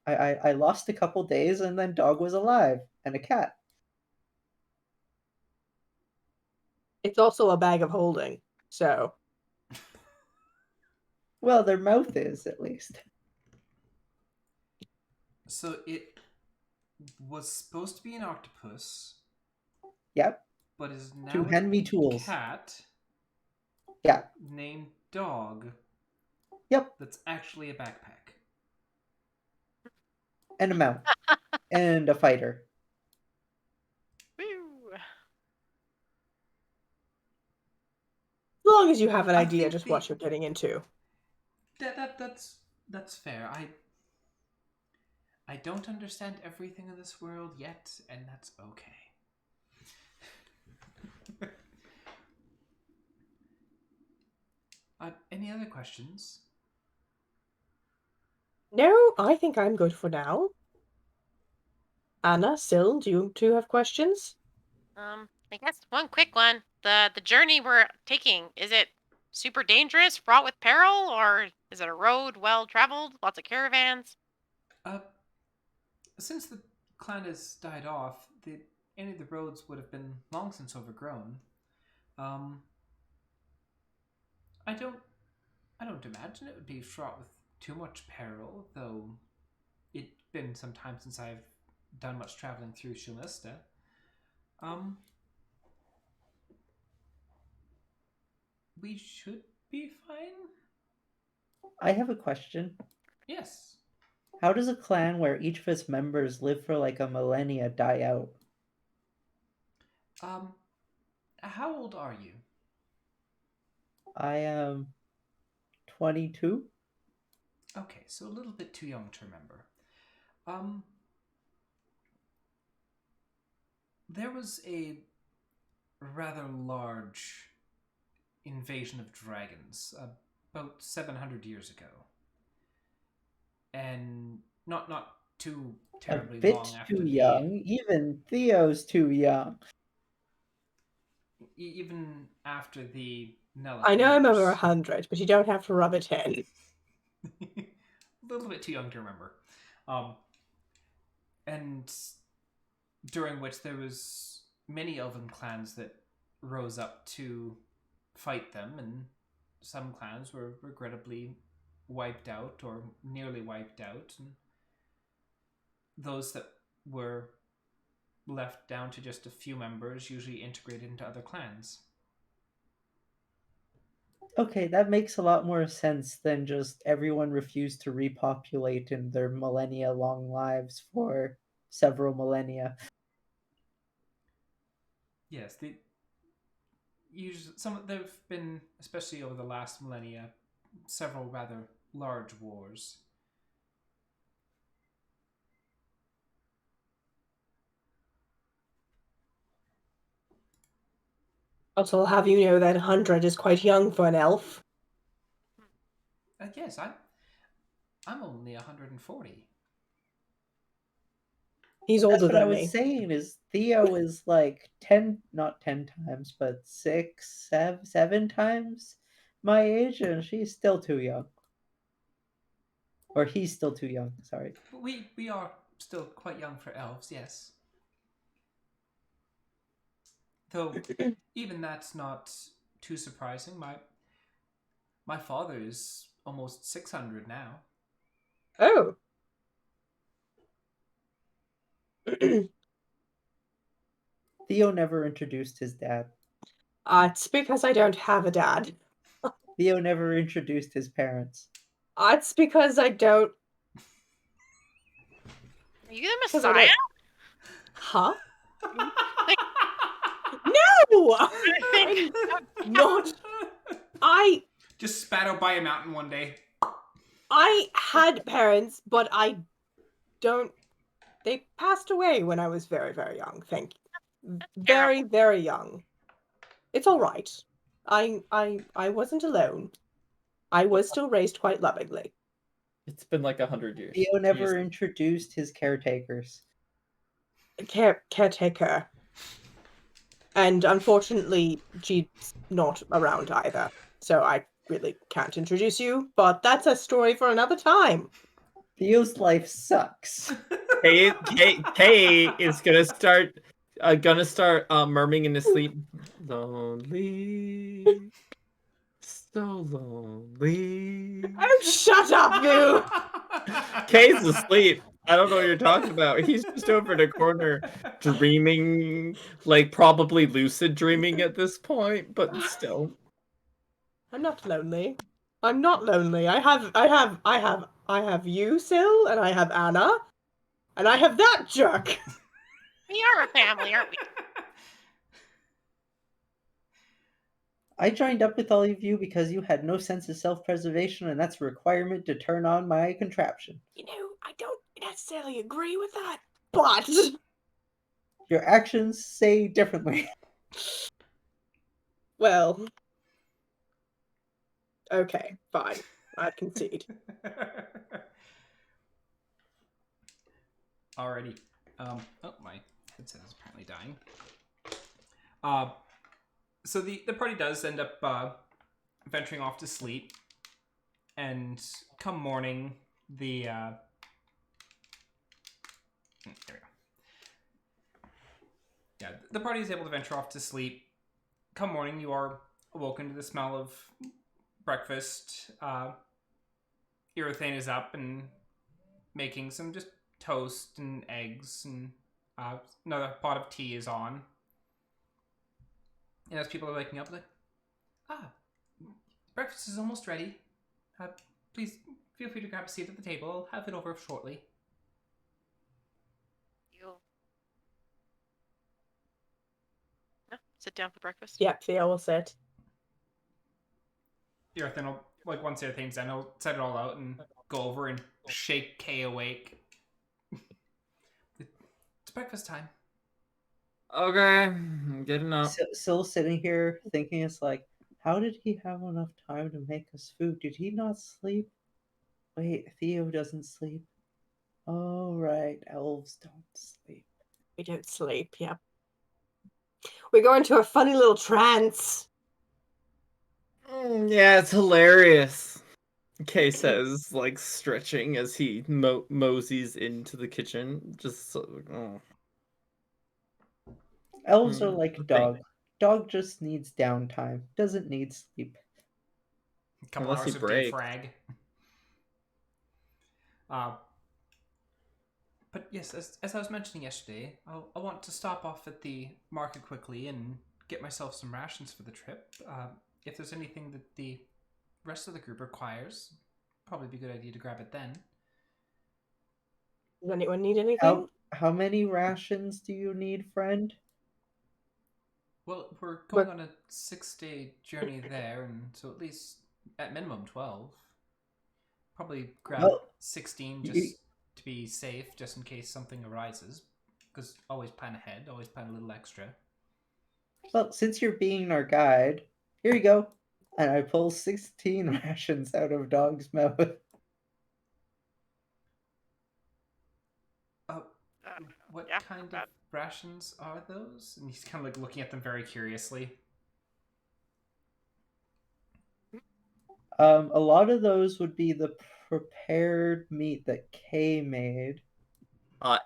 I lost a couple days, and then dog was alive, and a cat. It's also a bag of holding. So Well, their mouth is, at least. So it was supposed to be an octopus. Yep. But is now To hand me a tools. cat. Yeah. Named Dog. Yep. That's actually a backpack. And a mount. And a fighter. Woo. as long as you have an I idea think just the- what you're getting into. That's fair. I don't understand everything in this world yet, and that's okay. Any other questions? No, I think I'm good for now. Anna, Syl, do you two have questions? I guess one quick one. The journey we're taking, is it super dangerous, fraught with peril, or is it a road well traveled, lots of caravans? Since the clan has died off, any of the roads would have been long since overgrown. I don't imagine it would be fraught with too much peril, though it's been some time since I've done much traveling through Shilista. We should be fine. I have a question. Yes. How does a clan where each of its members live for like a millennia die out? How old are you? I am 22. Okay, so a little bit too young to remember. There was a rather large invasion of dragons about 700 years ago. And not too terribly A bit long after too the... young. Even Theo's too young. even after the Nella I know I'm over years, 100, but you don't have to rub it in. a little bit too young to remember. And during which there was many elven clans that rose up to fight them, and some clans were regrettably wiped out or nearly wiped out, and those that were left down to just a few members usually integrated into other clans. Okay, that makes a lot more sense than just everyone refused to repopulate in their millennia-long lives for several millennia. Yes, there've been, especially over the last millennia, several rather large wars. Also, I'll have you know that 100 is quite young for an elf. Yes, I'm only 140. He's That's older what I than was me. saying, is Theo is like 10, not 10 times, but 6, 7 times my age, and she's still too young. Or he's still too young, sorry. But we are still quite young for elves, yes. Though even that's not too surprising. My father is almost 600 now. Oh. Theo never introduced his dad. It's because I don't have a dad. Theo never introduced his parents. It's because I don't. Are you the 'Cause I Messiah? Huh? Like, No! I think Not. I Just spat out by a mountain one day. had parents, but I don't. They passed away when I was very, very young. Thank you. Very, very young. It's all right. I wasn't alone. I was still raised quite lovingly. It's been like 100 years. Theo never Easily. introduced his caretakers. Caretaker. And unfortunately, she's not around either. So I really can't introduce you, but that's a story for another time. Theo's life sucks. Kay is gonna start murmuring in his sleep. Lonely, so lonely. Oh, shut up, you! Kay's asleep. I don't know what you're talking about. He's just over in a corner dreaming, like probably lucid dreaming at this point, but still. I'm not lonely. I'm not lonely. I have you, Syl, and I have Anna, and I have that jerk. we are a family, aren't we? I joined up with all of you because you had no sense of self-preservation, and that's a requirement to turn on my contraption. You know, I don't necessarily agree with that, but Your actions say differently. well, okay, fine. I concede. Alrighty. Oh, my headset is apparently dying. So the party does end up venturing off to sleep, and come morning, there we go. Yeah, the party is able to venture off to sleep. Come morning, you are awoken to the smell of breakfast. Erythane is up and making some just toast and eggs, and another pot of tea is on. And as people are waking up, like, breakfast is almost ready. Please feel free to grab a seat at the table. I'll have it over shortly. You. No, sit down for breakfast. Yep, Theo will sit. Erythane will, like, once everything's done, he'll set it all out and go over and shake Kay awake. It's breakfast time. Okay, I'm getting up. Still sitting here thinking, it's like, how did he have enough time to make us food? Did he not sleep? Wait, Theo doesn't sleep. Oh, right, elves don't sleep. We don't sleep, yep. We go into a funny little trance. Yeah, it's hilarious. Kay says, like, stretching as he moseys into the kitchen. Just oh. Elves are like Thank- dog. Dog just needs downtime. Doesn't need sleep. A couple Unless hours you of break. defrag. But yes, as I was mentioning yesterday, I want to stop off at the market quickly and get myself some rations for the trip. If there's anything that the rest of the group requires, probably be a good idea to grab it then. Does anyone need anything? How many rations do you need, friend? Well, we're going on a 6-day journey there, and so at least, at minimum, 12. Probably grab Well, 16 you- just to be safe, just in case something arises. Because always plan ahead, always plan a little extra. Well, since you're being our guide, here you go. And I pull 16 rations out of Dog's mouth. What Yeah, kind of that- rations are those? And he's kind of like looking at them very curiously. A lot of those would be the prepared meat that Kay made,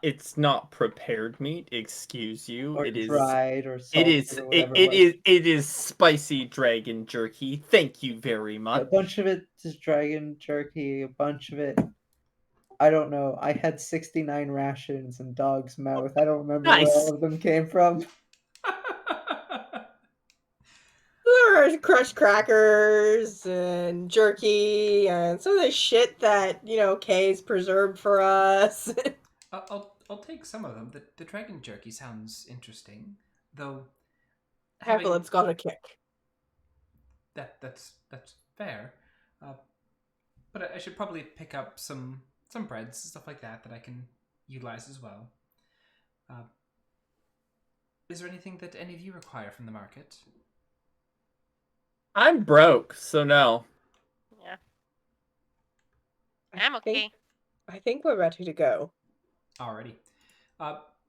It's not prepared meat. Excuse you. or It is. dried, or It salted, is. or It, whatever. it was. is. It is spicy dragon jerky. Thank you very A much. bunch of it is dragon jerky. A bunch of it, I don't know. I had 69 rations in Dog's mouth. I don't remember where Nice. all of them came from. There are crushed crackers and jerky and some of the shit that, Kay's preserved for us. I'll take some of them. The dragon jerky sounds interesting, though. Careful, it's got a kick. That's fair. But I should probably pick up some breads, stuff like that I can utilize as well. Is there anything that any of you require from the market? I'm broke, so no. Yeah. I'm okay. I think we're ready to go. Alrighty.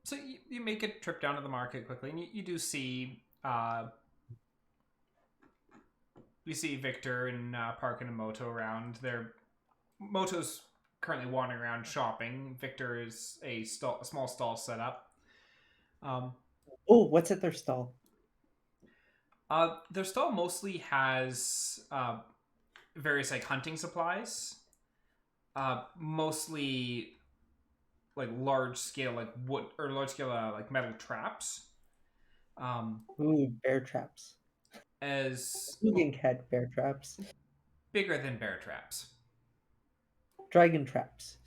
So you make a trip down to the market quickly, and you do see Victor and Parkin and Moto around. Moto's currently wandering around shopping. Victor is a small stall set up. Oh, what's at their stall? Their stall mostly has various like hunting supplies. Mostly like large scale like wood or large scale like metal traps. Ooh, bear traps. As Moving head bear traps. bigger than bear traps. Dragon traps.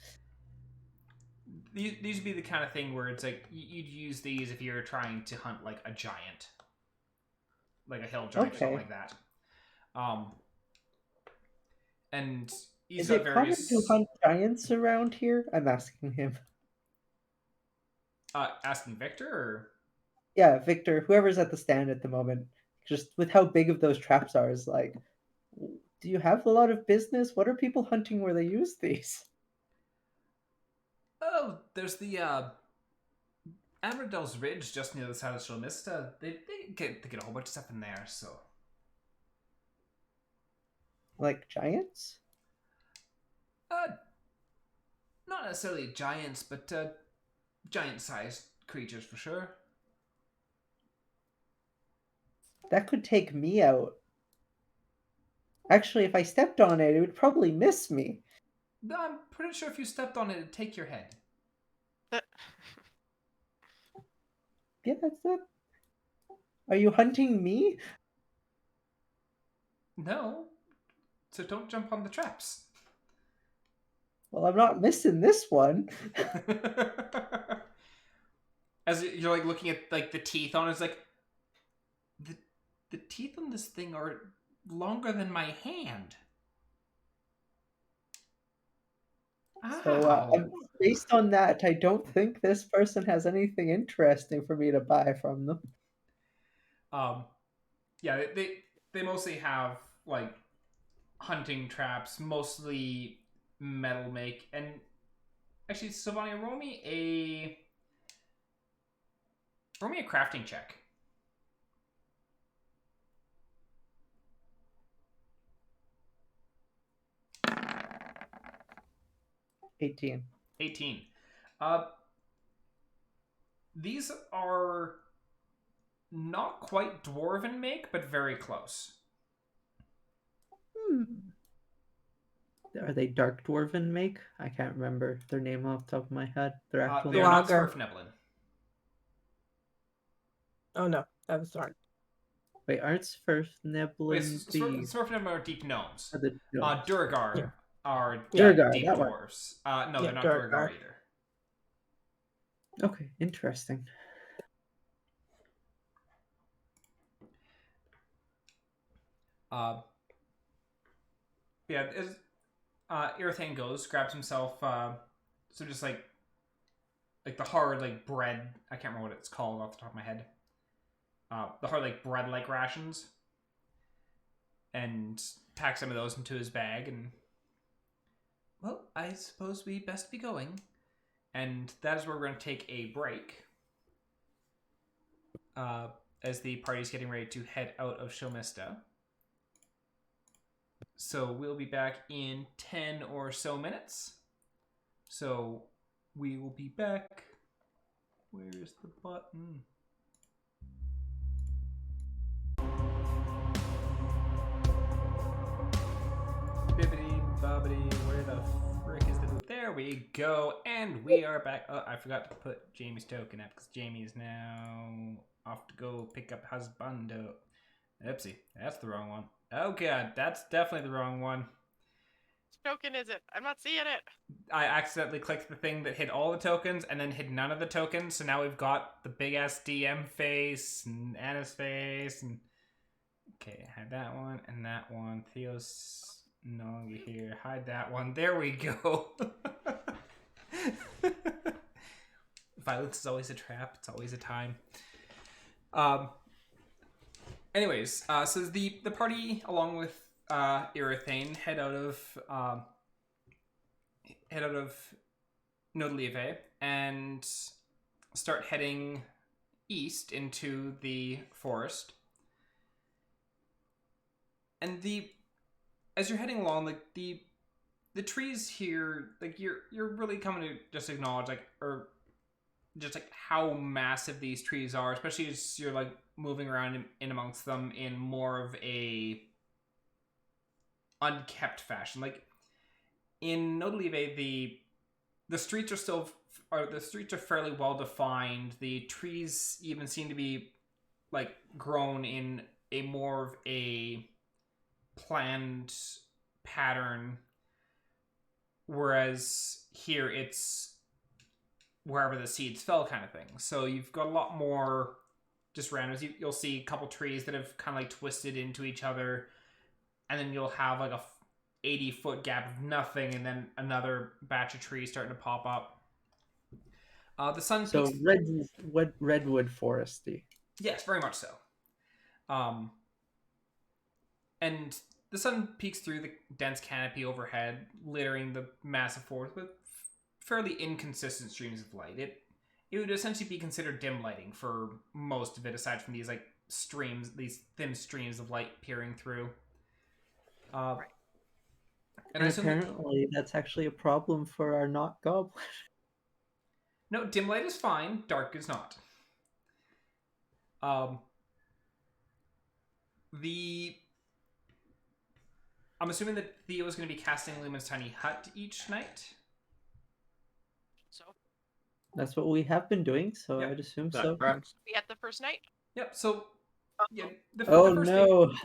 These would be the kind of thing where it's like you'd use these if you're trying to hunt like a giant, like a hill giant or something like that. And he's Is got it common various. to hunt giants around here? I'm asking him. Asking Victor, or Yeah, Victor, whoever's at the stand at the moment, just with how big of those traps are, is like, do you have a lot of business? What are people hunting where they use these? oh, there's the Amarildo's Ridge just near the side of Shalmista. They get a whole bunch of stuff in there. So Like giants? not necessarily giants, but giant-sized creatures for sure. That could take me out. Actually, if I stepped on it, it would probably miss me. I'm pretty sure if you stepped on it, it'd take your head. Yeah, that's it. Are you hunting me? No, so don't jump on the traps. Well, I'm not missing this one. As you're like looking at like the teeth on it, it's like the teeth on this thing are longer than my hand. So, based on that, I don't think this person has anything interesting for me to buy from them. Yeah, they mostly have like hunting traps, mostly metal make, and actually, Sylvania, roll me a crafting check. 18. 18. These are not quite dwarven make, but very close. Are they dark dwarven make? I can't remember their name off the top of my head. Their actual They name. are not Lager. Swerfneblin. Oh no, that was hard. Wait, aren't Wait, Sverfneblin the Swerfneblin are deep gnomes. are the gnomes? Duragar Yeah. are Duragar, deep that one. dwarves. No, Yeah, they're not Duragar. Duragar either. Okay, interesting. Yeah, Irithain goes, grabs himself, some just like the hard bread. I can't remember what it's called off the top of my head. The hard bread rations, and packs some of those into his bag. And well, I suppose we best be going. And that is where we're going to take a break. As the party's getting ready to head out of Shomista. So we'll be back in 10 or so minutes. So we will be back. Where's the button? Bibbidi bobbidi, where the frick is the boot? There we go, and we are back. Oh, I forgot to put Jamie's token up because Jamie is now off to go pick up husbando. Oopsie, that's the wrong one. Oh god, that's definitely the wrong one. Which token is it? I'm not seeing it. I accidentally clicked the thing that hid all the tokens and then hid none of the tokens, so now we've got the big ass DM face and Anna's face and okay, hide that one and that one. Theo's no longer here. Hide that one. There we go. Violence is always a trap. It's always a time. Anyways, so the party, along with Irithain, head out of Nodelive and start heading east into the forest. And as you're heading along, the trees here, you're really coming to just acknowledge how massive these trees are, especially as you're moving around in amongst them in more of a unkept fashion. In Nodelive, the streets are still fairly well defined. The trees even seem to be grown in a more of a planned pattern, whereas here it's wherever the seeds fell kind of thing. So you've got a lot more just randoms. You'll see a couple trees that have kind of twisted into each other, and then you'll have a 80-foot gap of nothing, and then another batch of trees starting to pop up. The sun So peaks... redwood foresty. Yes, very much so. And the sun peeks through the dense canopy overhead, littering the massive forest with fairly inconsistent streams of light. It would essentially be considered dim lighting for most of it, aside from these these thin streams of light peering through. And apparently that's actually a problem for our not goblin. No, dim light is fine. Dark is not. I'm assuming that Theo is going to be casting Lumen's Tiny Hut each night. So That's what we have been doing, so Yep. I'd assume That so. tracks. we at the first night. Yep. So yeah, the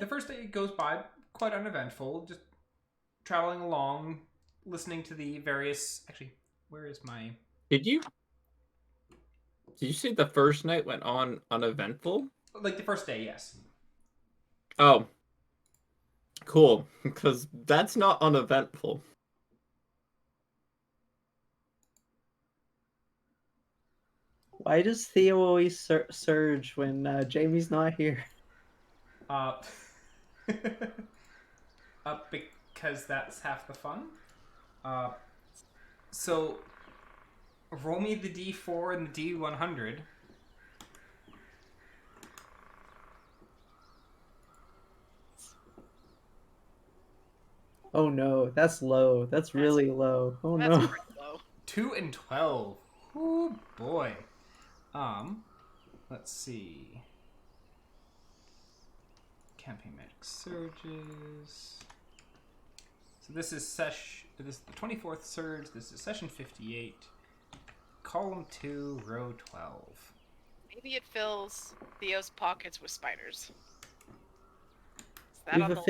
first day goes by quite uneventful. Just traveling along, listening to the various. Actually, where is my? Did you say the first night went on uneventful? The first day, yes. Oh, cool. Because that's not uneventful. Why does Theo always surge when Jamie's not here? Because that's half the fun. So roll me the D4 and the D100. Oh no, that's low. That's really low. Oh That's no. pretty low. 2 and 12. Oh boy. Let's see. Campaign magic surges. So this is this is the 24th surge. This is session 58. Column 2, row 12. Maybe it fills Theo's pockets with spiders. Is that We've on the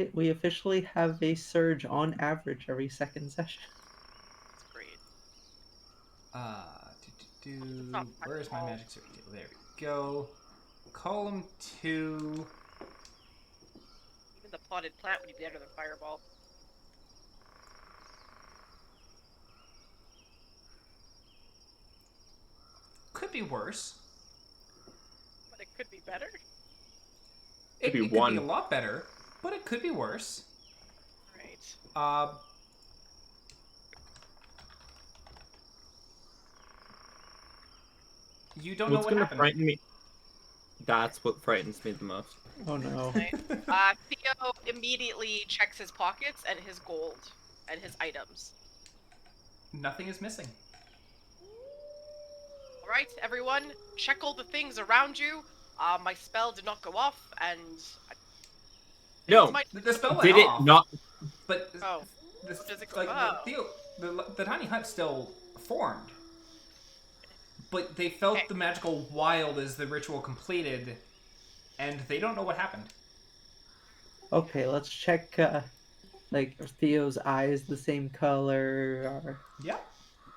list? we officially have a surge on average every second session. That's great. not Where's my fireball. magic surge table? There we go. Column 2. Even the potted plant would be better than fireball. Could be worse. But it could be better. It be could be one. a lot better, but it could be worse. Right. You don't know What's what gonna happened. frighten me? That's what frightens me the most. Oh no. Theo immediately checks his pockets and his gold and his items. Nothing is missing. Alright, everyone, check all the things around you. My spell did not go off, and... No, The spell went did it off, not? but Oh. this, Does it go- like oh. the tiny hut still formed, but they felt Okay. the magical wild as the ritual completed, and they don't know what happened. Okay, let's check. Like, are Theo's eyes the same color? Or Yeah,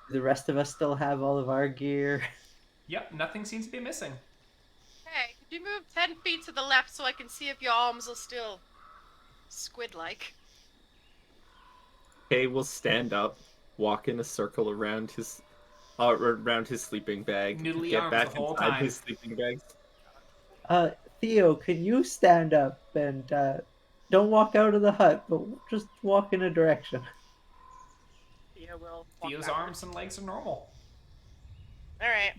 do the rest of us still have all of our gear? yep. Nothing seems to be missing. Hey, could you move 10 feet to the left so I can see if your arms are still squid-like? Kay will stand up, walk in a circle around his sleeping bag, Noodly get arms back the whole inside time. his sleeping bag. Theo, can you stand up and don't walk out of the hut, but just walk in a direction? Theo will walk Theo's backwards. arms and legs are normal. Alright.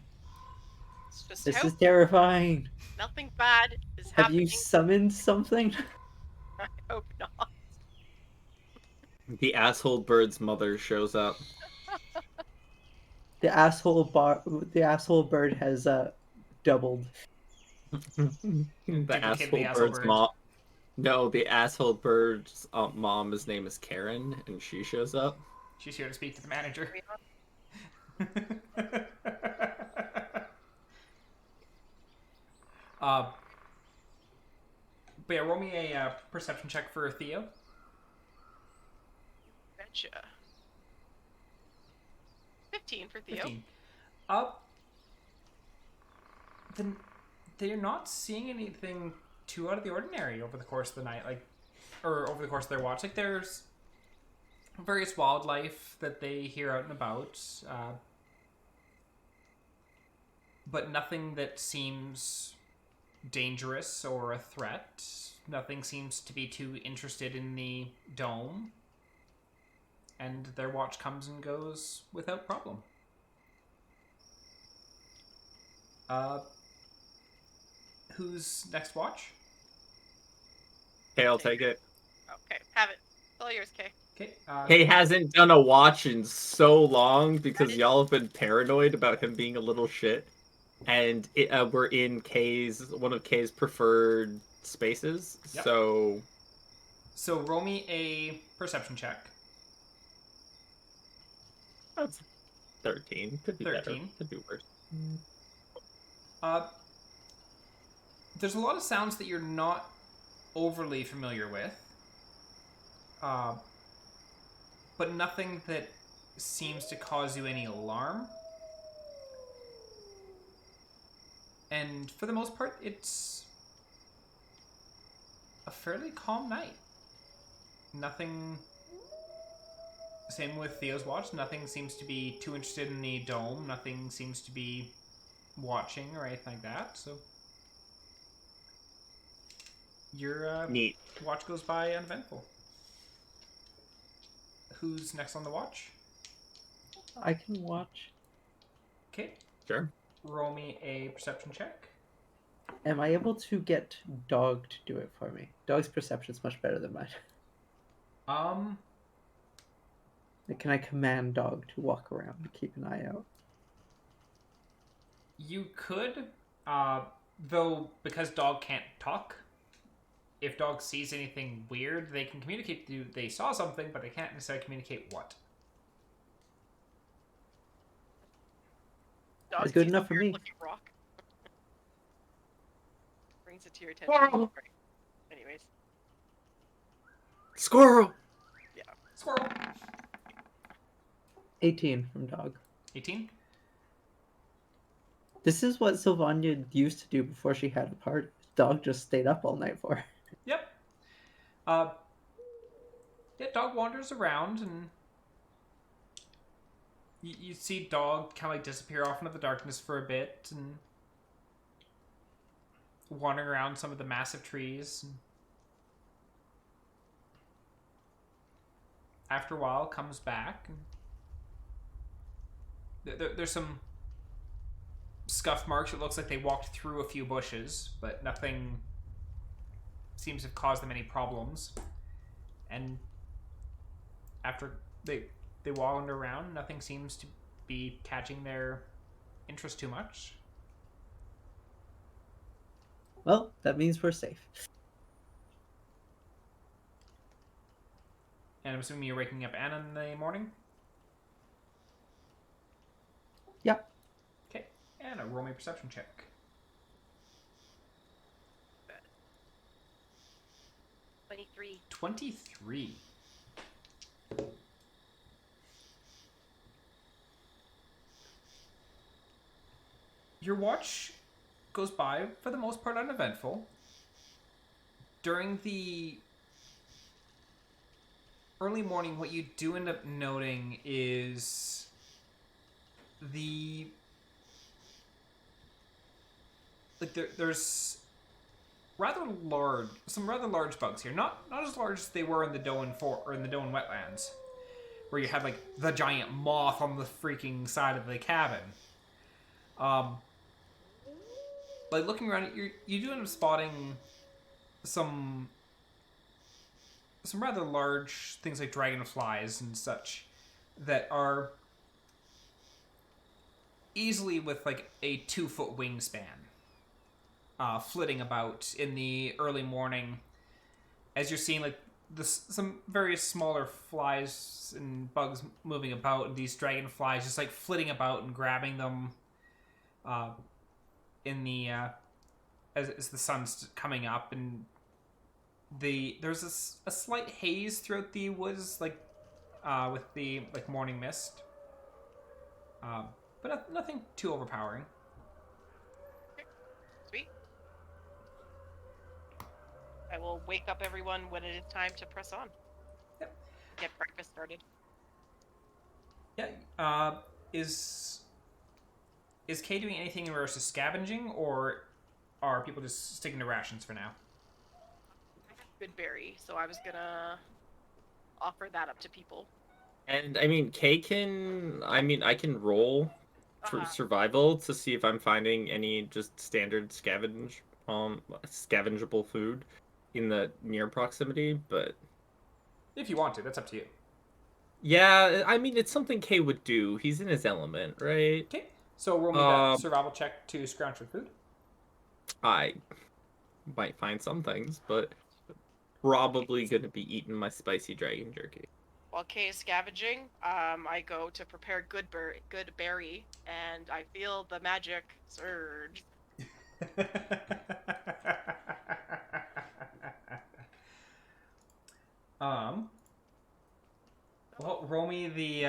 Let's just This hope is terrifying. nothing bad is Have happening. you summoned something? I hope not. The asshole bird's mother shows up. The asshole bird has doubled. The Duplicated asshole the asshole bird's bird. mom. No, the asshole bird's mom's name is Karen, and she shows up. She's here to speak to the manager. But yeah, roll me a perception check for Theo. Betcha. 15 for Theo. 15. Then they're not seeing anything too out of the ordinary over the course of the night, or over the course of their watch. Like, there's various wildlife that they hear out and about, but nothing that seems dangerous or a threat. Nothing seems to be too interested in the dome, and their watch comes and goes without problem. Who's next watch? Okay, I'll take it. Okay, have it. It's all yours, Kay. Okay. Kay hasn't done a watch in so long because y'all have been paranoid about him being a little shit. And we're in one of Kay's preferred spaces, Yep. So roll me a perception check. that's 13. Could be 13. better. Could be worse. There's a lot of sounds that you're not overly familiar with, but nothing that seems to cause you any alarm. And for the most part, it's a fairly calm night. Nothing... Same with Theo's watch. Nothing seems to be too interested in the dome. Nothing seems to be watching or anything like that. So your Neat. watch goes by uneventful. Who's next on the watch? I can watch. Okay. Sure. Roll me a perception check. Am I able to get Dog to do it for me? Dog's perception's much better than mine. Like, can I command dog to walk around and keep an eye out? You could, though, because dog can't talk. If dog sees anything weird, they can communicate to you they saw something, but they can't necessarily communicate what. Dog That's good sees a enough for me. weird-looking rock. Brings it to your attention. Squirrel! Right. Anyways. Squirrel! Squirrel. 18 from dog. 18. This is what Sylvania used to do before she had a party. Dog just stayed up all night for her. Yep. Yeah, dog wanders around, and you see dog kind of like disappear off into the darkness for a bit, and wandering around some of the massive trees. And after a while, comes back. And there's some scuff marks. It looks like they walked through a few bushes, but nothing seems to have caused them any problems. And after they wander around, nothing seems to be catching their interest too much. Well, that means we're safe. And I'm assuming you're waking up Annah in the morning? Yep. Okay. Annah, roll me a perception check. 23. 23. Your watch goes by, for the most part, uneventful. During the early morning, what you do end up noting is there's some rather large bugs here. Not as large as they were in the Doan wetlands, where you had like the giant moth on the freaking side of the cabin. Like looking around, you do end up spotting some rather large things like dragonflies and such that are easily with like a 2-foot wingspan, flitting about in the early morning, as you're seeing like some various smaller flies and bugs moving about, and these dragonflies just like flitting about and grabbing them in the as the sun's coming up, and there's a slight haze throughout the woods, like with the like morning mist, but nothing too overpowering. Sweet. I will wake up everyone when it is time to press on. Yep. Get breakfast started. Yeah. Is Kay doing anything in regards to scavenging, or are people just sticking to rations for now? Good berry, so I was gonna offer that up to people. And I mean, I can roll for survival to see if I'm finding any just standard scavengeable food in the near proximity, but If you want to, that's up to you. yeah, I mean, it's something Kay would do. He's in his element, right? Okay. So roll me that survival check to scrounge for food. I might find some things, but probably gonna be eating my spicy dragon jerky. While Kay is scavenging, I go to prepare good berry, and I feel the magic surge. Well, roll me the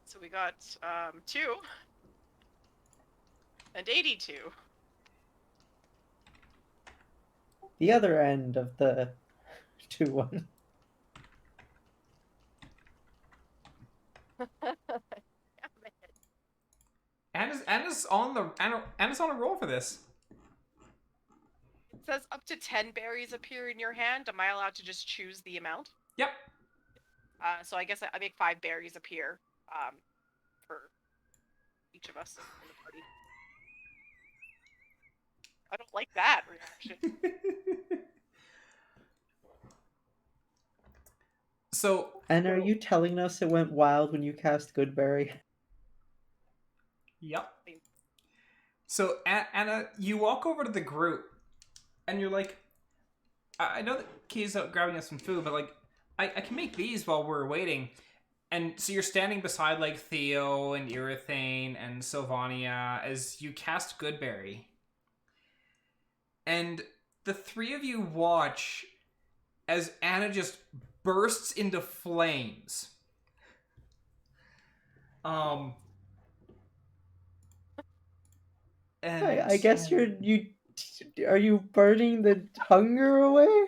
So we got 2 and 82. The other end of the 2-1. Anna's on a roll for this. It says up to 10 berries appear in your hand. Am I allowed to just choose the amount? Yep. So I guess I make 5 berries appear for each of us in the party. I don't like that reaction. So And are you telling us it went wild when you cast Goodberry? Yep. So, Anna, you walk over to the group, and you're like, I know that Key's out grabbing us some food, but, like, I can make these while we're waiting. And so you're standing beside, like, Theo and Urethane and Sylvania as you cast Goodberry. And the three of you watch as Anna just bursts into flames. And I guess are you burning the hunger away?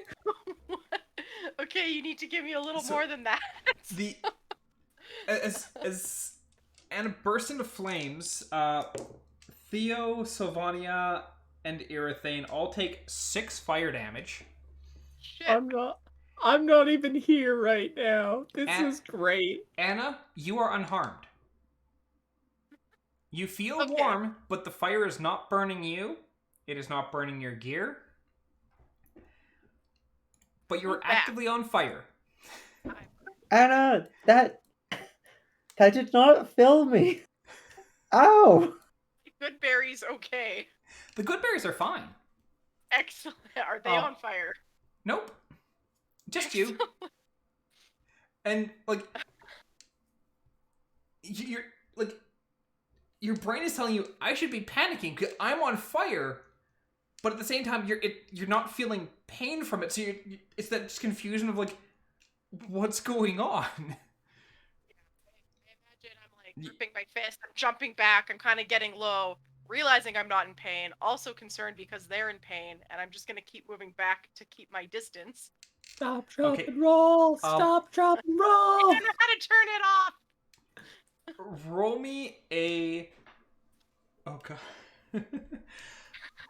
Okay, you need to give me a little So- more than that. as Anna bursts into flames, Theo, Sylvania, and Urethane all take 6 fire damage. Shit. I'm not even here right now. This An- is great. Anna, you are unharmed. You feel Okay. warm, but the fire is not burning you. It is not burning your gear. But you're Back. actively on fire. Anna, that did not fill me. Ow! Good berries, okay. The good berries are fine. Excellent. Are they Oh. on fire? Nope. Just you. And, like, you're, like, your brain is telling you, I should be panicking because I'm on fire. But at the same time, you're not feeling pain from it. So it's that just confusion of, like, what's going on? I imagine I'm like gripping my fist, I'm jumping back, I'm kind of getting low, realizing I'm not in pain, also concerned because they're in pain, and I'm just gonna keep moving back to keep my distance. Stop, drop, Okay. and roll. Stop, drop, and I roll. don't know how to turn it off. Roll me a... Oh, God.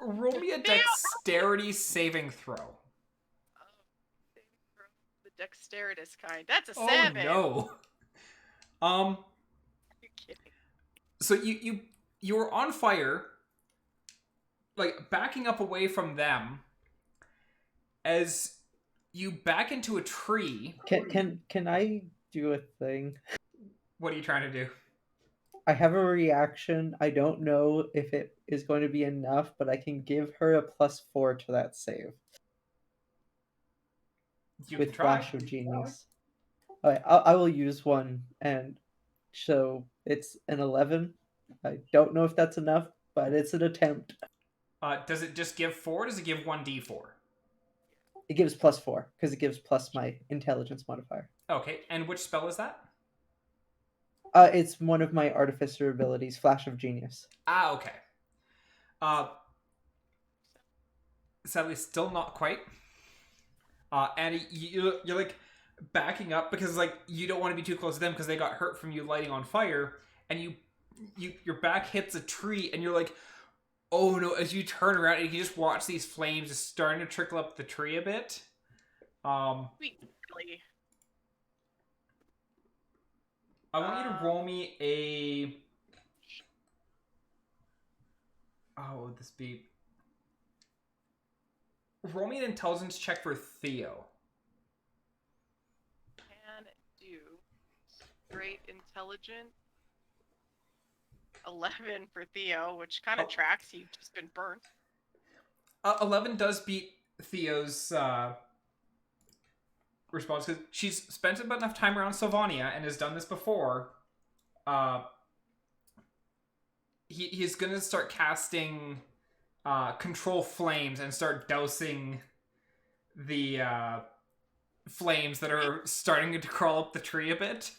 Roll me a dexterity saving throw. The dexterous kind. That's a Oh, 7. no. You're kidding. So you were on fire, like backing up away from them, as you back into a tree. Can I do a thing? What are you trying to do? I have a reaction. I don't know if it is going to be enough, but I can give her a +4 to that save You with can try. Flash of Genius. Okay, I will use one, and so it's an 11. I don't know if that's enough, but it's an attempt. Does it just give 4? Or does it give 1d4? It gives +4 because it gives plus my intelligence modifier. Okay, and which spell is that? It's one of my artificer abilities, Flash of Genius. Ah, okay. Sadly, still not quite. And you're like backing up because like you don't want to be too close to them because they got hurt from you lighting on fire, and your back hits a tree, and you're like, oh no! As you turn around, and you just watch these flames just starting to trickle up the tree a bit. Really? I want you to roll me a. Oh, what would this be? Roll me an intelligence check for Theo. Can do. Great intelligence. 11 for Theo, which kind of Oh. tracks. You've just been burnt. 11 does beat Theo's response because she's spent about enough time around Sylvania and has done this before. He's gonna start casting control flames and start dousing the flames that are starting to crawl up the tree a bit.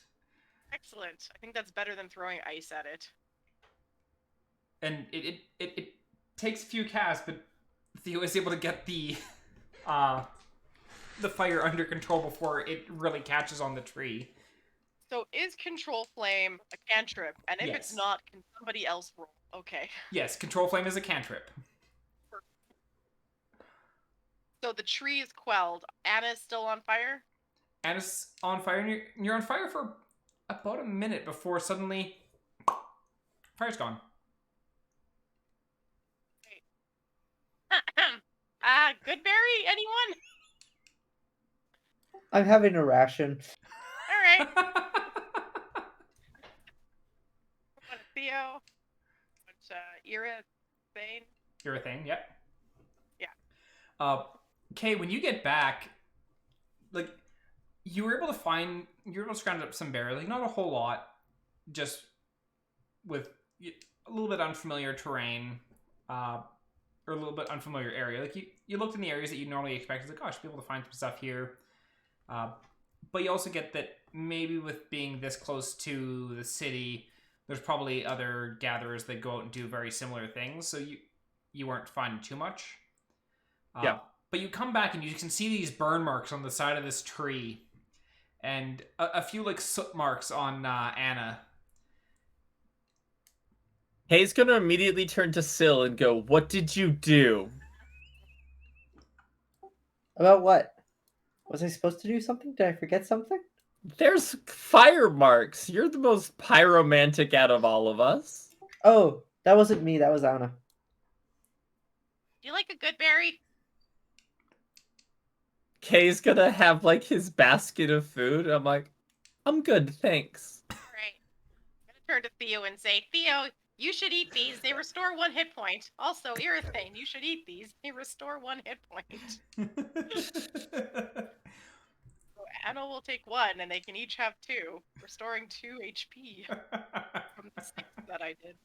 Excellent. I think that's better than throwing ice at it. And it takes a few casts, but Theo is able to get the fire under control before it really catches on the tree. So is control flame a cantrip? And if it's Yes. not, can somebody else roll? Okay. Yes, control flame is a cantrip. So the tree is quelled. Anna's still on fire? Anna's on fire, and you're on fire for about a minute before suddenly fire's gone. Goodberry? Anyone? I'm having a ration. All What, Theo? What, Ira? Thane? Urethane, yep. Yeah. Kay, when you get back, like, you were able to scrounge up some berries, like, not a whole lot, just with a little bit unfamiliar terrain, or a little bit unfamiliar area. Like, you looked in the areas that you normally expect, like, oh, I should be able to find some stuff here. But you also get that maybe with being this close to the city, there's probably other gatherers that go out and do very similar things, so you weren't finding too much. Yeah. But you come back and you can see these burn marks on the side of this tree, and a few like soot marks on Annah. Hay's gonna immediately turn to Syl and go, "What did you do?" About what? Was I supposed to do something? Did I forget something? There's fire marks. You're the most pyromantic out of all of us. Oh, that wasn't me. That was Anna. Do you like a good berry? Kay's gonna have like his basket of food. I'm like, I'm good, thanks. Alright. I'm gonna turn to Theo and say, Theo, you should eat these. They restore 1 hit point. Also, Urethane, you should eat these. They restore 1 hit point. So Anna will take 1, and they can each have 2, restoring 2 HP from the 6 that I did.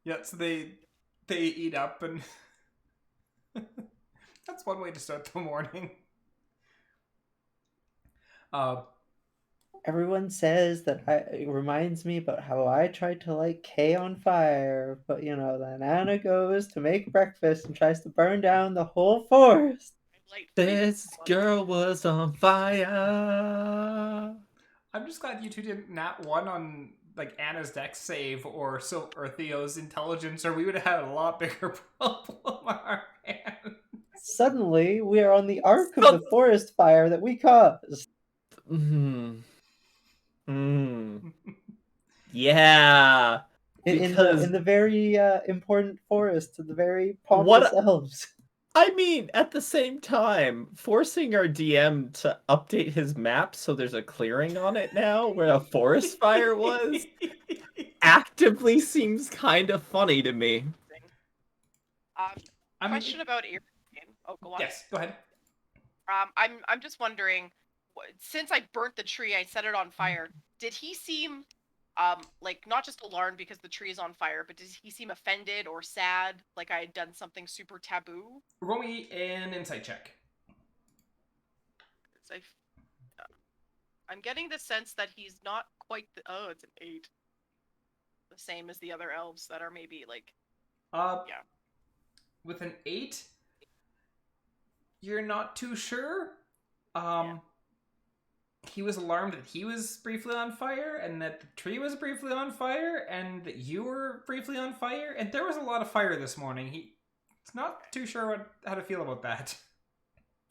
Yeah, so they eat up, and that's one way to start the morning. Everyone says that it reminds me about how I tried to light Kay on fire, but then Anna goes to make breakfast and tries to burn down the whole forest. This girl was on fire. I'm just glad you two didn't nat 1 on like Anna's dex save or Theo's intelligence, or we would have had a lot bigger problem on our hands. Suddenly, we are on the arc of the forest fire that we caused. Yeah. In the very important forest, to the very pompous elves. I mean, at the same time, forcing our DM to update his map so there's a clearing on it now where a forest fire was actively seems kind of funny to me. Question about Urethane. Oh, go on. Yes, go ahead. I'm just wondering, since I burnt the tree, I set it on fire. Did he seem like not just alarmed because the tree is on fire, but did he seem offended or sad, like I had done something super taboo? Roll me an insight check. I'm getting the sense that he's not quite oh, it's an 8. The same as the other elves that are maybe like yeah. With an 8, you're not too sure. He was alarmed that he was briefly on fire, and that the tree was briefly on fire, and that you were briefly on fire, and there was a lot of fire this morning. He's not too sure how to feel about that.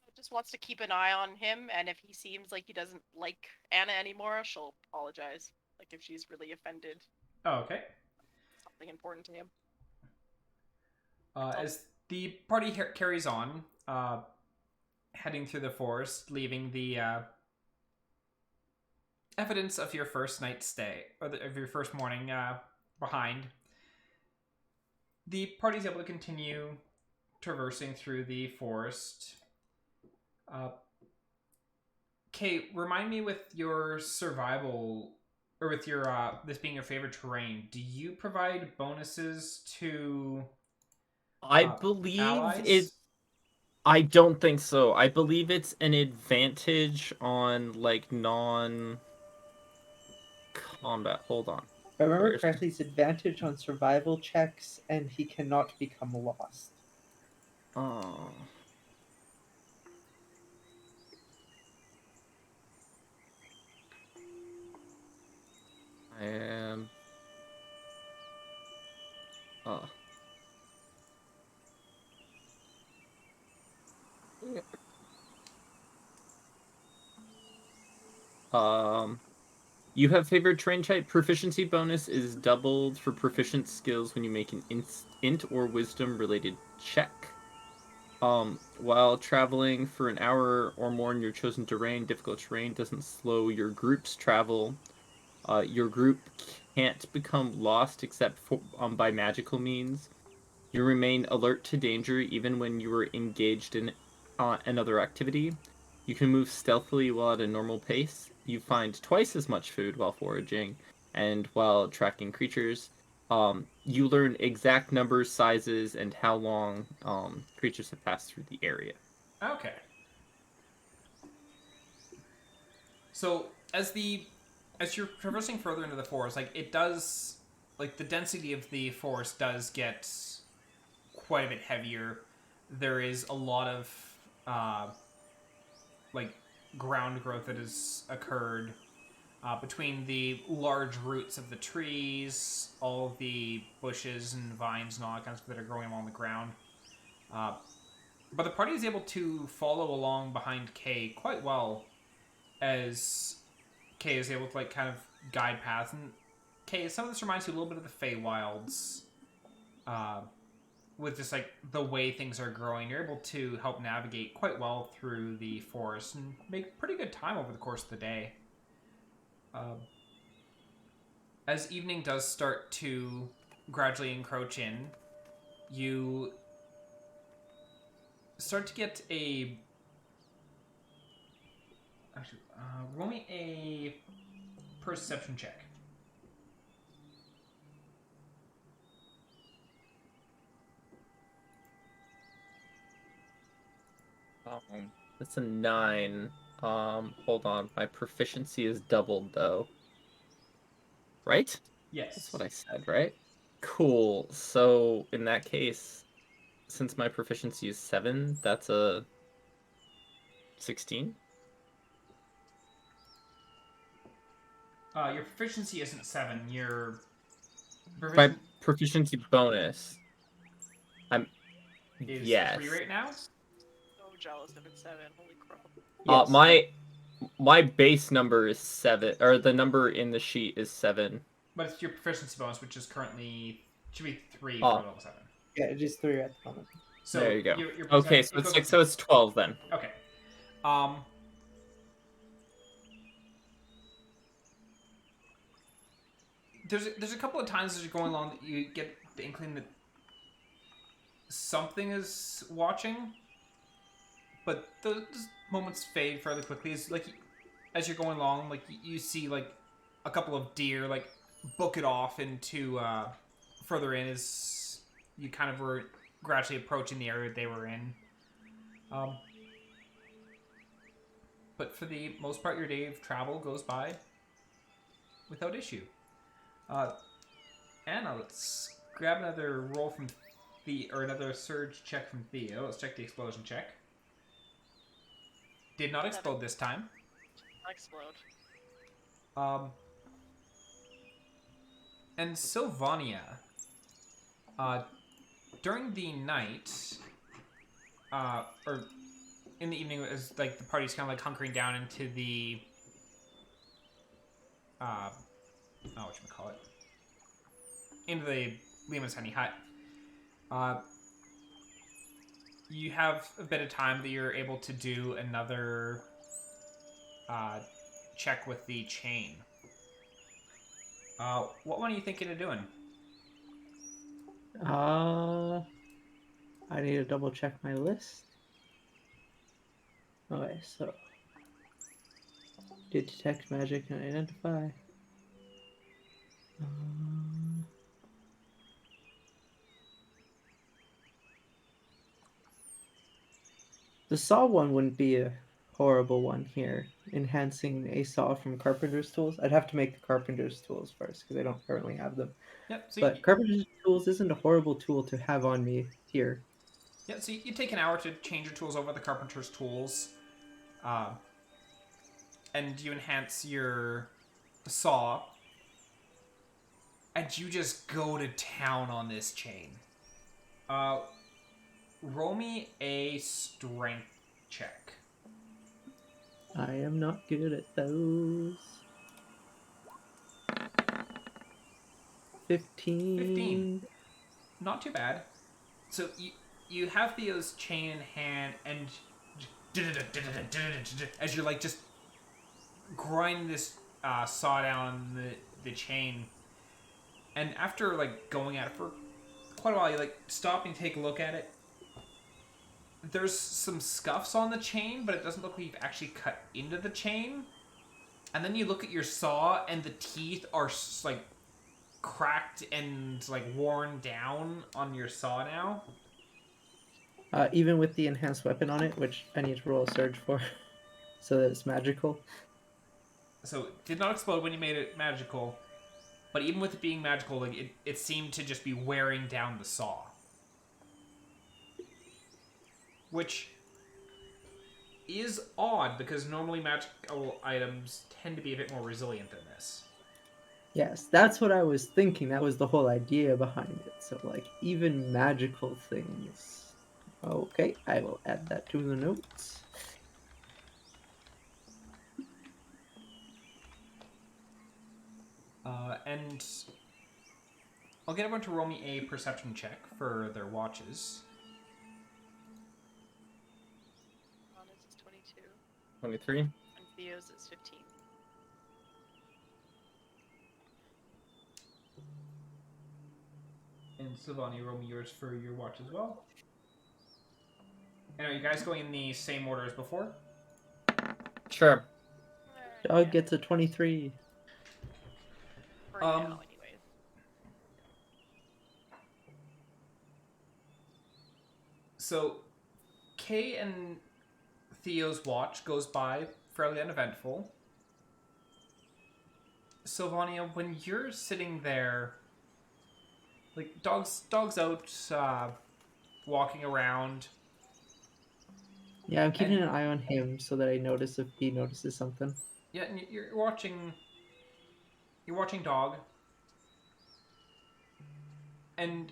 He just wants to keep an eye on him, and if he seems like he doesn't like Anna anymore, she'll apologize. Like if she's really offended. Oh, okay. Something important to him. As the party carries on, heading through the forest, leaving the evidence of your first night's stay, or of your first morning behind, the party's able to continue traversing through the forest. Kate, remind me, with your survival, or with your this being your favorite terrain, do you provide bonuses to I believe allies? I don't think so. I believe it's an advantage on like non-combat. Hold on. If I remember correctly, it's advantage on survival checks, and he cannot become lost. Oh. I am. You have favorite terrain type. Proficiency bonus is doubled for proficient skills when you make an int or wisdom related check. While traveling for an hour or more in your chosen terrain, difficult terrain doesn't slow your group's travel. Your group can't become lost except for, by magical means. You remain alert to danger even when you are engaged in another activity. You can move stealthily while at a normal pace. You find twice as much food while foraging, and while tracking creatures. You learn exact numbers, sizes, and how long creatures have passed through the area. Okay. So as you're traversing further into the forest, like it does, like the density of the forest does get quite a bit heavier. There is a lot of like ground growth that has occurred between the large roots of the trees, all the bushes and vines and all that kind of stuff that are growing along the ground. But the party is able to follow along behind Kay quite well, as Kay is able to like kind of guide paths. And Kay, some of this reminds you a little bit of the Feywilds, with just like the way things are growing. You're able to help navigate quite well through the forest and make pretty good time over the course of the day. As evening does start to gradually encroach in, you start to get a... Actually, roll me a perception check. That's a 9. Hold on. My proficiency is doubled, though. Right? Yes. That's what I said, right? Cool. So, in that case, since my proficiency is 7, that's a 16? Your proficiency isn't 7. Your My proficiency bonus. is Yes. 3 right now? So jealous if it's 7. Holy crap. Yes. My base number is 7, or the number in the sheet is 7. But it's your proficiency bonus, which is currently should be 3 for level 7. Yeah, it is 3 at the moment. So there you go. Your Okay, so it's 6, so it's 12 then. Okay. There's a couple of times as you're going along that you get the inkling that something is watching, but those moments fade fairly quickly. It's like as you're going along, like you see like a couple of deer like book it off into further in as you kind of were gradually approaching the area they were in. But for the most part, your day of travel goes by without issue. Anna, let's grab another roll from another surge check from Theo. Let's check the explosion check. Did not explode this time. Explode. And Sylvania, during the night, or in the evening, as like the party's kind of like hunkering down into the, into the Lima's Honey Hut. You have a bit of time that you're able to do another check with the chain. What one are you thinking of doing? I need to double check my list. Okay, so did detect magic and identify. The saw one wouldn't be a horrible one here. Enhancing a saw from carpenter's tools. I'd have to make the carpenter's tools first because I don't currently have them. Yep. So But carpenter's tools isn't a horrible tool to have on me here. Yeah, so you take an hour to change your tools over the carpenter's tools, and you enhance your saw, and you just go to town on this chain. Roll me a strength check. I am not good at those. 15. Not too bad. So you you have Theo's chain in hand, and as you're like just grinding this saw down the chain, and after like going at it for quite a while, you like stop and take a look at it. There's some scuffs on the chain, but it doesn't look like you've actually cut into the chain. And then you look at your saw, and the teeth are like cracked and like worn down on your saw now. Even with the enhanced weapon on it, which I need to roll a surge for, so that it's magical. So it did not explode when you made it magical, but even with it being magical, like it seemed to just be wearing down the saw. Which is odd, because normally magical items tend to be a bit more resilient than this. Yes, that's what I was thinking. That was the whole idea behind it. So, like, even magical things. Okay, I will add that to the notes. And I'll get everyone to roll me a perception check for their watches. Anna's is 22. 23. And Theo's is 15. And Sylvania, roll me yours for your watch as well. And are you guys going in the same order as before? Sure. Dog gets a 23. For now, anyways. So, Kay and Theo's watch goes by fairly uneventful. Sylvania, when you're sitting there, like dog's out walking around. Yeah, I'm keeping an eye on him so that I notice if he notices something. Yeah, and you're watching. You're watching dog, and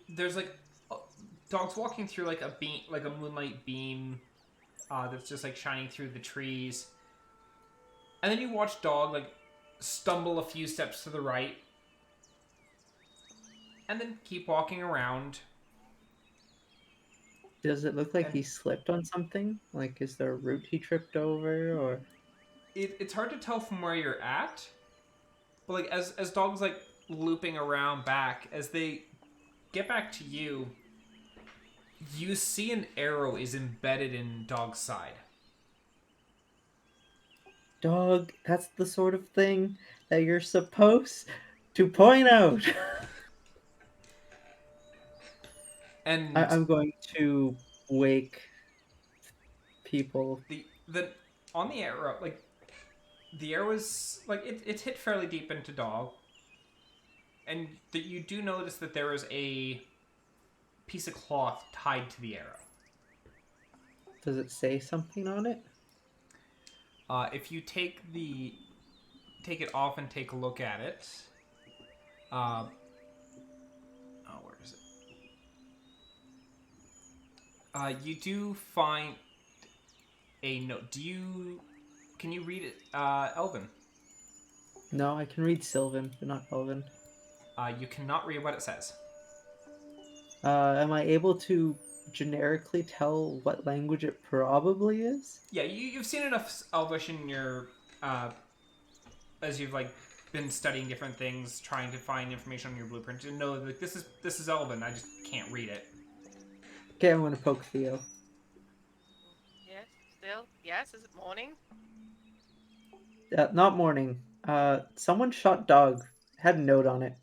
there's like dog's walking through like a beam, like a moonlight beam, that's just like shining through the trees. And then you watch dog like stumble a few steps to the right, and then keep walking around. Does it look like he slipped on something? Like, is there a root he tripped over, or? It's hard to tell from where you're at, but like as dog's like looping around back, as they get back to you, you see an arrow is embedded in dog's side. Dog, that's the sort of thing that you're supposed to point out. And I'm going to wake people. the on the arrow, like the arrow is like it hit fairly deep into dog, and that you do notice that there is a piece of cloth tied to the arrow. Does it say something on it? If you take it off and take a look at it, where is it? You do find a note. Can you read it, Elven? No, I can read Sylvan, but not Elven. You cannot read what it says. Am I able to generically tell what language it probably is? Yeah, you've seen enough Elvish in your as you've like been studying different things, trying to find information on your blueprint to know that this is Elven. I just can't read it. Okay, I'm gonna poke Theo. Yes, still? Yes, is it morning? Not morning. Someone shot dog. Had a note on it.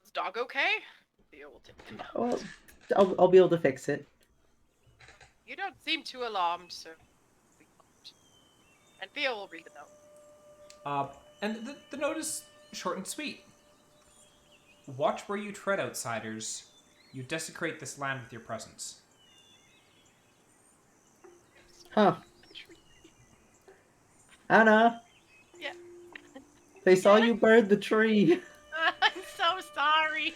Is dog okay? Theo will take the note. Well, I'll be able to fix it. You don't seem too alarmed, so we won't. And Theo will read the note. And the note is short and sweet. Watch where you tread, outsiders. You desecrate this land with your presence. Huh. Annah! Yeah. They saw you burn the tree. I'm so sorry.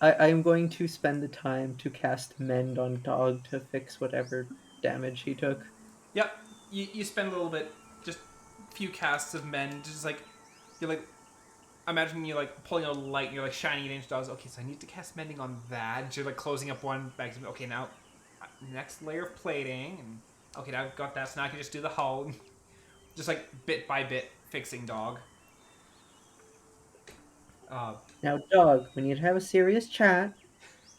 I'm going to spend the time to cast Mend on dog to fix whatever damage he took. Yep, you spend a little bit just few casts of men, just like you're like, imagine you like pulling out a light and you're like shining it into dogs. Okay, so I need to cast mending on that. So you're like closing up one bag. Okay, now next layer of plating, and okay, now I've got that. So now I can just do the hull, just like bit by bit fixing dog. Now, dog, we need to have a serious chat.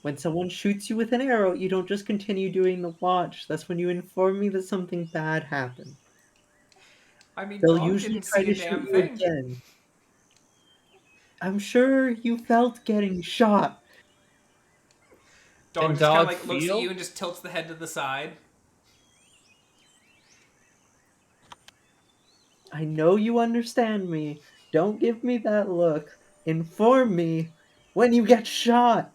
When someone shoots you with an arrow, you don't just continue doing the watch. That's when you inform me that something bad happened. I mean, They'll dog usually didn't try see to a shoot damn you thing. again. I'm sure you felt getting shot. Dog And just kind of dog like looks at feel? you and just tilts the head to the side. I know you understand me. Don't give me that look. Inform me when you get shot.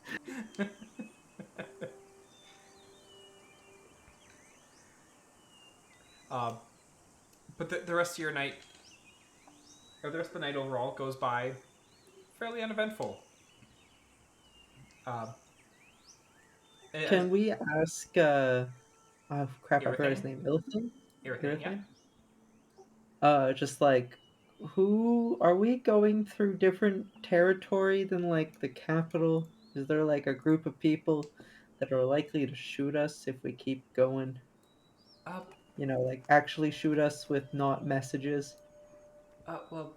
uh, but the rest of your night, or the rest of the night overall, goes by fairly uneventful. Uh, Can we ask, oh crap, I forgot his Irithain? name. Ilithane? Irithain, yeah. Just like, who are we going through different territory than like the capital? Is there like a group of people that are likely to shoot us if we keep going? Uh, You know, like actually shoot us with not messages? well,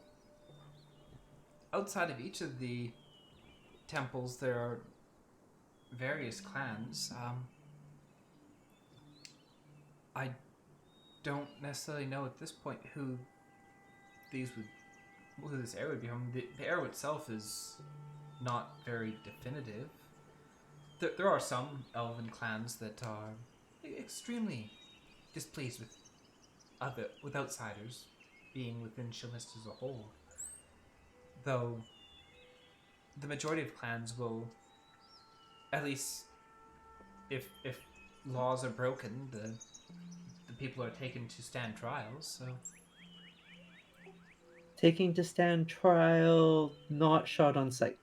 outside of each of the temples, there are various clans. I don't necessarily know at this point who this arrow would be from. The arrow itself is not very definitive. There are some elven clans that are extremely displeased with outsiders being within Shilmist as a whole. Though the majority of clans will, at least if laws are broken, the people are taken to stand trials. So Taking to stand trial, not shot on sight.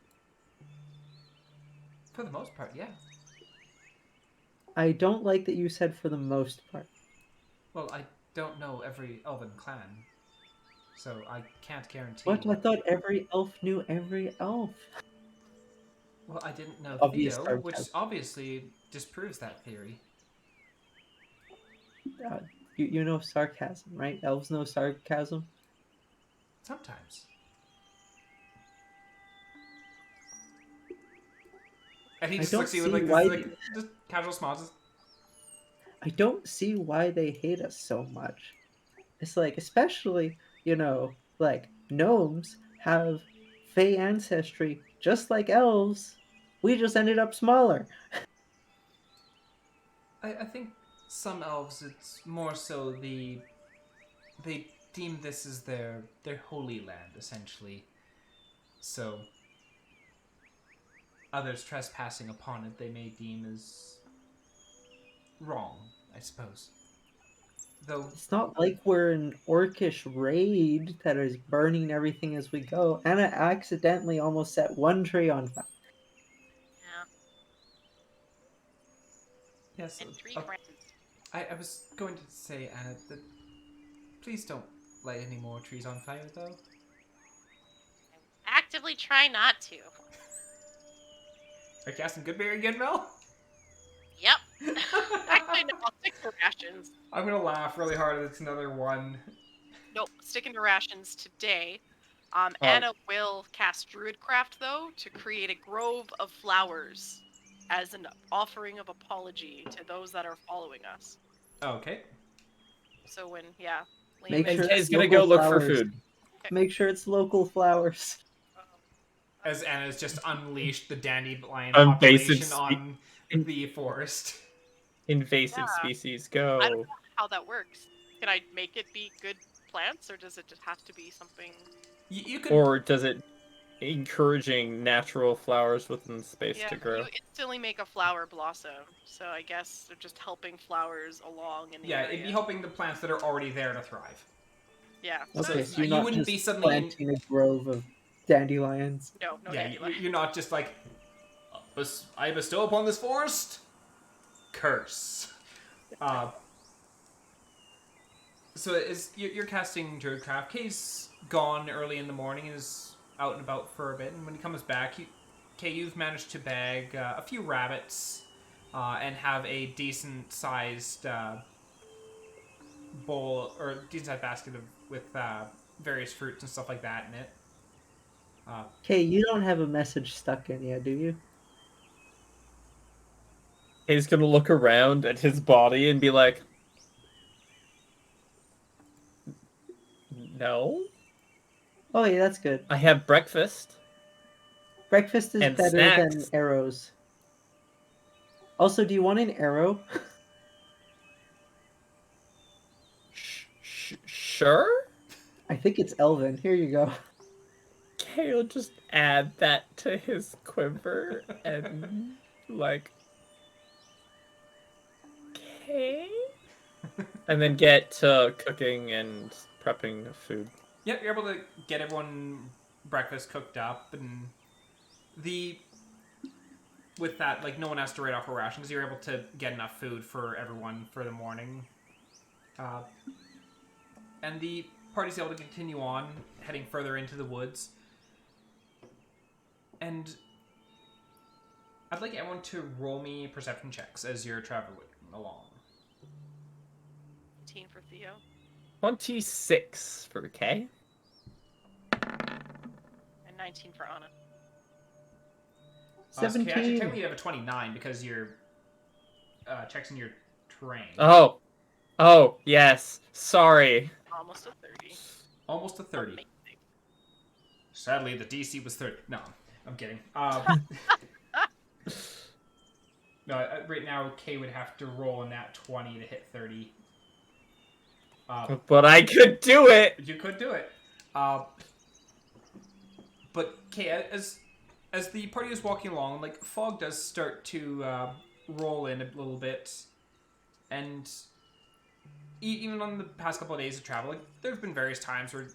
for the most part, yeah. I don't like that you said for the most part. Well, I don't know every elven clan, so I can't guarantee. What? I thought every elf knew every elf. Well, I didn't know Obvious Theo, sarcasm. which obviously disproves that theory. You know sarcasm, right? Elves know sarcasm. Sometimes. And he I just don't looks at you with see like why this, like just casual smile. Just, I don't see why they hate us so much. It's like, especially, you know, like gnomes have Fey ancestry just like elves. We just ended up smaller. I think some elves, it's more so they deem this as their holy land, essentially. So others trespassing upon it, they may deem as wrong, I suppose. Though, It's not like we're an orcish raid that is burning everything as we go. Anna accidentally almost set one tree on fire. Yeah. yes, And three friends. I was going to say, Anna, that please don't light any more trees on fire, though. Actively try not to. Are you casting Goodberry again, Mel? Yep. Actually, no, I'll stick to rations. I'm gonna laugh really hard. It's another one. Nope, sticking to rations today. Anna will cast Druidcraft, though, to create a grove of flowers as an offering of apology to those that are following us. Okay. So when, yeah. Make And sure Kay's it's gonna local go look for flowers. food. Make sure it's local flowers. As Anna's just unleashed the dandelion Invasive population on the forest. Invasive Yeah. species, I don't go. know how that works. Can I make it be good plants, or does it just have to be something? You could. Or does it encouraging natural flowers within space Yeah, to grow? you instantly make a flower blossom. So I guess they're just helping flowers along in the Yeah, area. it'd be helping the plants that are already there to thrive. Yeah. Okay, So so you're you not wouldn't just be suddenly in. planting a grove of dandelions. No, no Yeah, dandelion. you're not just like. I bestow upon this forest. Curse. So you're casting Druidcraft. Kay's gone early in the morning and is out and about for a bit. And when he comes back, Kay, you've managed to bag a few rabbits and have a decent-sized bowl or decent-sized basket with various fruits and stuff like that in it. Okay, you don't have a message stuck in yet, do you? He's gonna look around at his body and be like, no, Oh yeah, that's good. I have breakfast. Breakfast is And better than snacks. arrows. Also, do you want an arrow? Sure? I think it's Elven. Here you go. Kale just add that to his quiver and like, okay, and then get to cooking and prepping the food. Yep, you're able to get everyone breakfast cooked up, and with that, like, no one has to write off a ration because you're able to get enough food for everyone for the morning. And the party's able to continue on, heading further into the woods. And I'd like everyone to roll me perception checks as you're traveling along. 18 for Theo. 26 for Kay. And 19 for Anna. So actually, 17. technically you have a 29 because your checks in your terrain. Oh, yes. Sorry. Almost a 30. Almost a 30. Amazing. Sadly, the DC was 30. No, I'm kidding. No, right now, Kay would have to roll in that 20 to hit 30. But I could do it. You could do it. But Kay, as the party is walking along, like, fog does start to roll in a little bit. And even on the past couple of days of travel, like, there have been various times where,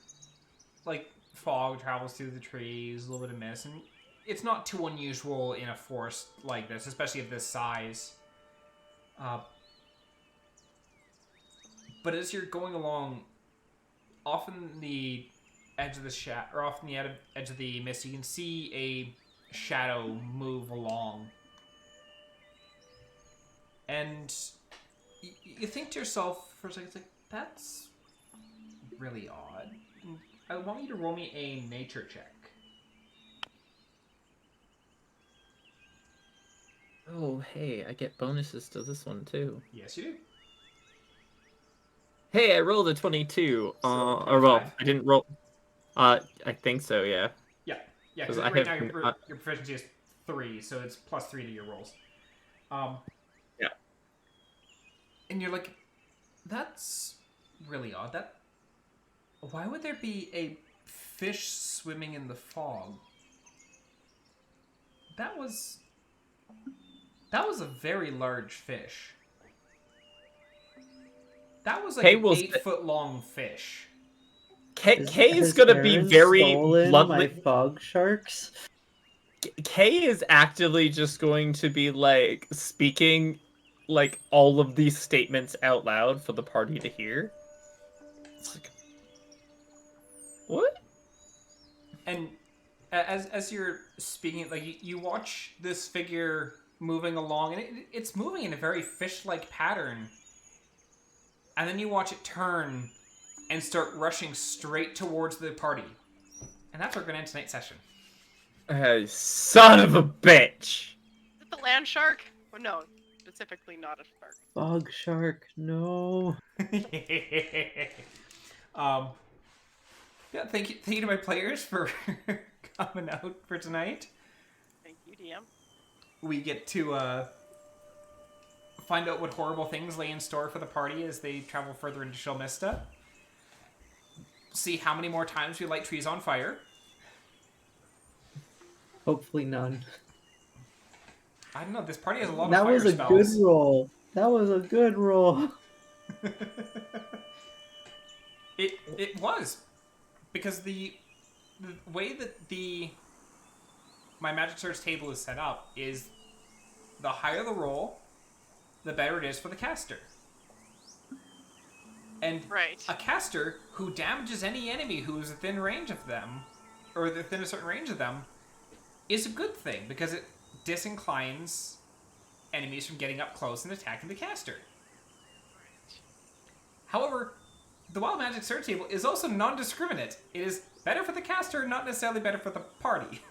like, fog travels through the trees, a little bit of mist, and it's not too unusual in a forest like this, especially of this size. But as you're going along, often the edge of the often the edge of the mist, you can see a shadow move along, and you think to yourself for a second, it's like, that's really odd. I want you to roll me a nature check. Oh, hey, I get bonuses to this one too. Yes, you do. Hey, I rolled a 22. So, Or well, 25? I didn't roll. I think so, yeah. Yeah, because 'Cause I right have- now your proficiency is 3, so it's plus 3 to your rolls. Yeah. And you're like, that's really odd. Why would there be a fish swimming in the fog? That was a very large fish. That was like Kay an will 8-foot long fish. Kay is gonna be Aaron very stolen bluntly. my fog sharks. Kay is actively just going to be like speaking like all of these statements out loud for the party to hear. It's like, what? And as you're speaking, like, you watch this figure moving along, and it's moving in a very fish-like pattern. And then you watch it turn and start rushing straight towards the party. And that's where we're going to end tonight's session. Son of a bitch! Is it the land shark? Oh, no, specifically not a shark. Fog shark, no. Yeah, thank you to my players for coming out for tonight. Thank you, DM. We get to find out what horrible things lay in store for the party as they travel further into Shelmista. See how many more times we light trees on fire. Hopefully none. I don't know, this party has a lot That of fire was a spells. good roll. That was a good roll. It was. Because the way that my Magic Search table is set up is the higher the roll, the better it is for the caster. And Right. a caster who damages any enemy who is within range of them, or within a certain range of them, is a good thing because it disinclines enemies from getting up close and attacking the caster. However, the Wild Magic Search Table is also non-discriminate. It is better for the caster, not necessarily better for the party.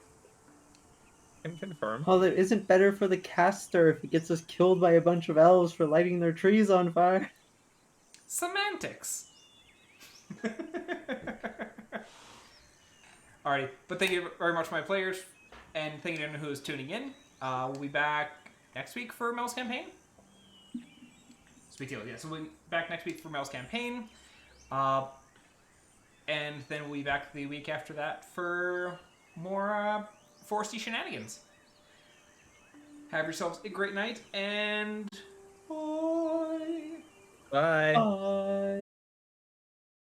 Can confirm. Well, it isn't better for the caster if it gets us killed by a bunch of elves for lighting their trees on fire. Semantics. Alrighty, but thank you very much, my players, and thank you to anyone who is tuning in. We'll be back next week for Mel's campaign. Sweet deal, yeah. So we'll be back next week for Mel's campaign, and then we'll be back the week after that for more foresty shenanigans. Have yourselves a great night, and bye. Bye. Oh.